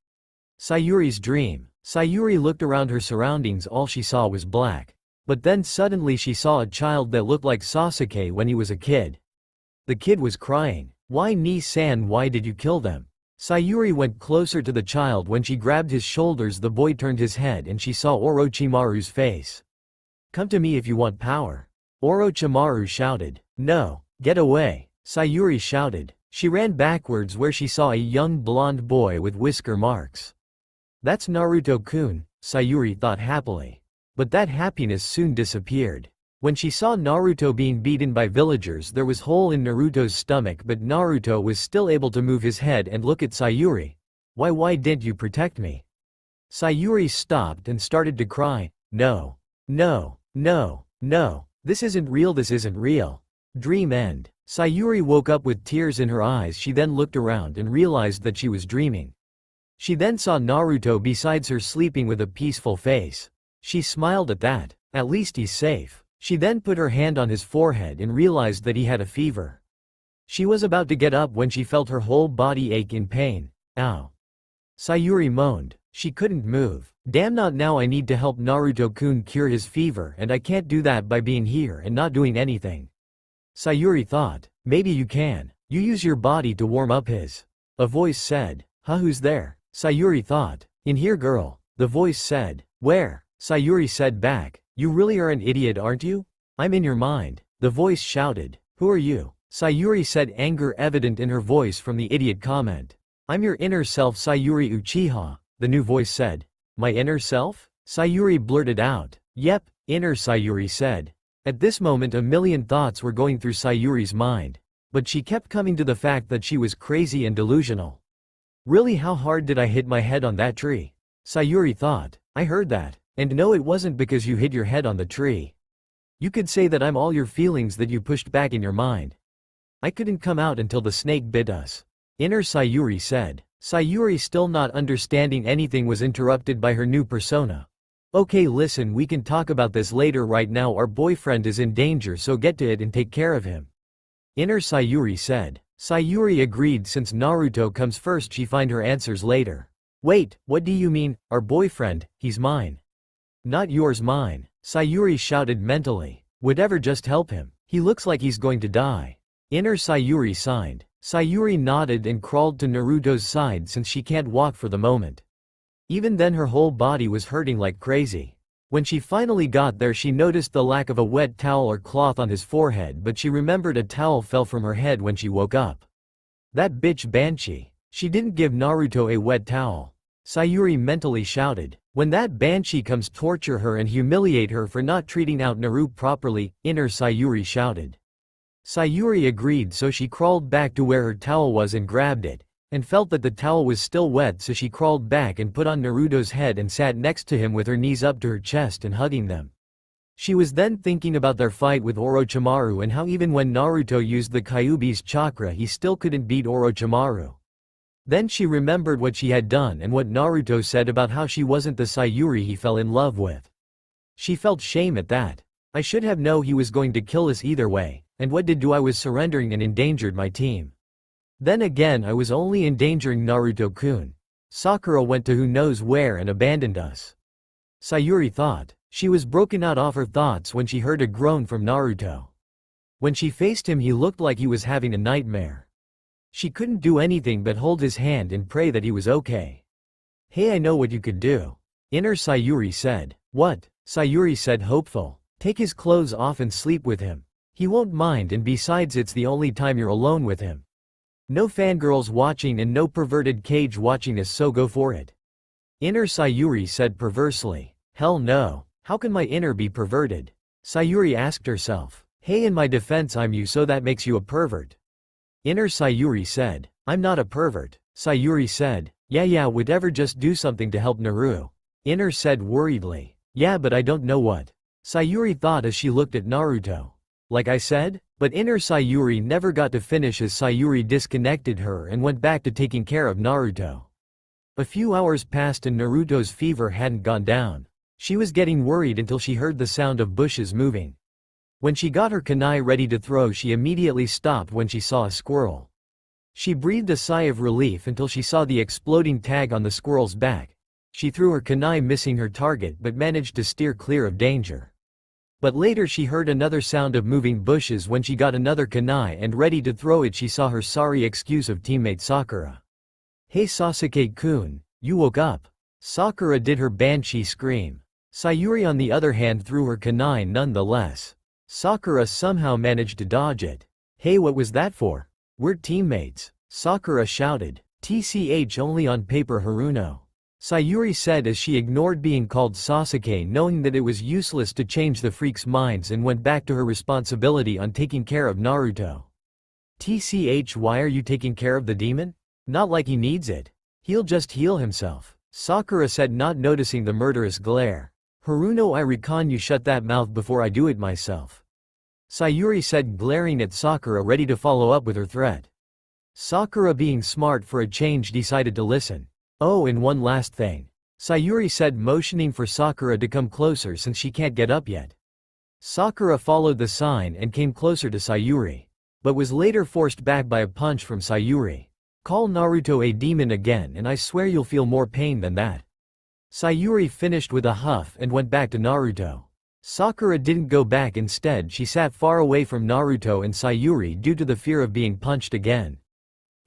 Sayuri's dream. Sayuri looked around her surroundings, all she saw was black. But then suddenly she saw a child that looked like Sasuke when he was a kid. The kid was crying. "Why, Nii-san, why did you kill them?" Sayuri went closer to the child. When she grabbed his shoulders, the boy turned his head and she saw Orochimaru's face. "Come to me if you want power." Orochimaru shouted. "No, get away," Sayuri shouted. She ran backwards where she saw a young blonde boy with whisker marks. "That's Naruto-kun," Sayuri thought happily. But that happiness soon disappeared. When she saw Naruto being beaten by villagers, there was a hole in Naruto's stomach, but Naruto was still able to move his head and look at Sayuri. Why didn't you protect me?" Sayuri stopped and started to cry. No. This isn't real. Dream end." Sayuri woke up with tears in her eyes. She then looked around and realized that she was dreaming. She then saw Naruto besides her, sleeping with a peaceful face. She smiled at that. At least he's safe. She then put her hand on his forehead and realized that he had a fever. She was about to get up when she felt her whole body ache in pain. "Ow." Sayuri moaned. She couldn't move. "Damn, not now. I need to help Naruto-kun cure his fever, and I can't do that by being here and not doing anything." Sayuri thought. "Maybe you can. You use your body to warm up his." A voice said. "Huh, who's there?" Sayuri thought. "In here, girl." The voice said. "Where?" Sayuri said back. "You really are an idiot, aren't you? I'm in your mind." The voice shouted. Who are you? Sayuri said, anger evident in her voice from the idiot comment. I'm your inner self, Sayuri Uchiha, the new voice said. My inner self? Sayuri blurted out. Yep, inner, Sayuri said. At this moment a million thoughts were going through Sayuri's mind. But she kept coming to the fact that she was crazy and delusional. Really, how hard did I hit my head on that tree? Sayuri thought. I heard that. And no, it wasn't because you hit your head on the tree. You could say that I'm all your feelings that you pushed back in your mind. I couldn't come out until the snake bit us. Inner, Sayuri said. Sayuri, still not understanding anything, was interrupted by her new persona. Okay, listen, we can talk about this later. Right now our boyfriend is in danger, so get to it and take care of him. Inner, Sayuri said. Sayuri agreed. Since Naruto comes first, she find her answers later. Wait, what do you mean, our boyfriend? He's mine. Not yours, mine. Sayuri shouted mentally. Whatever, just help him. He looks like he's going to die. Inner, Sayuri signed. Sayuri nodded and crawled to Naruto's side since she can't walk for the moment. Even then her whole body was hurting like crazy. When she finally got there, she noticed the lack of a wet towel or cloth on his forehead, but she remembered a towel fell from her head when she woke up. That bitch Banshee. She didn't give Naruto a wet towel. Sayuri mentally shouted. When that Banshee comes, torture her and humiliate her for not treating out Naru properly, Inner, Sayuri shouted. Sayuri agreed, so she crawled back to where her towel was and grabbed it, and felt that the towel was still wet, so she crawled back and put on Naruto's head and sat next to him with her knees up to her chest and hugging them. She was then thinking about their fight with Orochimaru and how even when Naruto used the Kyuubi's chakra he still couldn't beat Orochimaru. Then she remembered what she had done and what Naruto said about how she wasn't the Sayuri he fell in love with. She felt shame at that. I should have known he was going to kill us either way, and what did I was surrendering and endangered my team. Then again I was only endangering Naruto-kun. Sakura went to who knows where and abandoned us. Sayuri thought. She was broken out of her thoughts when she heard a groan from Naruto. When she faced him he looked like he was having a nightmare. She couldn't do anything but hold his hand and pray that he was okay. Hey, I know what you could do. Inner, Sayuri said. What? Sayuri said, hopeful. Take his clothes off and sleep with him. He won't mind, and besides it's the only time you're alone with him. No fangirls watching and no perverted cage watching us, so go for it. Inner, Sayuri said perversely. Hell no. How can my inner be perverted? Sayuri asked herself. Hey, in my defense I'm you, so that makes you a pervert. Inner, Sayuri said. I'm not a pervert. Sayuri said. Yeah, whatever, just do something to help Naru. Inner said worriedly. Yeah, but I don't know what. Sayuri thought as she looked at Naruto. Like I said? But Inner Sayuri never got to finish as Sayuri disconnected her and went back to taking care of Naruto. A few hours passed and Naruto's fever hadn't gone down. She was getting worried until she heard the sound of bushes moving. When she got her kunai ready to throw, she immediately stopped when she saw a squirrel. She breathed a sigh of relief until she saw the exploding tag on the squirrel's back. She threw her kunai, missing her target, but managed to steer clear of danger. But later she heard another sound of moving bushes. When she got another kunai and ready to throw it, she saw her sorry excuse of teammate Sakura. Hey Sasuke-kun, you woke up. Sakura did her banshee scream. Sayuri on the other hand threw her kunai nonetheless. Sakura somehow managed to dodge it. Hey, what was that for? We're teammates. Sakura shouted. TCH, only on paper, Haruno. Sayuri said as she ignored being called Sasuke, knowing that it was useless to change the freaks' minds, and went back to her responsibility on taking care of Naruto. TCH, why are you taking care of the demon? Not like he needs it. He'll just heal himself. Sakura said, not noticing the murderous glare. Haruno, I reckon you shut that mouth before I do it myself. Sayuri said, glaring at Sakura, ready to follow up with her threat. Sakura, being smart for a change, decided to listen. Oh, and one last thing. Sayuri said, motioning for Sakura to come closer since she can't get up yet. Sakura followed the sign and came closer to Sayuri, but was later forced back by a punch from Sayuri. Call Naruto a demon again and I swear you'll feel more pain than that. Sayuri finished with a huff and went back to Naruto. Sakura didn't go back, instead she sat far away from Naruto and Sayuri due to the fear of being punched again.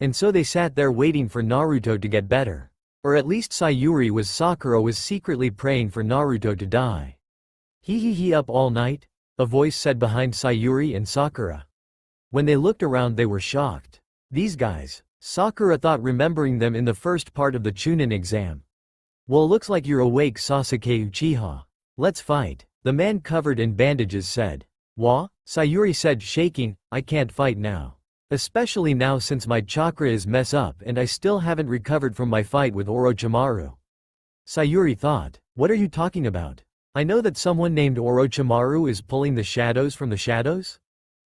And so they sat there waiting for Naruto to get better. Or at least Sayuri was. Sakura was secretly praying for Naruto to die. Hee up all night? a voice said behind Sayuri and Sakura. When they looked around they were shocked. These guys. Sakura thought, remembering them in the first part of the Chunin exam. Well, looks like you're awake, Sasuke Uchiha. Let's fight, the man covered in bandages said. Wha? Sayuri said, shaking, I can't fight now. Especially now since my chakra is mess up and I still haven't recovered from my fight with Orochimaru. Sayuri thought, what are you talking about? I know that someone named Orochimaru is pulling the shadows from the shadows?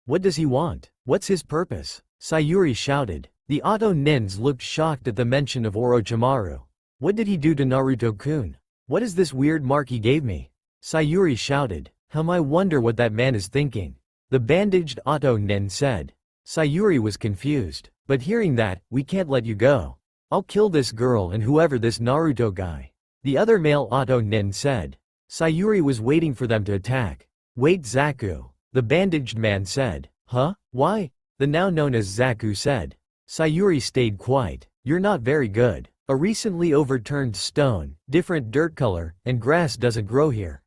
What does he want? What's his purpose? Sayuri shouted. The Auto Nins looked shocked at the mention of Orochimaru. What did he do to Naruto-kun? What is this weird mark he gave me? Sayuri shouted. I wonder what that man is thinking. The bandaged Auto Nin said. Sayuri was confused. But hearing that, we can't let you go. I'll kill this girl and whoever this Naruto guy. The other male Auto Nin said. Sayuri was waiting for them to attack. Wait, Zaku. The bandaged man said. Huh? Why? The now known as Zaku said. Sayuri stayed quiet. You're not very good. A recently overturned stone, different dirt color, and grass doesn't grow here.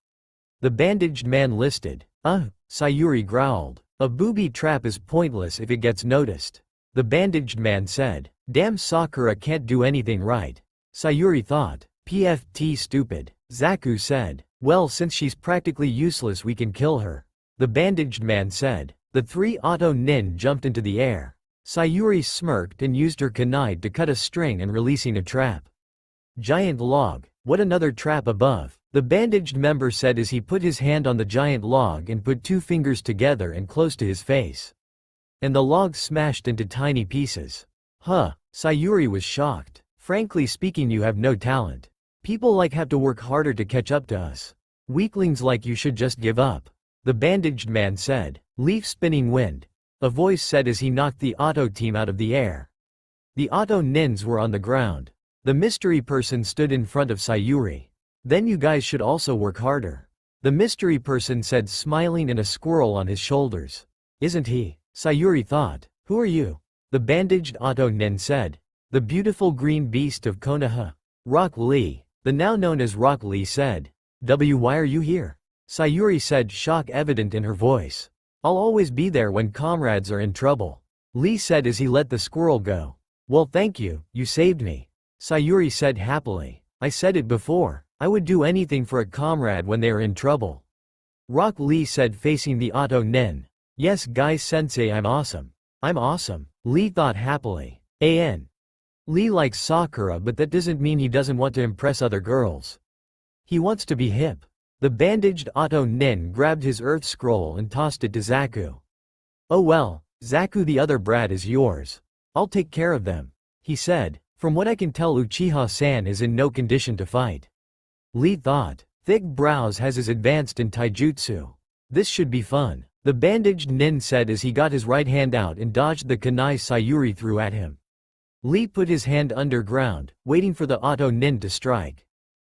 The bandaged man listed. Sayuri growled. A booby trap is pointless if it gets noticed. The bandaged man said. Damn, Sakura can't do anything right. Sayuri thought. PFT stupid. Zaku said. Well, since she's practically useless we can kill her. The bandaged man said. The three Auto Nin jumped into the air. Sayuri smirked and used her kunai to cut a string and releasing a trap. Giant log. What, another trap above? The bandaged member said as he put his hand on the giant log and put two fingers together and close to his face. And the log smashed into tiny pieces. Sayuri was shocked. Frankly speaking, you have no talent. People have to work harder to catch up to us. Weaklings like you should just give up. The bandaged man said. Leaf spinning wind. A voice said as he knocked the Auto team out of the air. The Auto Nins were on the ground. The mystery person stood in front of Sayuri. Then you guys should also work harder. The mystery person said, smiling, and a squirrel on his shoulders. Isn't he? Sayuri thought. Who are you? The bandaged Auto Nin said. The beautiful green beast of Konoha. Rock Lee. The now known as Rock Lee said. Why are you here? Sayuri said, shock evident in her voice. I'll always be there when comrades are in trouble. Lee said as he let the squirrel go. Well, thank you, you saved me. Sayuri said happily. I said it before, I would do anything for a comrade when they are in trouble. Rock Lee said, facing the Auto Nin. Yes, guys sensei, I'm awesome. I'm awesome. Lee thought happily. Lee likes Sakura, but that doesn't mean he doesn't want to impress other girls. He wants to be hip. The bandaged Auto Nin grabbed his earth scroll and tossed it to Zaku. Oh well, Zaku, the other brat is yours. I'll take care of them, he said. From what I can tell, Uchiha-san is in no condition to fight. Lee thought. Thick brows has his advanced in taijutsu. This should be fun. The bandaged Nin said as he got his right hand out and dodged the kunai Sayuri threw at him. Lee put his hand underground, waiting for the Auto Nin to strike.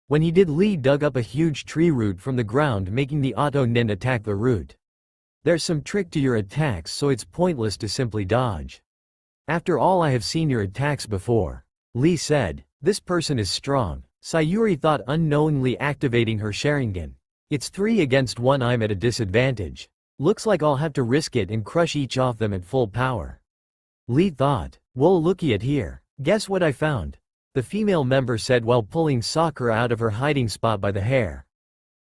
When he did, Lee dug up a huge tree root from the ground, making the Auto Nin attack the root. There's some trick to your attacks, so it's pointless to simply dodge. After all, I have seen your attacks before. Lee said. This person is strong. Sayuri thought, unknowingly activating her Sharingan. It's 3 against 1, I'm at a disadvantage. Looks like I'll have to risk it and crush each of them at full power. Lee thought. Whoa, looky at here. Guess what I found? The female member said while pulling Sakura out of her hiding spot by the hair.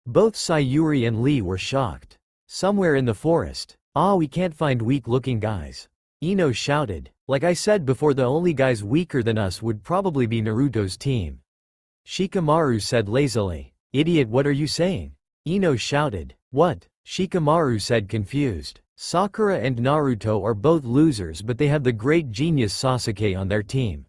Both Sayuri and Lee were shocked. Somewhere in the forest. We can't find weak-looking guys. Ino shouted. Like I said before, the only guys weaker than us would probably be Naruto's team. Shikamaru said lazily. Idiot, what are you saying? Ino shouted. What? Shikamaru said, confused. Sakura and Naruto are both losers, but they have the great genius Sasuke on their team.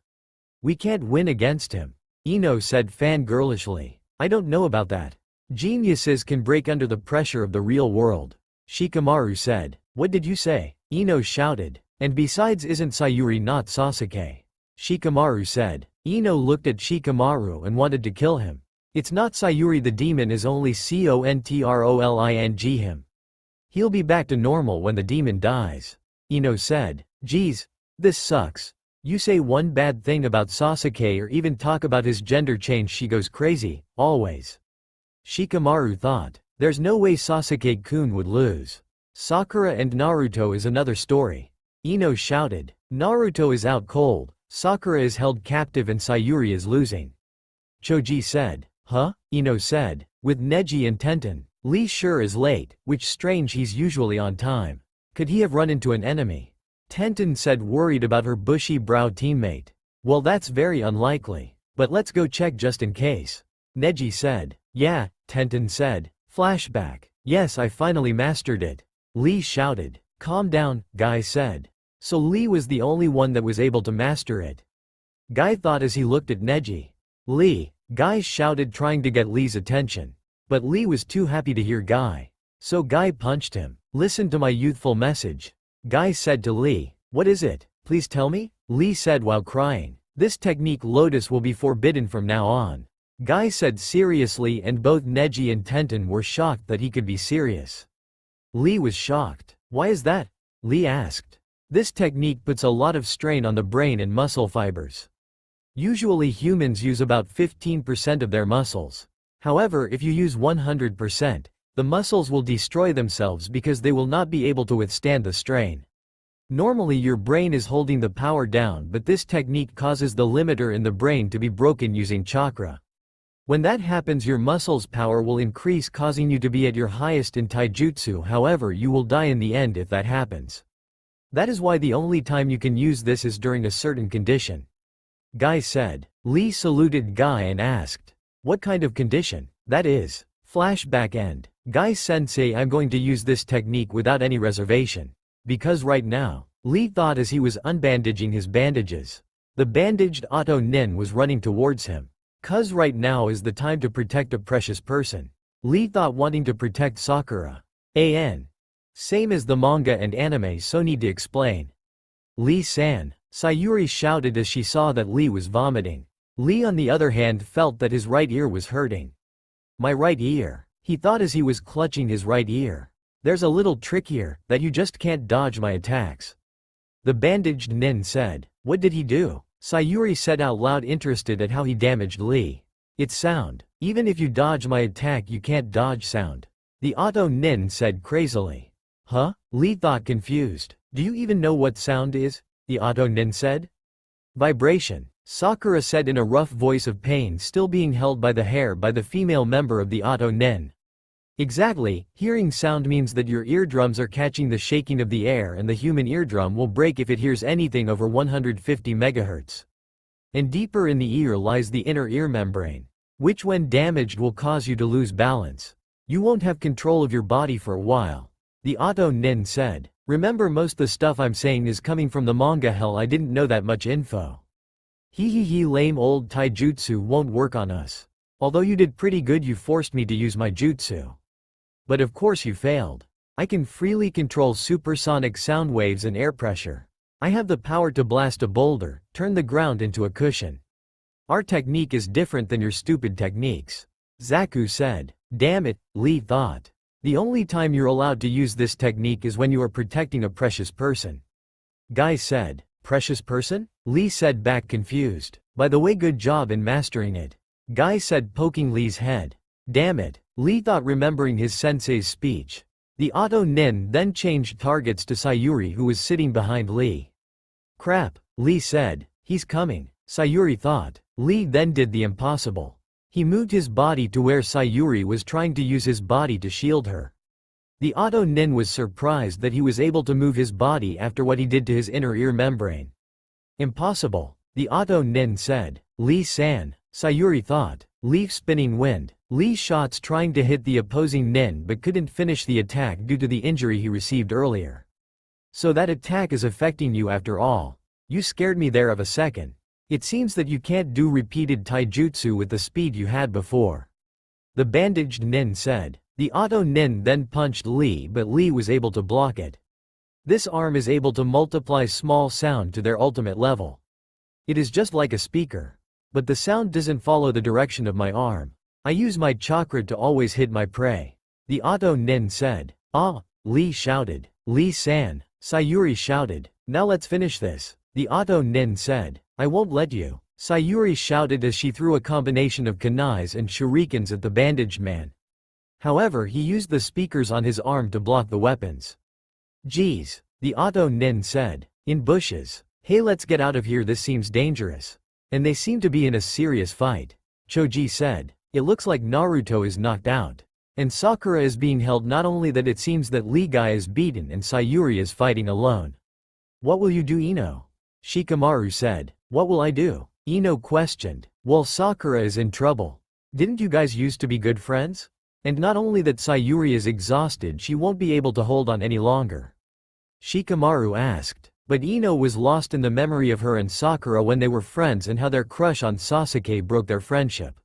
We can't win against him. Ino said fangirlishly. I don't know about that. Geniuses can break under the pressure of the real world. Shikamaru said. What did you say? Ino shouted. And besides, isn't Sayuri not Sasuke? Shikamaru said. Ino looked at Shikamaru and wanted to kill him. It's not Sayuri, the demon is only controlling him. He'll be back to normal when the demon dies. Ino said. Geez, this sucks. You say one bad thing about Sasuke or even talk about his gender change, she goes crazy, always. Shikamaru thought. There's no way Sasuke-kun would lose. Sakura and Naruto is another story. Ino shouted. Naruto is out cold, Sakura is held captive and Sayuri is losing. Choji said. Huh? Ino said. With Neji and Tenten, Lee sure is late, which strange he's usually on time. Could he have run into an enemy? Tenten said, worried about her bushy-browed teammate. Well, that's very unlikely. But let's go check just in case. Neji said. Yeah, Tenten said. Flashback. Yes, I finally mastered it. Lee shouted. Calm down, Guy said. So Lee was the only one that was able to master it. Guy thought as he looked at Neji. Lee, Guy shouted, trying to get Lee's attention. But Lee was too happy to hear Guy. So Guy punched him. Listen to my youthful message. Guy said to Lee. What is it? Please tell me? Lee said while crying. This technique Lotus will be forbidden from now on. Guy said seriously, and both Neji and Tenten were shocked that he could be serious. Lee was shocked. Why is that? Lee asked. This technique puts a lot of strain on the brain and muscle fibers. Usually humans use about 15% of their muscles. However, if you use 100%, the muscles will destroy themselves because they will not be able to withstand the strain. Normally your brain is holding the power down, but this technique causes the limiter in the brain to be broken using chakra. When that happens, your muscles' power will increase, causing you to be at your highest in taijutsu. However, you will die in the end if that happens. That is why the only time you can use this is during a certain condition. Guy said. Lee saluted Guy and asked. What kind of condition? That is. Flashback end. Guy sensei, I'm going to use this technique without any reservation. Because right now, Lee thought as he was unbandaging his bandages. The bandaged Auto Nin was running towards him. Cuz right now is the time to protect a precious person. Lee thought, wanting to protect Sakura. Same as the manga and anime, so need to explain. Lee-san. Sayuri shouted as she saw that Lee was vomiting. Lee on the other hand felt that his right ear was hurting. My right ear. He thought as he was clutching his right ear. There's a little trick here, that you just can't dodge my attacks. The bandaged Nin said. What did he do? Sayuri said out loud, interested at how he damaged Lee. It's sound. Even if you dodge my attack you can't dodge sound. The Auto Nin said crazily. Huh? Lee thought, confused. Do you even know what sound is? The Auto Nin said. Vibration. Sakura said in a rough voice of pain, still being held by the hair by the female member of the Auto Nin. Exactly, hearing sound means that your eardrums are catching the shaking of the air, and the human eardrum will break if it hears anything over 150 MHz. And deeper in the ear lies the inner ear membrane, which when damaged will cause you to lose balance. You won't have control of your body for a while. The Auto Nin said. Remember, most the stuff I'm saying is coming from the manga. Hell, I didn't know that much info. Hee, lame old taijutsu won't work on us. Although you did pretty good, you forced me to use my jutsu. But of course you failed. I can freely control supersonic sound waves and air pressure. I have the power to blast a boulder, turn the ground into a cushion. Our technique is different than your stupid techniques. Zaku said. Damn it, Lee thought. The only time you're allowed to use this technique is when you are protecting a precious person. Guy said. Precious person? Lee said back, confused. By the way, good job in mastering it. Guy said, poking Lee's head. Damn it, Lee thought, remembering his sensei's speech. The Auto Nin then changed targets to Sayuri, who was sitting behind Lee. Crap, Lee said. He's coming, Sayuri thought. Lee then did the impossible. He moved his body to where Sayuri was, trying to use his body to shield her. The Auto Nin was surprised that he was able to move his body after what he did to his inner ear membrane. Impossible, the Auto Nin said. Lee-san, Sayuri thought. Leaf spinning wind. Lee's shots trying to hit the opposing Nin but couldn't finish the attack due to the injury he received earlier. So that attack is affecting you after all. You scared me there of a second. It seems that you can't do repeated taijutsu with the speed you had before. The bandaged Nin said. The Auto Nin then punched Lee, but Lee was able to block it. This arm is able to multiply small sound to their ultimate level. It is just like a speaker. But the sound doesn't follow the direction of my arm. I use my chakra to always hit my prey. The Auto Nin said. Ah, Lee shouted. Lee-san, Sayuri shouted. Now let's finish this. The Auto Nin said. I won't let you, Sayuri shouted as she threw a combination of kunais and shurikens at the bandaged man. However, he used the speakers on his arm to block the weapons. Geez, the Auto Nin said. In bushes. Hey, let's get out of here, this seems dangerous. And they seem to be in a serious fight. Choji said. It looks like Naruto is knocked out. And Sakura is being held, not only that, it seems that Lee Guy is beaten and Sayuri is fighting alone. What will you do, Ino? Shikamaru said. What will I do? Ino questioned. Well, Sakura is in trouble. Didn't you guys used to be good friends? And not only that, Sayuri is exhausted, she won't be able to hold on any longer. Shikamaru asked. But Ino was lost in the memory of her and Sakura when they were friends and how their crush on Sasuke broke their friendship.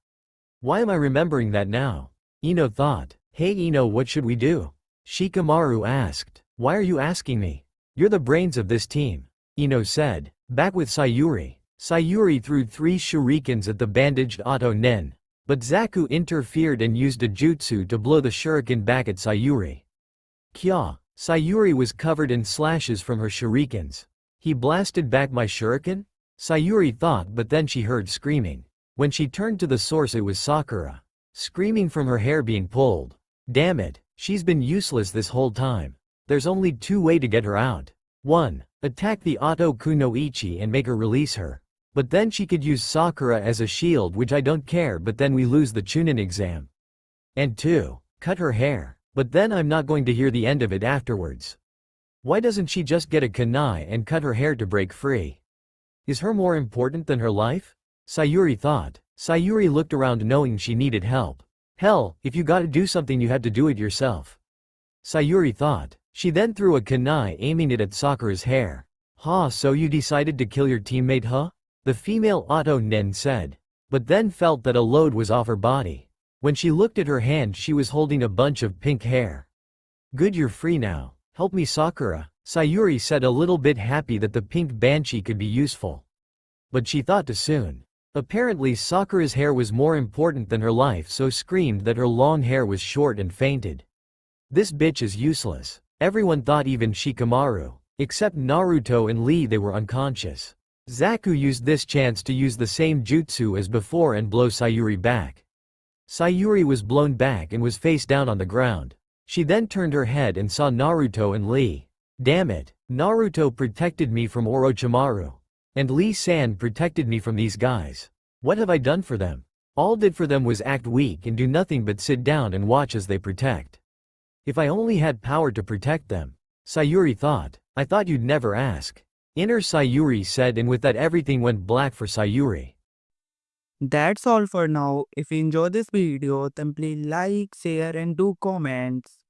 Why am I remembering that now? Ino thought. Hey Ino, what should we do? Shikamaru asked. Why are you asking me? You're the brains of this team. Ino said. Back with Sayuri. Sayuri threw 3 shurikens at the bandaged Auto Nin. But Zaku interfered and used a jutsu to blow the shuriken back at Sayuri. Kya. Sayuri was covered in slashes from her shurikens. He blasted back my shuriken? Sayuri thought, but then she heard screaming. When she turned to the source, it was Sakura. Screaming from her hair being pulled. Damn it, she's been useless this whole time. There's only 2 ways to get her out. 1. Attack the Auto Kunoichi and make her release her. But then she could use Sakura as a shield, which I don't care, but then we lose the Chunin exam. And 2. Cut her hair. But then I'm not going to hear the end of it afterwards. Why doesn't she just get a kunai and cut her hair to break free? Is her more important than her life? Sayuri thought. Sayuri looked around knowing she needed help. Hell, if you gotta do something you had to do it yourself. Sayuri thought. She then threw a kunai aiming it at Sakura's hair. Ha, so you decided to kill your teammate, huh? The female Auto Nin said. But then felt that a load was off her body. When she looked at her hand, she was holding a bunch of pink hair. Good, you're free now. Help me, Sakura, Sayuri said, a little bit happy that the pink banshee could be useful. But she thought too soon. Apparently Sakura's hair was more important than her life, so screamed that her long hair was short and fainted. This bitch is useless. Everyone thought, even Shikamaru. Except Naruto and Lee, they were unconscious. Zaku used this chance to use the same jutsu as before and blow Sayuri back. Sayuri was blown back and was face down on the ground. She then turned her head and saw Naruto and Lee. Damn it, Naruto protected me from Orochimaru. And Lee-san protected me from these guys. What have I done for them? All did for them was act weak and do nothing but sit down and watch as they protect. If I only had power to protect them. Sayuri thought. I thought you'd never ask. Inner Sayuri said, and with that everything went black for Sayuri. That's all for now. If you enjoy this video, then please like, share and do comments.